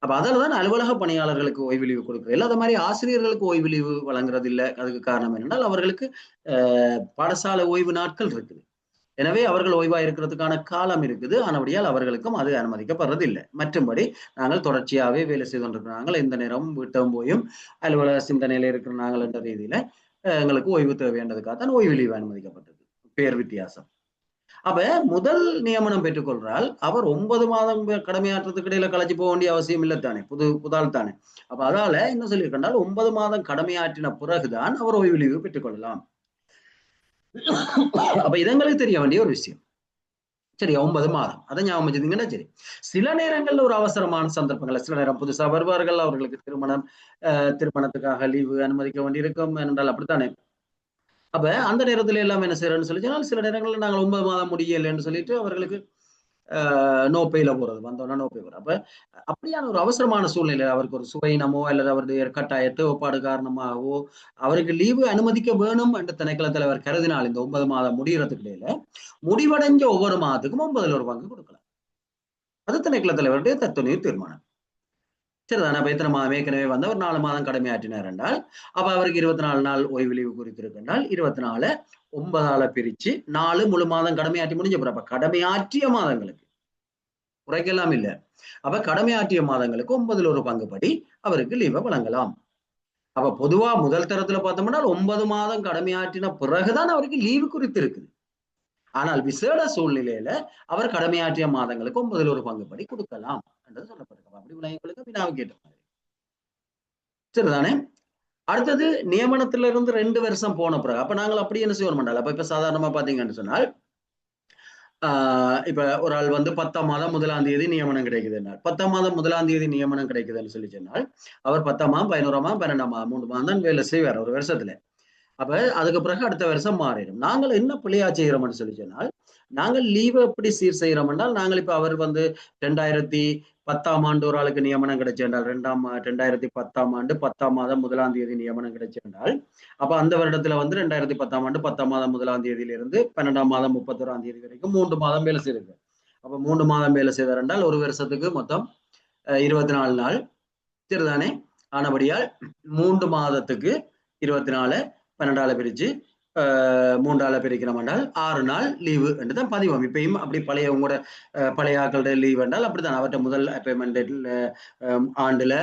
அப்ப அதனாலதான் அலுவலக பணியாளர்களுக்கு ஓய்வு லீவு கொடுக்குறது இல்லை. அது மாதிரி ஆசிரியர்களுக்கு ஓய்வு லீவு வழங்குறது இல்லை. அதுக்கு காரணம் என்னென்றால் அவர்களுக்கு பாடசாலை ஓய்வு நாட்கள் இருக்குது. எனவே அவர்கள் ஓய்வா இருக்கிறதுக்கான காலம் இருக்குது. ஆனபடியால் அவர்களுக்கும் அது அனுமதிக்கப்படுறது இல்லை. மற்றும்படி நாங்கள் தொடர்ச்சியாகவே வேலை செய்து கொண்டிருக்கிறாங்க. எந்த நேரமும் வீட்டும் போயும் அலுவலக சிந்தனையில இருக்கிற நாங்கள் என்ற ரீதியில எங்களுக்கு ஓய்வு தேவைன்றதுக்காக தான் ஓய்வு லீவு அனுமதிக்கப்பட்டது. பேர் வித்தியாசம். அப்ப முதல் நியமனம் பெற்றுக்கொள்றால் அவர் 9 மாதம் கடமையாற்றத்துக்கு இடையில கலைச்சு போக வேண்டிய அவசியம் இல்லை தானே, புதால் தானே. அப்ப அதால என்ன சொல்லியிருக்கனால் 9 மாதம் கடமையாற்றின பிறகுதான் அவர் ஓய்வு லீவு பெற்றுக்கொள்ளலாம். அப்ப இதங்களுக்கு தெரிய வேண்டிய ஒரு விஷயம். சரி, 9 மாதம் அதை ஞாபகம் வச்சுட்டீங்கன்னா சரி. சில நேரங்கள்ல ஒரு அவசரமான சந்தர்ப்பங்கள்ல சில நேரம் புதுசா வருவார்கள், அவர்களுக்கு திருமணத்துக்காக லீவு அனுமதிக்க வேண்டியிருக்கும் என்றால் அப்படித்தானே. அப்ப அந்த நேரத்துல எல்லாம் என்ன செய்யறோம்னு சொல்லி சில நேரங்கள்ல நாங்கள் 9 மாதம் முடியலைன்னு சொல்லிட்டு அவர்களுக்கு நோப்பையில போறது, வந்தோன்னா நோப்பை போறது. அப்ப அப்படியான ஒரு அவசரமான சூழ்நிலை அவருக்கு ஒரு சுவையினமோ அல்லது அவருடைய கட்டாயத்தோ ஒப்பாடு காரணமாகவோ அவருக்கு லீவு அனுமதிக்க வேணும் என்று திணைக்கள தலைவர் கருதினால் இந்த 9 மாதம் முடிகிறதுக்கு இடையில முடிவடைஞ்ச ஒவ்வொரு மாதத்துக்கும் 9ல் ஒரு பங்கு கொடுக்கலாம். அது திணைக்கள தலைவருடைய தத்துவநீர் தீர்மானம். சரிதானே? அப்ப எத்தனை மாதம் ஏற்கனவே ஒரு 4 மாதம் கடமையாற்றினார் என்றால் அப்ப அவருக்கு 24 நாள் ஓய்வு லீவு குறித்திருக்கின்றால் 24 9ஆல பிரிச்சு 4 முழு மாதம் கடமையாற்றி முடிஞ்ச பிறகு அப்ப கடமையாற்றிய மாதங்களுக்கு குறைக்கலாம் இல்லை. அப்ப கடமையாற்றிய மாதங்களுக்கு 9ல் ஒரு பங்குபடி அவருக்கு லீவை வழங்கலாம். அப்ப பொதுவா முதல் தரத்துல பார்த்தோம்னா 9 மாதம் கடமையாற்றின பிறகுதான் அவருக்கு லீவு குறித்து இருக்குது. ஆனால் விசேட சூழ்நிலையில அவர் கடமையாற்றிய மாதங்களுக்கு 9ல் ஒரு பங்குபடி கொடுக்கலாம் என்றது சொல்லப்பட்டிருக்க. அப்படி விநாயகர்களுக்கு வினாவை கேட்ட மாதிரி. சரிதானே? அடுத்தது நியமனத்திலிருந்து 2 வருஷம் போன பிறகு அப்ப நாங்கள் அப்படி என்ன செய்வோம் மாட்டாங்க. அப்ப இப்ப சாதாரணமா பாத்தீங்கன்னு சொன்னால் இப்ப ஒரு ஆள் 10ஆம் மாதம் 1ஆம் தேதி நியமனம் கிடைக்குது. 10ஆம் மாதம் 1ஆம் தேதி நியமனம் கிடைக்குதுன்னு சொல்லி சொன்னால் அவர் 10ஆம் மாதம் 11ஆம் மாதம் 12ஆம் மாதம் 3 மாதம் தான் வேலை செய்வார் ஒரு வருஷத்துல. அப்ப அதுக்கு பிறகு அடுத்த வருஷம் மாறிடும். நாங்கள் என்ன பிள்ளையா செய்யறோம்னு சொல்லி சொன்னால் நாங்கள் லீவை எப்படி சீர் செய்யறோம் என்றால் நாங்கள் இப்ப அவர் 2010ஆம் ஆண்டு ஒரு ஆளுக்கு நியமனம் கிடைச்சிருந்தால் 2010ஆம் ஆண்டு 10ஆம் மாதம் 1ஆம் தேதி நியமனம் கிடைச்சிருந்தால் அப்ப அந்த வருடத்துல 2010ஆம் ஆண்டு 10ஆம் மாதம் 1ஆம் தேதியிலிருந்து 12ஆம் மாதம் 31ஆம் தேதி வரைக்கும் 3 மாதம் வேலை செய்திருக்கு. அப்ப 3 மாதம் வேலை செய்தார் என்றால் ஒரு வருஷத்துக்கு மொத்தம் 24 நாள். சரிதானே? ஆனபடியால் 3 மாதத்துக்கு 24 12ஆல பிரிச்சு 3ஆல பிரிக்கிறோம் என்றால் 6 நாள் லீவு என்று தான் பதிவோம். இப்பயும் அப்படி பழைய உங்களோட பழைய ஆக்களுடைய லீவ் என்றால் அப்படித்தான். அவற்றை முதல் பேமெண்ட் ஆண்டுல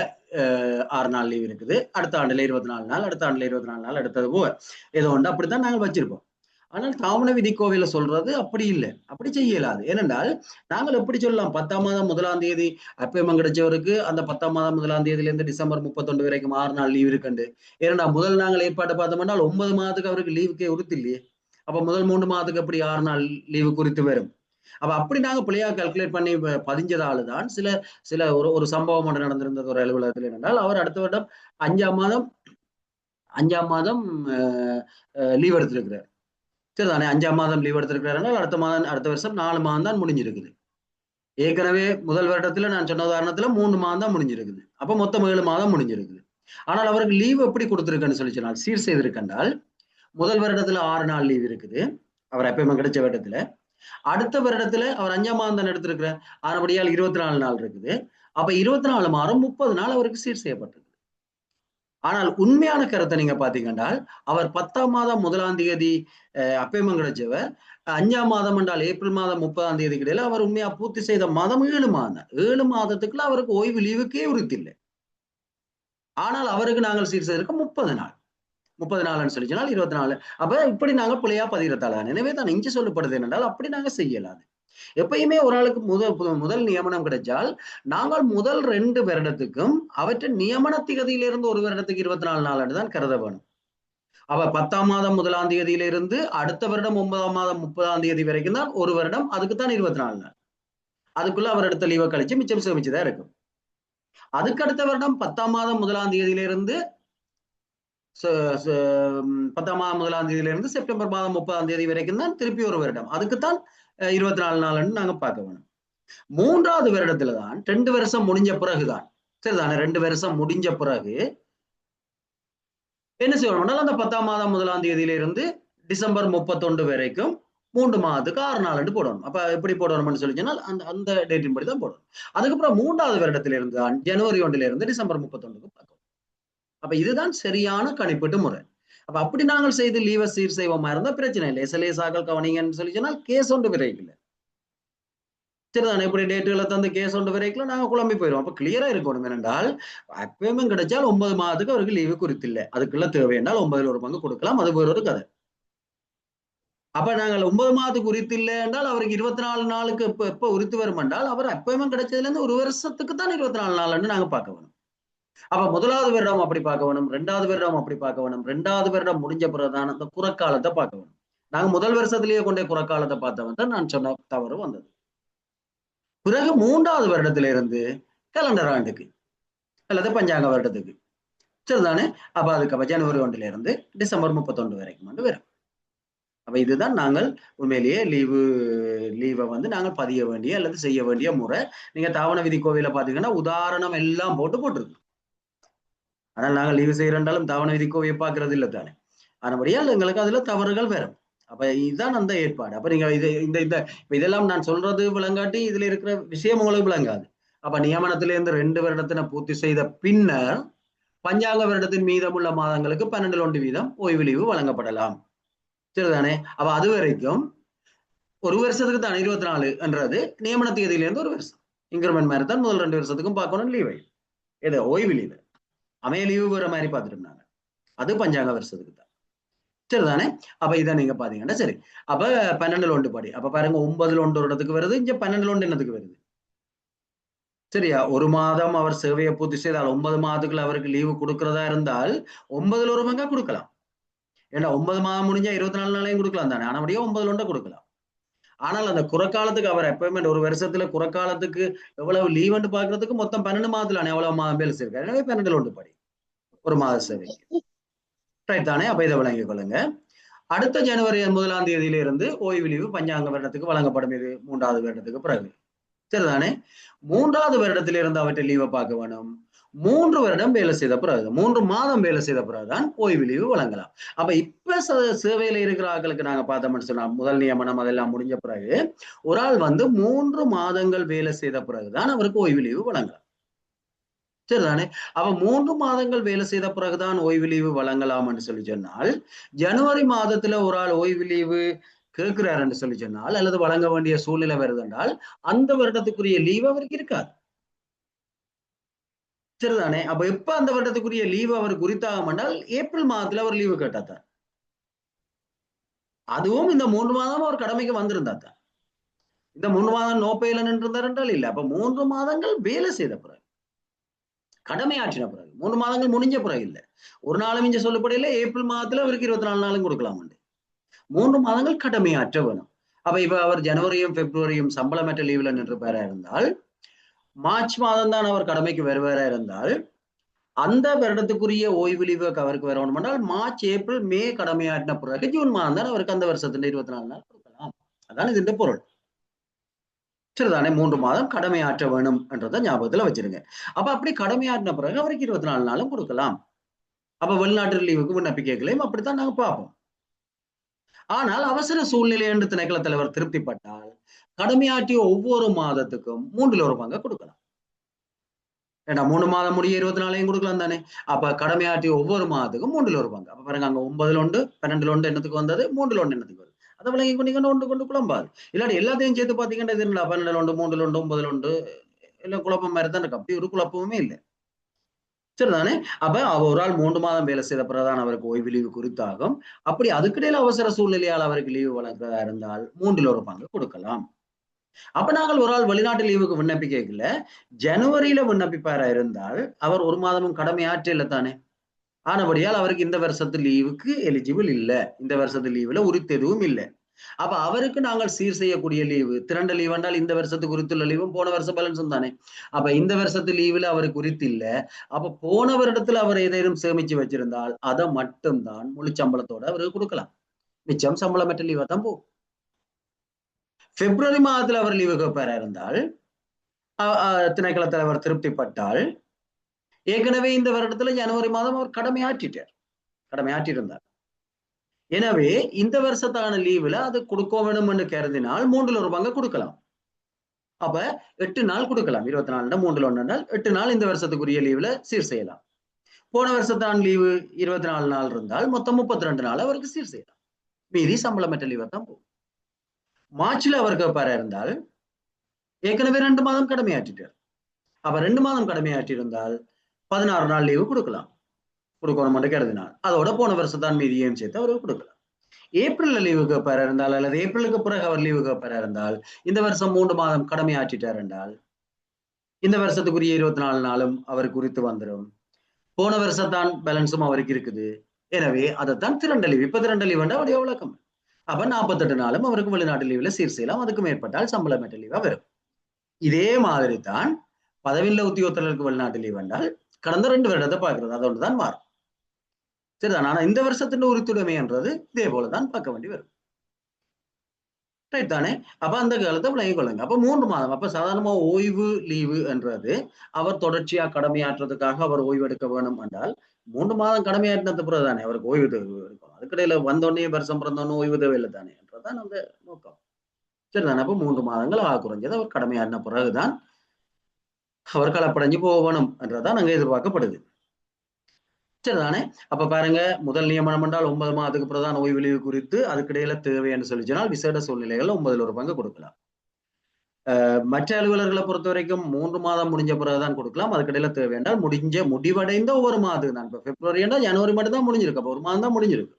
6 நாள் லீவ் இருக்குது, அடுத்த ஆண்டுல 24 நாள், அடுத்த ஆண்டுல 24 நாள், அடுத்தது போக ஏதோ ஒன்று அப்படித்தான் நாங்கள் வச்சிருப்போம். ஆனால் தாவண விதிக்கோவையில சொல்றது அப்படி இல்லை, அப்படி செய்ய இயலாது. ஏனென்றால் நாங்கள் எப்படி சொல்லலாம், 10ஆம் மாதம் 1ஆம் தேதி அப்பயமம் கிடைச்சவருக்கு அந்த 10ஆம் மாதம் 1ஆம் தேதியிலிருந்து டிசம்பர் 31 வரைக்கும் 6 நாள் லீவ் இருக்குண்டு. ஏன்னா முதல் நாங்கள் ஏற்பாடு பார்த்தோம்னா 9 மாதத்துக்கு அவருக்கு லீவுக்கே உறுத்து இல்லையே. அப்ப முதல் 3 மாதத்துக்கு எப்படி 6 நாள் லீவு குறித்து வரும்? அப்ப அப்படி நாங்க பிள்ளையா கால்குலேட் பண்ணி பதிஞ்சதால தான் சில சில ஒரு சம்பவம் ஒன்று நடந்திருந்தது ஒரு அலுவலகத்தில். என்னென்றால் அவர் அடுத்த வருடம் 5ஆம் மாதம் லீவ் எடுத்திருக்கிறார். சரிதானே, 5ஆம் மாதம் லீவ் எடுத்திருக்கிறார்கள். அடுத்த வருஷம் 4 மாதம் தான் முடிஞ்சிருக்குது. ஏற்கனவே முதல் வருடத்துல நான் சொன்ன உதாரணத்துல 3 மாதம் தான் முடிஞ்சிருக்குது. அப்ப மொத்தம் 7 மாதம் முடிஞ்சிருக்குது. ஆனால் அவருக்கு லீவ் எப்படி கொடுத்திருக்குன்னு சொல்லி சொன்னால், சீர் செய்திருக்கின்றால் முதல் வருடத்துல 6 நாள் லீவ் இருக்குது அவர் எப்பயுமே கிடைச்ச வருடத்துல. அடுத்த வருடத்துல அவர் 5ஆம் மாதம் தான் எடுத்திருக்கிறார், ஆனபடியால் 24 நாள் இருக்குது. அப்ப 24 மாதம் 30 நாள் அவருக்கு சீர் செய்யப்பட்டிருக்கு. ஆனால் உண்மையான கருத்தை நீங்க பாத்தீங்கன்னா, அவர் 10ஆம் மாதம் 1ஆம் தேதி அப்பயமம் கிடைச்சவர் 5ஆம் மாதம் என்றால் ஏப்ரல் மாதம் 30ஆம் தேதி கிடையில அவர் உண்மையா பூர்த்தி செய்த மாதம் 7 மாதம். 7 மாதத்துக்குள்ள அவருக்கு ஓய்வு லீவுக்கே உறுத்தில்லை. ஆனால் அவருக்கு நாங்கள் சீர் செய்திருக்க 30 நாள். 30 நாள்னு சொல்லி சொன்னால் 24. அப்ப இப்படி நாங்க பிள்ளையா பதிகிறதால. எனவே தான் இங்கே சொல்லப்படுது என்னென்றால் அப்படி நாங்க செய்யலாது. எப்பயுமே ஒரு ஆளுக்கு முதல் நியமனம் கிடைச்சால் நாங்கள் முதல் 2 வருடத்துக்கும் அவற்றை நியமன திகதியிலிருந்து ஒரு வருடத்துக்கு 24 நாள் தான் கருத வேணும். அவ 10ஆம் மாதம் 1ஆம் தேதியிலிருந்து அடுத்த வருடம் 9ஆம் மாதம் 30ஆம் தேதி வரைக்கும் தான் ஒரு வருடம், அதுக்குத்தான் 24 நாள். அதுக்குள்ள அவர் எடுத்த லீவை கழிச்சு மிச்சம் சேமிச்சுதான் இருக்கும். அதுக்கு அடுத்த வருடம் 10ஆம் மாதம் 1ஆம் தேதியிலிருந்து 10ஆம் மாதம் 1ஆம் தேதியிலிருந்து செப்டம்பர் மாதம் 30ஆம் தேதி வரைக்கும் தான் திருப்பி ஒரு வருடம், அதுக்குத்தான் 24 நாள்னு நாங்க பார்க்க வேணும். 3ஆவது வருடத்துல தான் 2 வருஷம் முடிஞ்ச பிறகுதான், சரிதானே, 2 வருஷம் முடிஞ்ச பிறகு என்ன செய்யணும், அந்த 10ஆம் மாதம் 1ஆம் தேதியிலிருந்து டிசம்பர் 31 வரைக்கும் 3 மாதத்துக்கு 6 நாள் போடணும். அப்ப எப்படி போடணும்னு சொல்லி சொன்னால் அந்த டேட்டின் படி தான் போடணும். அதுக்கப்புறம் 3ஆவது வருடத்திலிருந்து தான் ஜனவரி 1 டிசம்பர் 31 பார்க்கணும். அப்ப இதுதான் சரியான கணிப்பீட்டு முறை. அப்ப அப்படி நாங்கள் செய்து லீவை சீர் செய்வோமா இருந்தா பிரச்சனை இல்லை. எஸ்எல்ஏசாக்கள் கவனிங்கன்னு சொல்லி சொன்னால் கேஸ் ஒன்று விரைக்கல, சரிதானே. இப்படி டேட்டுகளை தந்து கேஸ் ஒன்று விரைக்கல நாங்க குழம்பி போயிடுவோம். அப்ப கிளியரா இருக்கணும். என்னென்றால் அப்பயமும் கிடைச்சால் 9 மாதத்துக்கு அவருக்கு லீவு குறித்தில்லை, அதுக்குள்ள தேவை என்றால் 9ல் ஒரு பங்கு கொடுக்கலாம், அது வேறொரு கதை. அப்ப நாங்கள் 9 மாதத்துக்கு உரித்து இல்லை என்றால் அவருக்கு 24 நாளுக்கு எப்ப உரித்து வரும் என்றால் அவர் அப்பயமும் கிடைச்சதுல இருந்து ஒரு வருஷத்துக்கு தான் 24 நாள்னு நாங்க பார்க்க வேணும். அப்ப 1ஆவது வருடம் அப்படி பார்க்க வேணும், 2ஆவது வருடம் அப்படி பார்க்க வேணும். 2ஆவது வருடம் முடிஞ்ச பிறகுதான் அந்த குறக்காலத்தை பார்க்க வேணும். நாங்க முதல் வருஷத்திலேயே கொண்டே குறக்காலத்தை பார்த்தவன் தான் நான் சொன்ன தவறு வந்தது. பிறகு 3ஆவது வருடத்திலிருந்து கேலண்டர் ஆண்டுக்கு அல்லது பஞ்சாங்க வருடத்துக்கு, சரிதானே. அப்ப அதுக்கு ஜனவரி 1 டிசம்பர் 31 வரைக்கும் வரும். அப்ப இதுதான் நாங்கள் உண்மையிலேயே லீவை நாங்கள் பதிய வேண்டிய அல்லது செய்ய வேண்டிய முறை. நீங்க தாவண விதி கோவில பாத்தீங்கன்னா உதாரணம் எல்லாம் போட்டிருக்கு. ஆனால் நாங்கள் லீவு செய்யறோம் தாவண விதி கோவையை பார்க்கறது இல்லை தானே. ஆனபடியால் எங்களுக்கு அதுல தவறுகள் வரும். அப்ப இதுதான் அந்த ஏற்பாடு. அப்ப நீங்க இதெல்லாம் நான் சொல்றது விளங்காட்டி இதுல இருக்கிற விஷயம் உங்களுக்கு விளங்காது. அப்ப நியமனத்திலிருந்து 2 வருடத்தினை பூர்த்தி செய்த பின்னர் பஞ்சாங்க வருடத்தின் மீதமுள்ள மாதங்களுக்கு 12 வீதம் ஓய்வு லீவு வழங்கப்படலாம், சரிதானே. அப்ப அது வரைக்கும் ஒரு வருஷத்துக்கு தான் 24 என்றது நியமன தேதியிலிருந்து ஒரு வருஷம் இன்கிரிமெண்ட் மாதிரி தான் முதல் 2 வருஷத்துக்கும் பார்க்கணும் லீவை. எது ஓய்வு லீவு அமைய லீவு வேற மாதிரி பார்த்துட்டு அது பஞ்சாங்க வருஷத்துக்கு தான், சரிதானே. அப்ப இதை நீங்க பாத்தீங்கன்னா சரி. அப்ப 12 படி அப்ப பாருங்க 9 ஒரு இடத்துக்கு வருது, இங்க 12 என்னத்துக்கு வருது, சரியா. ஒரு மாதம் அவர் சேவையை பூர்த்தி செய்தால் 9 மாதத்துக்குள்ள அவருக்கு லீவு கொடுக்கறதா இருந்தால் 9ல் ஒரு பங்கா கொடுக்கலாம். ஏன்னா 9 மாதம் முடிஞ்சா 24 நாளையும் கொடுக்கலாம் தானே. ஆனபடியா 9 கொடுக்கலாம். ஆனால் அந்த குறக்காலத்துக்கு அவர் எப்பயுமே ஒரு வருஷத்துல குறக்காலத்துக்கு எவ்வளவு லீவ் பாக்குறதுக்கு மொத்தம் 12 மாதத்துல எவ்வளவு மாதம் வேலை செய்யிருக்காரு. எனவே 12 படி ஒரு மாத சேவைக்கு, ரைட் தானே. அப்ப இதை விளங்கிக் கொள்ளுங்க. அடுத்த ஜனவரி 1ஆம் தேதியிலிருந்து ஓய்வு லீவு பஞ்சாங்க வருடத்துக்கு வழங்கப்படும். இது 3ஆவது வருடத்துக்கு பிறகு, சரிதானே. 3ஆவது வருடத்திலிருந்து அவற்றை லீவை பார்க்க வேணும். 3 வருடம் வேலை செய்த பிறகு 3 மாதம் வேலை செய்த பிறகுதான் ஓய்வு லீவு வழங்கலாம். அப்ப இப்ப சேவையில இருக்கிற ஆட்களுக்கு நாங்க பார்த்தோம்னு சொன்னா முதல் நியமனம் அதெல்லாம் முடிஞ்ச பிறகு ஒரு ஆள் 3 மாதங்கள் வேலை செய்த பிறகுதான் அவருக்கு ஓய்வு லீவு வழங்கலாம், சரிதானே? அப்ப 3 மாதங்கள் வேலை செய்த பிறகுதான் ஓய்வு லீவு வழங்கலாம் என்று சொல்லி சொன்னால், ஜனவரி மாதத்துல ஒரு ஆள் ஓய்வு லீவு கேட்கிறார் என்று சொல்லி சொன்னால், அல்லது வழங்க வேண்டிய சூழ்நிலை வருது என்றால், அந்த வருடத்துக்குரிய லீவு அவருக்கு இருக்காது. சரிதானே? அப்ப எப்ப அந்த வருடத்துக்குரிய லீவு அவர் குறித்தாகும் என்றால், ஏப்ரல் மாதத்துல அவர் லீவு கேட்டாதான். அதுவும் இந்த 3 மாதம் அவர் கடமைக்கு வந்திருந்தாதான். இந்த 3 மாதம் நோப்பையில நின்றிருந்தார் என்றால் இல்ல. அப்ப 3 மாதங்கள் வேலை செய்த பிறகு, கடமையாற்றின பிறகு, 3 மாதங்கள் முடிஞ்ச பிறகு இல்ல. ஒரு நாளும் இங்க சொல்லப்படையில ஏப்ரல் மாதத்துல அவருக்கு 24 நாளும் கொடுக்கலாம். 3 மாதங்கள் கடமையாற்ற வேணும். அப்ப இப்ப அவர் ஜனவரியும் பிப்ரவரியும் சம்பளமற்ற லீவ்ல நின்றுப்பாரா இருந்தால், மார்ச் மாதம் தான் அவர் கடமைக்கு வருவாரா இருந்தால், அந்த வருடத்துக்குரிய ஓய்வு லீவு அவருக்கு வரணும் என்றால் மார்ச் ஏப்ரல் மே கடமையாற்றின பிறகு ஜூன் மாதம் தான் அவருக்கு அந்த வருஷத்துல 24 நாள் கொடுக்கலாம். அதான் இதுன்ற பொருள். சரிதானே? 3 மாதம் கடமையாற்ற வேணும் என்றதை ஞாபகத்துல வச்சிருங்க. அப்ப அப்படி கடமையாற்றின பிறகு அவருக்கு 24 நாளும் கொடுக்கலாம். அப்ப வெளிநாட்டு லீவுக்கு விண்ணப்பிக்கலையும் அப்படித்தான் நாங்க பார்ப்போம். ஆனால் அவசர சூழ்நிலை என்று திணைக்கள தலைவர் திருப்திப்பட்டால் கடமையாற்றிய ஒவ்வொரு மாதத்துக்கும் 3 பங்கை கொடுக்கலாம். ஏன்னா 3 மாதம் முடிய 24 கொடுக்கலாம் தானே. அப்ப கடமையாற்றிய ஒவ்வொரு மாதத்துக்கும் 3 பங்கு. அப்ப பாருங்க, அங்க 9 உண்டு, 12 என்னத்துக்கு வந்தது, 3 என்னத்துக்கு வருது. அதை விளங்கி கொண்டீங்கன்னா ஒன்று குழம்பாது. இல்லாட்டி எல்லாத்தையும் சேர்த்து பாத்தீங்கன்னா இது 12 3 9 எல்லாம் குழப்பம் மாதிரி தான் இருக்கு. அப்படி ஒரு குழப்பமுமே இல்லை. சரிதானே? அப்ப ஒரு ஆள் 3 மாதம் வேலை செய்த பிறகுதான் அவருக்கு ஓய்வு லீவு குறித்தாகும். அப்படி அதுக்கிடையில அவசர சூழ்நிலையால் அவருக்கு லீவு வழங்குறதா இருந்தால் 3 பங்கு கொடுக்கலாம். அப்ப நாங்கள் ஒரு ஆள் வெளிநாட்டு லீவுக்கு விண்ணப்பிக்கல, ஜனவரியில விண்ணப்பிப்பாரா இருந்தால் அவர் 1 மாதமும் கடமையாற்ற இல்லை தானே. ஆனபடியால் அவருக்கு இந்த வருஷத்து லீவுக்கு எலிஜிபிள் இல்லை. இந்த வருஷத்து லீவுல உரித்து எதுவும் இல்லை. அப்ப அவருக்கு நாங்கள் சீர் செய்யக்கூடிய லீவு, திரண்ட லீவ் என்றால் இந்த வருஷத்துக்கு குறித்துள்ள லீவும் போன வருஷம் பேலன்ஸும் தானே. அப்ப இந்த வருஷத்து லீவுல அவருக்கு குறித்து இல்ல. அப்ப போன வருடத்துல அவர் ஏதேனும் சேமிச்சு வச்சிருந்தால் அதை மட்டும்தான் முழு சம்பளத்தோட அவருக்கு கொடுக்கலாம். மிச்சம் சம்பளமற்ற லீவா தான் போகும். பிப்ரவரி மாதத்துல அவர் லீவு கேட்பாரா இருந்தால், திணைக்கள தலைவர் திருப்திப்பட்டால், ஏற்கனவே இந்த வருடத்துல ஜனவரி மாதம் அவர் கடமையாற்றியிருந்தார். எனவே இந்த வருஷத்தான லீவுல அது கொடுக்க வேணும் என்று கருதினால் 3 பங்கு கொடுக்கலாம். அப்ப 8 நாள் கொடுக்கலாம். 24 3 8 நாள் இந்த வருஷத்துக்குரிய லீவுல சீர் செய்யலாம். போன வருஷத்தான் லீவு 24 நாள் இருந்தால் மொத்தம் 32 நாள் அவருக்கு சீர் செய்யலாம். மீதி சம்பளமற்ற லீவா தான் போகும். மார்ச்ல அவர் கேட்பாரா இருந்தால், ஏற்கனவே 2 மாதம் கடமையாற்றிட்டார். அப்ப 2 மாதம் கடமையாற்றி இருந்தால் 16 நாள் லீவு கொடுக்கலாம். கொடுக்கணும் என்று கருதினார். அதோட போன வருஷத்தான் மீதியையும் சேர்த்து அவருக்கு கொடுக்கலாம். ஏப்ரல்ல லீவு கேட்பாரா இருந்தால், அல்லது ஏப்ரலுக்கு பிறகு அவர் லீவு கேட்பாரா இருந்தால், இந்த வருஷம் 3 மாதம் கடமையாற்றிட்டார் என்றால் இந்த வருஷத்துக்குரிய 24 நாளும் அவருக்கு குறித்து வந்துடும். போன வருஷத்தான் பேலன்ஸும் அவருக்கு இருக்குது. எனவே அதைத்தான் திரண்ட லீவு. இப்ப திரண்ட லீவ் என்றால் அவருடைய விளக்கம். அப்ப 48 நாளும் அவருக்கு வெளிநாட்டு லீவுல சீர் செய்யலாம். அதுக்கு மேற்பட்டால் சம்பளமற்ற லீவா வரும். இதே மாதிரி தான் பதவியில்ல உத்தியோகத்தர்களுக்கு வெளிநாட்டு லீவ் என்றால் கடந்த 2 வருடத்தை பார்க்கிறது, அது ஒன்றுதான் மாறும். சரிதான். ஆனா இந்த வருஷத்தின் உரித்துடைமை என்றது இதே போலதான் பார்க்க வேண்டி வரும். ரைட் தானே? அப்ப அந்த காலத்தை விளங்கிக் கொள்ளுங்க. அப்ப 3 மாதம். அப்ப சாதாரணமா ஓய்வு லீவு என்றது அவர் தொடர்ச்சியா கடமையாற்றுறதுக்காக அவர் ஓய்வு எடுக்க வேணும் என்றால் 3 மாதம் கடமையாற்றினது பிறகு தானே அவருக்கு ஓய்வு எடுக்கும். அதுக்கிடையில வந்தோடனே வருஷம் பிறந்தோன்னு ஓய்வு தேவையில்லை தானே என்றதான் அந்த நோக்கம். சரிதானே? அப்ப 3 மாதங்கள் குறைஞ்சது அவர் கடமையாற்றின பிறகுதான் அவர் களப்படைஞ்சு போக வேணும் என்றதான் அங்க எதிர்பார்க்கப்படுது. சரிதானே? அப்ப பாருங்க, முதல் நியமனம் என்றால் 9 மாதத்துக்கு பிரதான ஓய்வு லீவு குறித்து அதுக்கிடையில தேவை என்று சொல்லி சொன்னால் விசேட சூழ்நிலைகள் 9 பங்கு கொடுக்கலாம். மற்ற அலுவலர்களை பொறுத்த வரைக்கும் 3 மாதம் முடிஞ்ச பிறகுதான் கொடுக்கலாம். அதுக்கிடையில தேவை என்றால் முடிவடைந்த ஒவ்வொரு மாதம் தான். இப்ப பிப்ரவரி என்றால் ஜனவரி மட்டும் தான் முடிஞ்சிருக்கு. அப்ப 1 மாதம் தான் முடிஞ்சிருக்கு.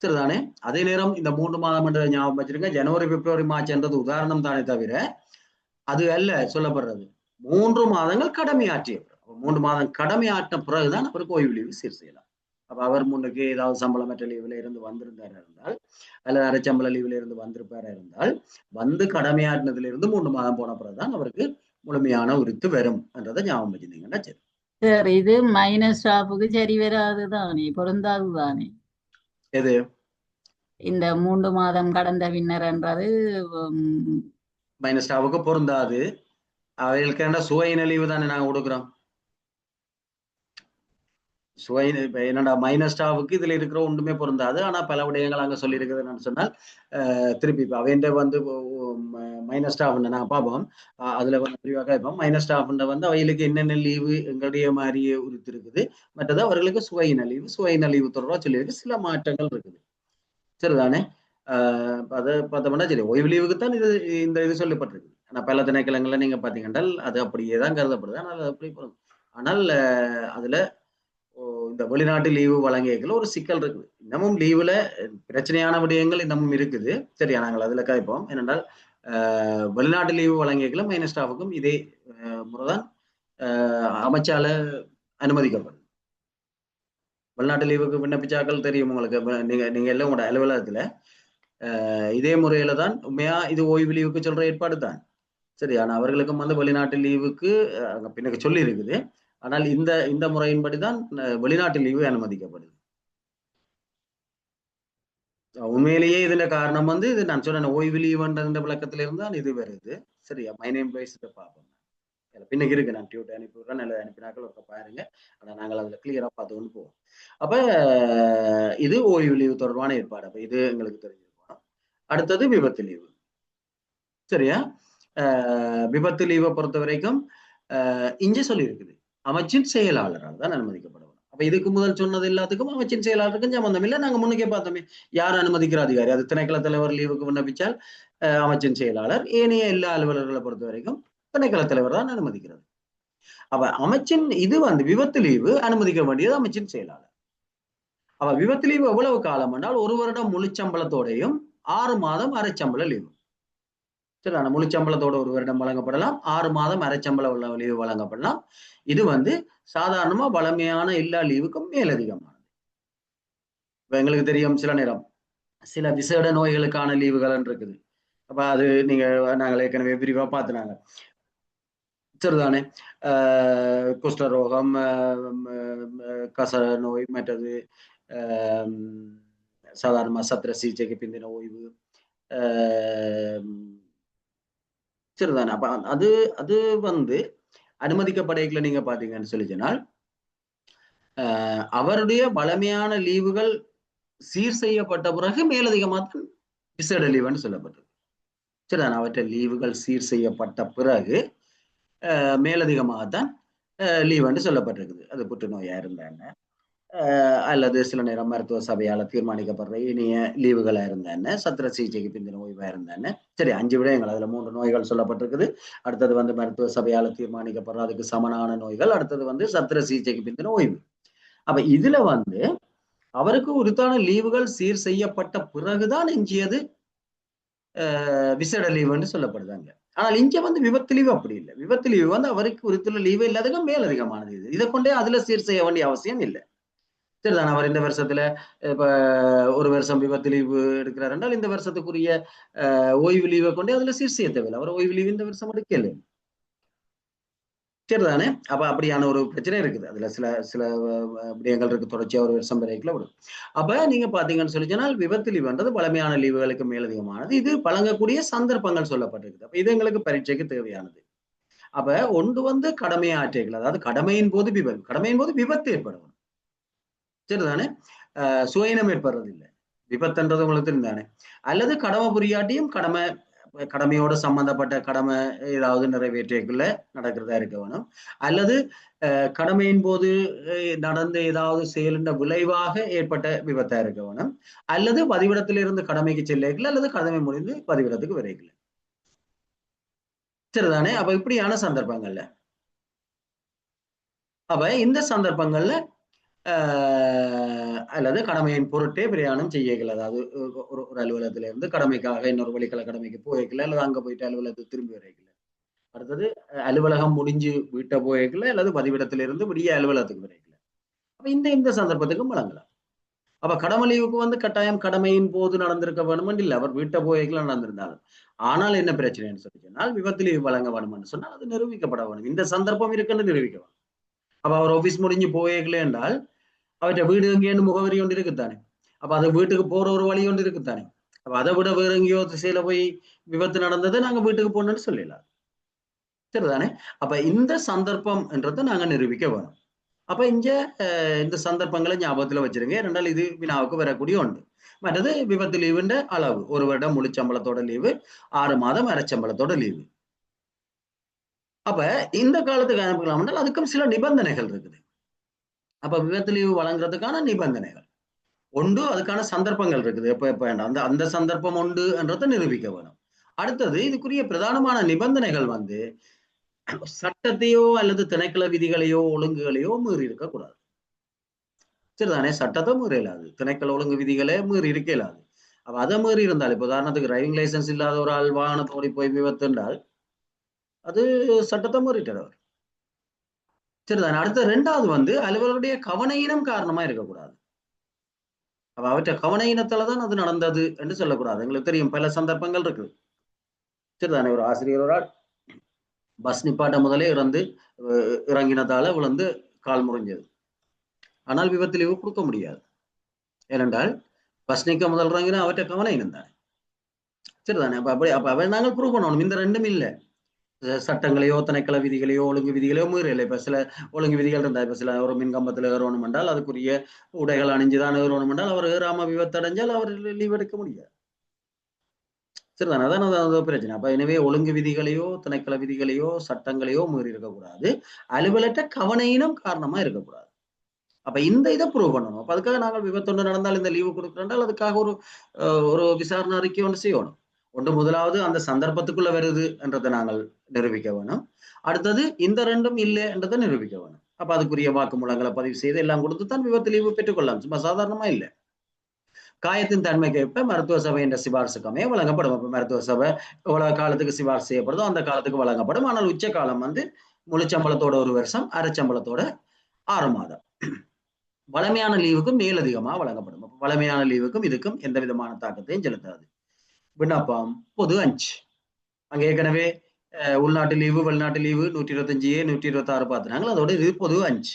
சரிதானே? அதே நேரம் இந்த 3 மாதம் என்றதை ஞாபகம் வச்சிருக்க. ஜனவரி பிப்ரவரி மார்ச் என்றது உதாரணம் தானே தவிர அது அல்ல சொல்லப்படுறது. 3 மாதங்கள் கடமையாற்றிய 3 மாதம் கடமையாற்றின பிறகுதான் அவருக்கு ஓய்வு லீவு சீர் செய்யலாம். அப்ப அவர் முன்னுக்கு ஏதாவது சம்பளமற்ற லீவுல இருந்து வந்திருந்தாரா இருந்தால், அல்லது அரைச்சம்பள லீவுல இருந்து வந்திருப்பாரா இருந்தால், வந்து கடமையாற்றினதுல இருந்து 3 மாதம் போன பிறகுதான் அவருக்கு முழுமையான உரித்து வரும் என்றதை ஞாபகம் வச்சிருந்தீங்கன்னா சரி. சார், இது மைனஸ் ஸ்டாஃபுக்கு சரி வராது தானே, பொருந்தாது தானே? எது இந்த 3 மாதம் கடந்த பின்னர்ன்றது மைனஸ் ஸ்டாஃபுக்கு பொருந்தாது. அவைகளுக்கு சுவையின லீவு தானே நாங்க கொடுக்குறோம். இப்ப என்னடா மைனஸ் ஸ்டாஃபுக்கு இதுல இருக்கிற ஒன்றுமே பொருந்தாது. ஆனா பல விடயங்கள் அங்க சொல்லி இருக்குதுன்னு சொன்னால் திருப்பி இப்ப அவைண்ட வந்து மைனஸ் ஸ்டாஃப் நான் பார்ப்போம். அதுல வந்து விரிவாக கேட்போம். மைனஸ் ஸ்டாஃப் வந்து அவைகளுக்கு என்னென்ன லீவு எங்களுடைய மாதிரியே உறுத்து இருக்குது. மற்றது அவர்களுக்கு சுவையின லீவு தொடர்பாக சொல்லியிருக்கு. சில மாற்றங்கள் இருக்குது. சரிதானே? அதை பார்த்தோம்னா சரி, ஓய்வு லீவுக்கு தான் இந்த இது சொல்லப்பட்டிருக்கு. ஆனா பல திணைக்களங்கள்ல நீங்க பாத்தீங்கன்னா அது அப்படியே தான் கருதப்படுது. ஆனால் அது அப்படி ஆனால் அதுல இந்த வெளிநாட்டு லீவு வழங்கியதுல ஒரு சிக்கல் இருக்குது. இன்னமும் லீவுல பிரச்சனையான விடயங்கள் இன்னமும் இருக்குது. சரியா, நாங்கள் அதுல கேட்போம். ஏனென்றால் வெளிநாட்டு லீவு வழங்கியதுல மைனஸ் ஸ்டாஃபுக்கும் இதே முறைதான் அமைச்சால அனுமதிக்கப்படுது. வெளிநாட்டு லீவுக்கு விண்ணப்பிச்சாக்கள் தெரியும் உங்களுக்கு. நீங்க எல்லாம் உங்களோட அலுவலகத்துல இதே முறையில தான் உண்மையா இது ஓய்வு லீவுக்கு சொல்ற ஏற்பாடு தான். சரி, ஆனா அவர்களுக்கும் வந்து வெளிநாட்டு லீவுக்கு பின்னுக்கு சொல்லி இருக்குது. ஆனால் இந்த முறையின்படி தான் வெளிநாட்டு லீவு அனுமதிக்கப்படுது. உண்மையிலேயே இதுல காரணம் வந்து இது நான் சொன்ன ஓய்வு லீவுன்ற விளக்கத்துல இருந்தால் இது வருது. சரியா, மைனேம் பிளேஸ் பார்ப்போம். பின்னுக்கு இருக்கு, நான் டியூட் அனுப்பிவிடுறேன். நல்ல அனுப்பினாக்கள் ஒரு பாருங்க. ஆனா நாங்கள் அதுல கிளியரா பார்த்து கொண்டு போவோம். அப்ப இது ஓய்வு லீவு தொடர்பான ஏற்பாடு. அப்ப இது எங்களுக்கு தெரிஞ்சிருக்கணும். அடுத்தது விபத்து லீவு. சரியா, விபத்து லீவை பொறுத்த வரைக்கும் இங்க சொல்லி இருக்குது அமைச்சின் செயலாளரால் தான் அனுமதிக்கப்படும். அப்ப இதுக்கு முதல் சொன்னது எல்லாத்துக்கும் அமைச்சின் செயலாளருக்கும் சம்பந்தம் இல்லை. நாங்க முன்னுக்கே பார்த்தோமே, யார் அனுமதிக்கிற அதிகாரி? அது திணைக்கள தலைவர் லீவுக்கு விண்ணப்பிச்சால் அமைச்சின் செயலாளர். ஏனைய எல்லா அலுவலர்களை பொறுத்த வரைக்கும் திணைக்கள தலைவர் தான் அனுமதிக்கிறது. அப்ப அமைச்சின் இது வந்து விபத்து லீவு அனுமதிக்க வேண்டியது அமைச்சின் செயலாளர். அப்ப விபத்து லீவு எவ்வளவு காலம் என்றால் 1 வருடம் முழுச்சம்பளத்தோடையும் 6 மாதம் அரைச்சம்பள லீவு. சரி, ஆனா முழுச்சம்பளத்தோட 1 வருடம் வழங்கப்படலாம், 6 மாதம் அரைச்சம்பள லீவு வழங்கப்படலாம். இது வந்து சாதாரணமா வளமையான எல்லா லீவுக்கும் மேலதிகமானது. இப்ப எங்களுக்கு தெரியும் சில நேரம் சில விசேட நோய்களுக்கான லீவுகள் இருக்குது. அப்ப அது நாங்கள் ஏற்கனவே விரிவா பார்த்துனாங்க. சரிதானே, குஷ்டரோகம், கச நோய், மற்றது சாதாரண சத்திர சிகிச்சைக்கு பிந்தின ஓய்வு. சரிதானே, அப்ப அது வந்து அனுமதிக்கப்படைகளை நீங்க பாத்தீங்கன்னு சொல்லி சொன்னால் அவருடைய வளமையான லீவுகள் சீர் செய்யப்பட்ட பிறகு மேலதிகமாக விசேட லீவுன்னு சொல்லப்பட்டது. சரிதானே, அவற்றை லீவுகள் சீர் செய்யப்பட்ட பிறகு மேலதிகமாகத்தான் லீவுன்னு சொல்லப்பட்டிருக்குது. அது புற்றுநோயா இருந்தாங்க, அல்லது சில நேரம் மருத்துவ சபையால தீர்மானிக்கப்படுற இனிய லீவுகளா இருந்தானே, சத்திர சிகிச்சைக்கு பிந்தின ஓய்வா இருந்தானே. சரி, 5 விடயங்கள், அதுல 3 நோய்கள் சொல்லப்பட்டிருக்குது. அடுத்தது வந்து மருத்துவ சபையால தீர்மானிக்கப்படுற அதுக்கு சமனான நோய்கள். அடுத்தது வந்து சத்திர சிகிச்சைக்கு பிந்தின ஓய்வு. அப்ப இதுல வந்து அவருக்கு உரித்தான லீவுகள் சீர் செய்யப்பட்ட பிறகுதான் எஞ்சியது விசேட லீவுன்னு சொல்லப்படுதாங்க. ஆனால் இங்க வந்து விபத்து லீவு அப்படி இல்லை. விபத்து லீவு வந்து அவருக்கு உரித்துள்ள லீவு இல்லாததுக்கு மேலதிகமானது. இதை கொண்டே அதுல சீர் செய்ய வேண்டிய அவசியம் இல்லை. சரிதான், அவர் இந்த வருஷத்துல இப்ப 1 வருஷம் விபத்து லீவு எடுக்கிறார் என்றால் இந்த வருஷத்துக்குரிய ஓய்வு லீவை கொண்டே அதுல சீர் செய்ய தேவையில்லை. அவர் ஓய்வு லீவு இந்த வருஷம் எடுக்கல. சரிதானே, அப்ப அப்படியான ஒரு பிரச்சனை இருக்குது. அதுல சில விடயங்கள் இருக்கு, தொடர்ச்சியா 1 வருஷம் வரைக்கும் வரும். அப்ப நீங்க பாத்தீங்கன்னு சொல்லி சொன்னால் விபத்து லீவுன்றது பழமையான லீவுகளுக்கு மேலதிகமானது. இது வழங்கக்கூடிய சந்தர்ப்பங்கள் சொல்லப்பட்டிருக்கு. அப்ப இது எங்களுக்கு பரீட்சைக்கு தேவையானது. அப்ப ஒன்று வந்து கடமை ஆற்றைகள், அதாவது கடமையின் போது விபத்து ஏற்படும். சரிதானே, சுயனம் ஏற்படுறது இல்லை. விபத்துன்றது உங்களுக்கு தெரிந்தானே. அல்லது கடமை புரியாட்டியும் கடமையோட சம்பந்தப்பட்ட கடமை ஏதாவது நிறைவேற்றியக்குள்ள நடக்கிறதா இருக்க வேணும். அல்லது கடமையின் போது நடந்த ஏதாவது செயலின் விளைவாக ஏற்பட்ட விபத்தா இருக்க வேணும். அல்லது பதிவிடத்திலிருந்து கடமைக்கு செல்லல, அல்லது கடமை முடிந்து பதிவிடத்துக்கு விரைக்கல. சரிதானே, அப்ப இப்படியான சந்தர்ப்பங்கள்ல இந்த சந்தர்ப்பங்கள்ல அல்லது கடமையின் பொருட்டே பிரயாணம் செய்யல, அதாவது ஒரு அலுவலகத்துல இருந்து கடமைக்காக இன்னொரு வழிக்கல கடமைக்கு போய்க்கல, அல்லது அங்க போயிட்டு அலுவலகத்துக்கு திரும்பி வரைக்கல. அடுத்தது அலுவலகம் முடிஞ்சு வீட்டை போய்க்கல, அல்லது பதிவிடத்துல இருந்து விடிய அலுவலகத்துக்கு வரைக்கல. அப்ப இந்த சந்தர்ப்பத்துக்கும் வழங்கலாம். அப்ப கடமை லீவுக்கு வந்து கட்டாயம் கடமையின் போது நடந்திருக்க வேணுமென்று இல்லை, அவர் வீட்டை போய்க்கல நடந்திருந்தாலும். ஆனால் என்ன பிரச்சனைன்னு சொல்லி சொன்னால் விபத்து லீவு வழங்க வேணும்னு சொன்னால் அது நிரூபிக்கப்பட வேணும். இந்த சந்தர்ப்பம் இருக்குன்னு நிரூபிக்க வேணும். அப்ப அவர் ஆபீஸ் முடிஞ்சு போய்க்கல என்றால் அவற்றை வீடு எங்கேன்னு முகவரி ஒன்று இருக்குத்தானே. அப்ப அது வீட்டுக்கு போற ஒரு வழி ஒன்று இருக்குத்தானே. அப்ப அதை விட வேற எங்கேயோ திசையில போய் விபத்து நடந்தது, நாங்க வீட்டுக்கு போனோம்னு சொல்லலாம். சரிதானே, அப்ப இந்த சந்தர்ப்பம் என்றதை நாங்க நிரூபிக்க வேணும். அப்ப இந்த சந்தர்ப்பங்களை ஞாபகத்துல வச்சிருங்க. ரெண்டால் இது வினாவுக்கு வரக்கூடிய ஒன்று. மற்றது விபத்து லீவுன்ற அளவு 1 வருடம் முழு சம்பளத்தோட லீவு, 6 மாதம் அரைச்சம்பளத்தோட லீவு. அப்ப இந்த காலத்துக்கு அனுப்பலாம் என்றால் அதுக்கும் சில நிபந்தனைகள் இருக்குது. அப்ப விபத்து லீவு வழங்குறதுக்கான நிபந்தனைகள் ஒன்று, அதுக்கான சந்தர்ப்பங்கள் இருக்குது. எப்ப வேண்டாம் அந்த சந்தர்ப்பம் உண்டு என்றதை நிரூபிக்க வேணும். அடுத்தது இதுக்குரிய பிரதானமான நிபந்தனைகள் சட்டத்தையோ அல்லது திணைக்கள விதிகளையோ ஒழுங்குகளையோ மீறி இருக்கக்கூடாது. சரிதானே? சட்டத்தை மீறி இயலாது, திணைக்கள ஒழுங்கு விதிகளே மீறி இருக்க இயலாது. அப்ப அதை மீறி இருந்தால், இப்ப உதாரணத்துக்கு டிரைவிங் லைசன்ஸ் இல்லாத ஒரு ஆள் வாகனத்தோடி போய் விபத்து என்றால் அது சட்டத்தை மீறிட்டார் அவர். சரிதானே? அடுத்த 2வது அலுவலருடைய கவனையினம் காரணமா இருக்கக்கூடாது. அப்ப அவற்றை கவனையினத்தாலதான் அது நடந்தது என்று சொல்லக்கூடாது. எங்களுக்கு தெரியும் பல சந்தர்ப்பங்கள் இருக்குது. சரிதானே? ஒரு ஆசிரியர் ஒரு ஆள் பஸ் நிப்பாட்ட முதலே இறங்கினதால விழுந்து கால் முறிஞ்சது. ஆனால் விபத்து லீவு கொடுக்க முடியாது. ஏனென்றால் பஸ் நிக்க முதல் இறங்கினா அவற்றை கவனையினம் தானே. சரிதானே? அப்ப நாங்கள் ப்ரூவ் பண்ணணும் இந்த 2ம் இல்லை. சட்டங்களையோ திணைக்கள விதிகளையோ ஒழுங்கு விதிகளையோ மீறல. இப்ப சில ஒழுங்கு விதிகள் இருந்தா, இப்ப சில ஒரு மின்கம்பத்துல ஏறணும் என்றால் அதுக்குரிய உடைகள் அணிஞ்சுதான் ஏறணும் என்றால் அவர் ஏறாம விபத்து அடைஞ்சால் அவர் லீவ் எடுக்க முடியாது. சரிதானே? அதான் பிரச்சனை. அப்ப எனவே ஒழுங்கு விதிகளையோ திணைக்கள விதிகளையோ சட்டங்களையோ மீறி இருக்கக்கூடாது, அலுவலற்ற கவனையினம் காரணமா இருக்கக்கூடாது. அப்ப இதை ப்ரூவ் பண்ணணும். அப்ப அதுக்காக நாங்கள் விபத்து ஒன்று நடந்தால் இந்த லீவு கொடுக்குறோம், அதுக்காக ஒரு விசாரணை அறிக்கை ஒன்று செய்யணும். முதலாவது அந்த சந்தர்ப்பத்துக்குள்ள வருது என்றதை நாங்கள் நிரூபிக்க வேணும். அடுத்தது இந்த 2ம் இல்லை என்றதை நிரூபிக்க வேணும். அப்ப அதுக்குரிய வாக்குமூலங்களை பதிவு செய்து எல்லாம் கொடுத்து தான் விபத்து லீவு பெற்றுக்கொள்ளலாம். சும்மா சாதாரணமா இல்லை. காயத்தின் தன்மைக்கு ஏற்ப மருத்துவ சபை என்ற சிபாரிசுக்கமே வழங்கப்படும். அப்ப மருத்துவ சபை எவ்வளவு காலத்துக்கு சிபாரிசு செய்யப்படுதோ அந்த காலத்துக்கு வழங்கப்படும். ஆனால் உச்ச காலம் முழு சம்பளத்தோட 1 வருஷம், அரைச்சம்பளத்தோட 6 மாதம். வளமையான லீவுக்கும் மேலதிகமா வழங்கப்படும். அப்ப வளமையான லீவுக்கும் இதுக்கும் எந்த விதமான தாக்கத்தையும் செலுத்தாது. விண்ணப்பம் பொது 5. அங்க ஏற்கனவே உள்நாட்டு லீவு வெளிநாட்டு லீவு 125A 126 பார்த்துனாங்களா, அதோட இது பொது 5.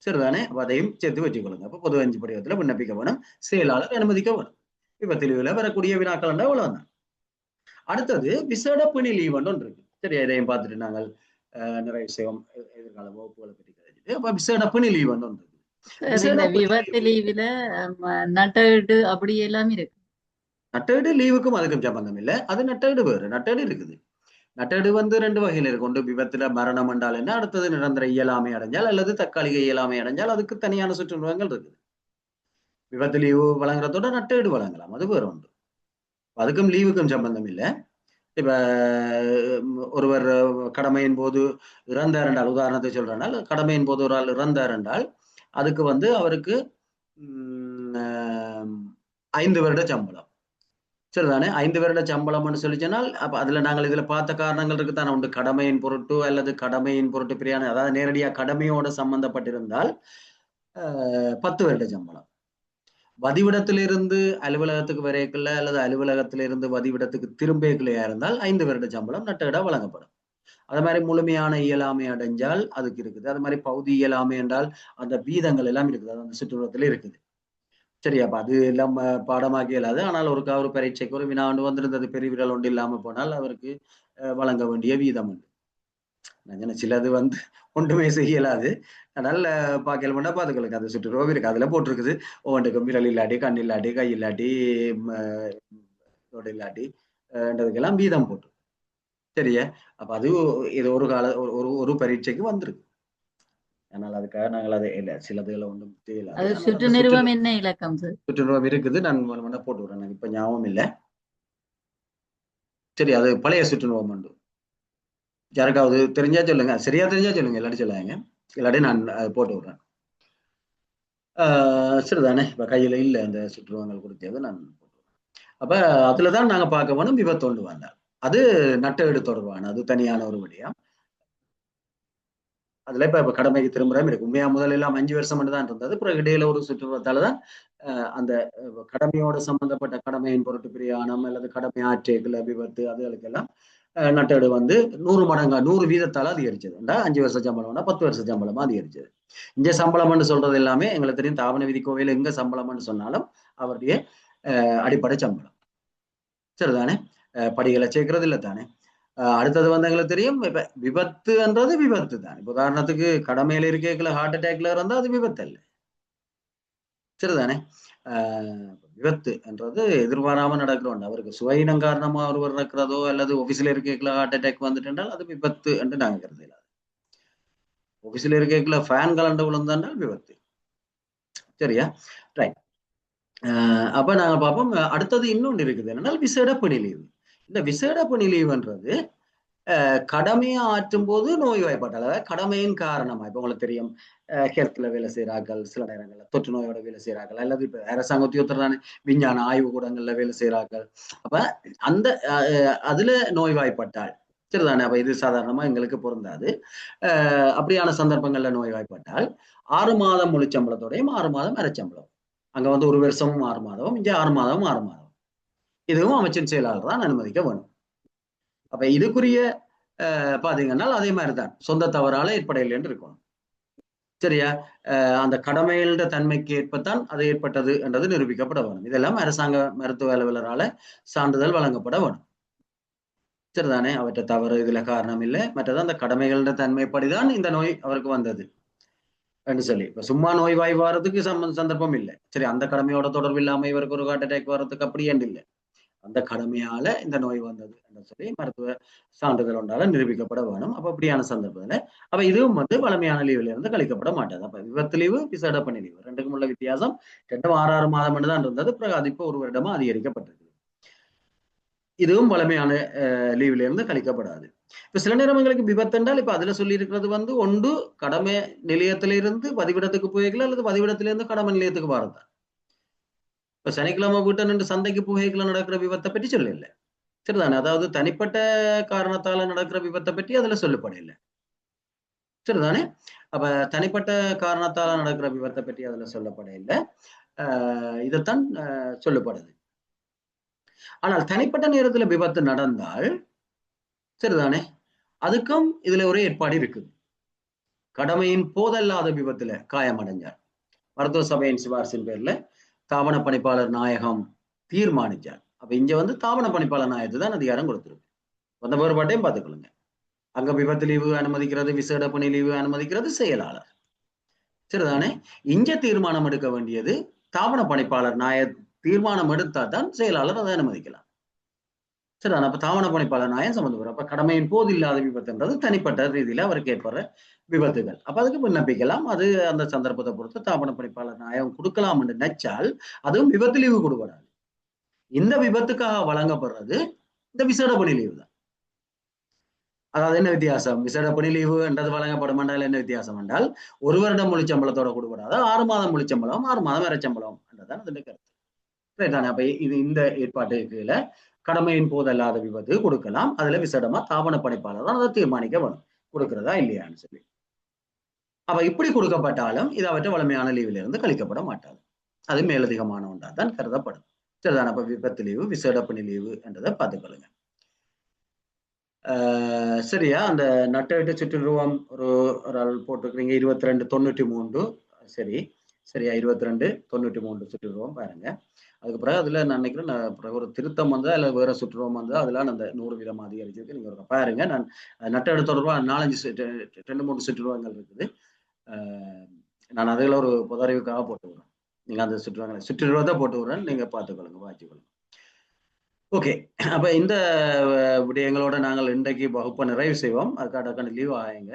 சரிதானே? அப்ப அதையும் சேர்த்து வச்சுக்கொள்ளுங்க. அப்ப பொது 5 படிவத்துல விண்ணப்பிக்க வேணும், செயலாளர் அனுமதிக்க வேணும். விபத்து லீவுல வரக்கூடிய வினாக்கள் அவ்வளவுதான். அடுத்தது விசேட பிணி லீவ் ஒன்று இருக்கு. சரி, இதையும் பார்த்துட்டு நாங்கள் நிறைய விஷயம் எதிர்கால வகுப்புகளை பற்றி கிடைச்சிட்டு, அப்ப விசேட பிணி லீவ் ஒன்று இருக்கு. விபத்து லீவுல நட்டஈடு அப்படி எல்லாம் இருக்கு. நட்டஈடு லீவுக்கும் அதுக்கும் சம்பந்தம் இல்லை. அது நட்டஈடு வேறு. நட்டஈடு இருக்குது. நட்டஈடு 2 வகையில் இருக்கு. ஒன்று விபத்துல மரணம் என்றால் என்ன, அடுத்தது நிரந்தர இயலாமை அடைஞ்சால் அல்லது தற்காலிக இயலாமை அடைஞ்சால் அதுக்கு தனியான சுற்றுலாங்கள் இருக்குது. விபத்து லீவு வழங்குறதோட நட்டஈடு வழங்கலாம், அது வேறு ஒன்று. அதுக்கும் லீவுக்கும் சம்பந்தம் இல்லை. இப்ப ஒருவர் கடமையின் போது இறந்தார் என்றால், உதாரணத்தை சொல்றால் கடமையின் போது ஒரு ஆள் இறந்தார் என்றால் அதுக்கு அவருக்கு 5 வருட சம்பளம். சரிதானே? 5 வருட சம்பளம்னு சொல்லிச்சனால் அப்ப அதுல நாங்கள் இதுல பார்த்த காரணங்கள் இருக்குத்தானே. உண்டு கடமையின் பொருட்டு அல்லது கடமையின் பொருட்டு பிரியாணி, அதாவது நேரடியா கடமையோட சம்பந்தப்பட்டிருந்தால் 10 வருட சம்பளம். வதிவிடத்திலிருந்து அலுவலகத்துக்கு வரைக்குள்ள அல்லது அலுவலகத்திலிருந்து வதிவிடத்துக்கு திரும்பியா இருந்தால் 5 வருட சம்பளம் நட்டஈடா வழங்கப்படும். அது மாதிரி முழுமையான இயலாமை அடைஞ்சால் அதுக்கு இருக்குது. அது மாதிரி பகுதி இயலாமை என்றால் அந்த வீதங்கள் எல்லாம் இருக்குது, அது அந்த சுற்றுலத்துல இருக்குது. சரி, அப்ப அது எல்லாம் பாடமாக்கி இயலாது. ஆனால் ஒரு பரீட்சைக்கு ஒரு வினாண்டு வந்திருந்தது, பெருவிரல் ஒன்று இல்லாம போனால் அவருக்கு வழங்க வேண்டிய வீதம் உண்டு. சிலது ஒன்றுமே செய்யலாது. அதனால பாக்கல் பண்ணா பாத்துக்களுக்கு அது சுற்றுலா இருக்கு, அதுல போட்டிருக்குது ஒவ்வொன்றுக்கும் விரல் இல்லாட்டி கண் இல்லாட்டி கை இல்லாட்டி தோடு இல்லாட்டி என்றதுக்கெல்லாம் வீதம் போட்டு. சரியா? அப்ப அது இது ஒரு பரீட்சைக்கு வந்திருக்கு. ஆனால் அதுக்காக நாங்கள் அதை இல்லை, சிலதுகளை ஒன்றும் செய்யல. சுற்று நிறுவனம் என்ன இலக்கம் சார்? சுற்று நிறுவனம் இருக்குது, நான் போட்டு விடுறேன், எனக்கு இப்ப ஞாபகம் இல்லை. சரி, அது பழைய சுற்று நிறுவனம் உண்டு. யாருக்காவது தெரிஞ்சா சொல்லுங்க, சரியா தெரிஞ்சா சொல்லுங்க, இல்லாட்டி சொல்லாங்க, இல்லாட்டி நான் போட்டு விடுறேன். சரிதானே? இப்ப கையில இல்லை அந்த சுற்றுவங்கள் கொடுத்தது, நான் போட்டுவிடுறேன். அப்ப அதுலதான் நாங்க பார்க்க வேணும் விபத்து ஒன்று வந்தால். அது நட்டஈடு தொடர்பான அது தனியான ஒரு விடயம். அதுல இப்ப கடமைக்கு திரும்புறோம் இருக்கு. உண்மையா முதல்ல எல்லாம் 5 வருஷம் தான் இருந்தது. பிறகு இடையில ஒரு சுற்றுவத்தாலதான் அந்த கடமையோட சம்பந்தப்பட்ட கடமையின் பொருட்டு பிரயாணம் அல்லது கடமை ஆற்றேக்குல விபத்து அதுகளுக்கெல்லாம் நட்டஈடு 100 மடங்கா 100 வீதத்தால அதிகரிச்சது. 5 வருஷ சம்பளம்னா 10 வருஷ சம்பளமா அதிகரிச்சது. இங்க சம்பளம்னு சொல்றது எல்லாமே எங்களுக்கு தெரியும். தாவண விதி கோவையில எங்க சம்பளம்னு சொன்னாலும் அவருடைய அடிப்படை சம்பளம். சரிதானே? படிகளை சேர்க்கறது இல்லை தானே? அடுத்தது வந்து எங்களுக்கு தெரியும் இப்ப விபத்துன்றது விபத்து தான். இப்ப உதாரணத்துக்கு கடமையில இருக்கல ஹார்ட் அட்டாக்ல இருந்தா அது விபத்து அல்ல, சரிதானே? விபத்து என்றது எதிர்பாராம நடக்கிற ஒன்று. அவருக்கு சுயினம் காரணமா ஒருவர் இருக்கிறதோ அல்லது ஆபீஸ்ல இருக்கல ஹார்ட் அட்டாக் வந்துட்டு அது விபத்து என்று நாங்க கருதல. ஆபீஸ்ல இருக்கல ஃபேன் கலண்டு விழுந்தால் விபத்து, சரியா? ரைட். அப்ப நாங்க பார்ப்போம். அடுத்தது இன்னொன்று இருக்குது, என்னன்னா விசேட பணி லீவு. இந்த விசேட பணி லீவுன்றது கடமையை ஆற்றும் போது நோய்வாய்ப்பட்டால், அதாவது கடமையின் காரணமா, இப்ப உங்களுக்கு தெரியும் ஹெல்த்ல வேலை செய்யறார்கள், சில நேரங்கள்ல தொற்று நோயோட வேலை செய்யறார்கள், அல்லது இப்ப அரசாங்க உத்தியோகத்தர் தானே விஞ்ஞான ஆய்வு கூடங்கள்ல வேலை செய்யறார்கள். அப்ப அந்த அதுல நோய்வாய்ப்பட்டால் சரிதானே? அப்ப இது சாதாரணமா எங்களுக்கு பொருந்தாது. அப்படியான சந்தர்ப்பங்கள்ல நோய்வாய்ப்பட்டால் 6 மாதம் முழு சம்பளத்தோடையும் 6 மாதம் அரைச்சம்பளம். அங்க வந்து 1 வருஷமும் 6 மாதம், இங்க 6 மாதம் 6 மாதம். இதுவும் அமைச்சின் செயலாளர் தான் அனுமதிக்க வேணும். அப்ப இதுக்குரிய பாத்தீங்கன்னா அதே மாதிரிதான் சொந்த தவறால ஏற்படையில் என்று இருக்கணும், சரியா? அந்த கடமைகள தன்மைக்கு ஏற்பத்தான் அது ஏற்பட்டது என்றது நிரூபிக்கப்பட வேணும். இதெல்லாம் அரசாங்க மருத்துவ அலுவலரால சான்றிதழ் வழங்கப்பட வேணும், சரிதானே? அவற்றை தவறு இதுல காரணம் இல்லை, மற்றது அந்த கடமைகள தன்மைப்படிதான் இந்த நோய் அவருக்கு வந்தது என்று சொல்லி. இப்ப சும்மா நோய்வாய் வர்றதுக்கு சந்தர்ப்பம் இல்லை, சரி? அந்த கடமையோட தொடர்பு இல்லாம இவருக்கு ஒரு ஹார்ட் அட்டாக் வர்றதுக்கு அப்படி என்று இல்லை, அந்த கடமையால இந்த நோய் வந்தது என்று சொல்லி மருத்துவ சான்றிதழ் ஒன்றால நிரூபிக்கப்பட வேணும். அப்ப அப்படியான சந்தர்ப்பத்துல அப்ப இதுவும் வந்து வழமையான லீவுல இருந்து கழிக்கப்பட மாட்டாது. அப்ப விபத்து லீவு, விசேட பணி லீவு ரெண்டுக்கும் உள்ள வித்தியாசம் 6 மாதம் தான் இருந்தது, பிறகு அது இப்போ 1 வருடமா அதிகரிக்கப்பட்டிருக்கு. இதுவும் வழமையான லீவுல இருந்து கழிக்கப்படாது. இப்ப சில நேரங்களுக்கு விபத்து என்றால் இப்ப அதுல சொல்லி இருக்கிறது வந்து ஒன்று கடமை நிலையத்திலிருந்து பதிவிடத்துக்கு போய்க்கலாம், அல்லது பதிவிடத்திலிருந்து கடமை நிலையத்துக்கு வரதான். இப்ப சனிக்கிழமை வீட்டை நின்று சந்தைக்கு புகைகளை நடக்கிற விபத்தை பற்றி சொல்லல, சரிதானே? அதாவது தனிப்பட்ட காரணத்தால நடக்கிற விபத்தை பற்றி அதுல சொல்லப்படல, சரிதானே? அப்ப தனிப்பட்ட காரணத்தால நடக்கிற விபத்தை பற்றி அதுல சொல்லப்படல, இதைத்தான் சொல்லப்படுது. ஆனால் தனிப்பட்ட நேரத்துல விபத்து நடந்தால், சரிதானே, அதுக்கும் இதுல ஒரே ஏற்பாடு இருக்குது. கடமையின் போதல்லாத விபத்துல காயமடைஞ்சார் மருத்துவ சபையின் சிபாரிசின் பேர்ல தாபன பணிப்பாளர் நாயகம் தீர்மானிச்சார். அப்ப இங்க வந்து தாபன பணிப்பாளர் நாயகத்து தான் அதிகாரம் கொடுத்திருக்கு. அந்த வேறுபாட்டையும் பார்த்துக்கொள்ளுங்க. அங்க விபத்து லீவு அனுமதிக்கிறது, விசேட பணி லீவு அனுமதிக்கிறது செயலாளர், சரிதானே? இங்க தீர்மானம் எடுக்க வேண்டியது தாபன பணிப்பாளர் தீர்மானம் எடுத்தா தான் செயலாளர் அதை அனுமதிக்கலாம், சரிதானே? அப்ப தாபன பணிப்பாளர் நாயம் சம்பந்தப்படும். அப்ப கடமையின் போது இல்லாத விபத்துன்றது தனிப்பட்ட ரீதியில அவருக்கு ஏற்படுற விபத்துகள். அப்ப அதுக்கு விண்ணப்பிக்கலாம். அது அந்த சந்தர்ப்பத்தை பொறுத்து தாபன பணிப்பாளர் நாயம் கொடுக்கலாம் என்று நினைச்சால் அதுவும் விபத்து லீவு கொடுப்படாது. இந்த விபத்துக்காக வழங்கப்படுறது இந்த விசேட பணி லீவு தான். அதாவது என்ன வித்தியாசம்? விசேட பணி லீவு என்றது வழங்கப்படும் என்றால் என்ன வித்தியாசம் என்றால் 1 வருடம் முழு சம்பளத்தோட கொடுப்படாது, 6 மாதம் முழு சம்பளம், 6 மாதம் அரைச்சம்பளம் என்றதான் அதன் கருத்து, ரைட்டானே? அப்ப இது இந்த ஏற்பாட்டுக்கு கீழே கடமையின் போதல்லாத விபத்து கொடுக்கலாம். அதுல விசேடமா தாபன பணிப்பாளர் தான் அதை தீர்மானிக்க வேணும் கொடுக்கிறதா இல்லையான்னு சொல்லி. அப்ப இப்படி கொடுக்கப்பட்டாலும் இது அவற்றை வழமையான லீவில இருந்து கழிக்கப்பட மாட்டாது, அது மேலதிகமான ஒன்றா தான் கருதப்படும், சரிதானே? அப்ப விபத்து லீவு, விசேட பணி லீவு என்றதை பார்த்துக்கொள்ளுங்க. சரியா? அந்த நட்டவிட்டு சுற்றுருவம் ஒரு ஆள் போட்டுக்கிறீங்க 2293, சரி சரியா? 2293 சுற்றுருவம் பாருங்க. அதுக்கு பிறகு அதுல நான் நினைக்கிறேன் ஒரு திருத்தம் வந்து அதுல வேற சுற்றுருவம் வந்து அதுல அந்த 100% அதிகரிச்சிருக்கு. நீங்க ஒரு பாருங்க. நான் நட்டெடு தொடர்பா 2-3 சுற்றுருவங்கள் இருக்குது. நான் அதுல ஒரு புதறிவுக்காக போட்டு விடுறேன். நீங்க அந்த சுற்றுருவத்தை போட்டு விடுறேன், நீங்க பார்த்துக்கொள்ளுங்க, வாசிக்கொள்ளுங்க. ஓகே. அப்ப இந்த விடயங்களோட நாங்கள் இன்றைக்கு வகுப்பை நிறைவு செய்வோம். அதுக்காக லீவ் ஆகுங்க.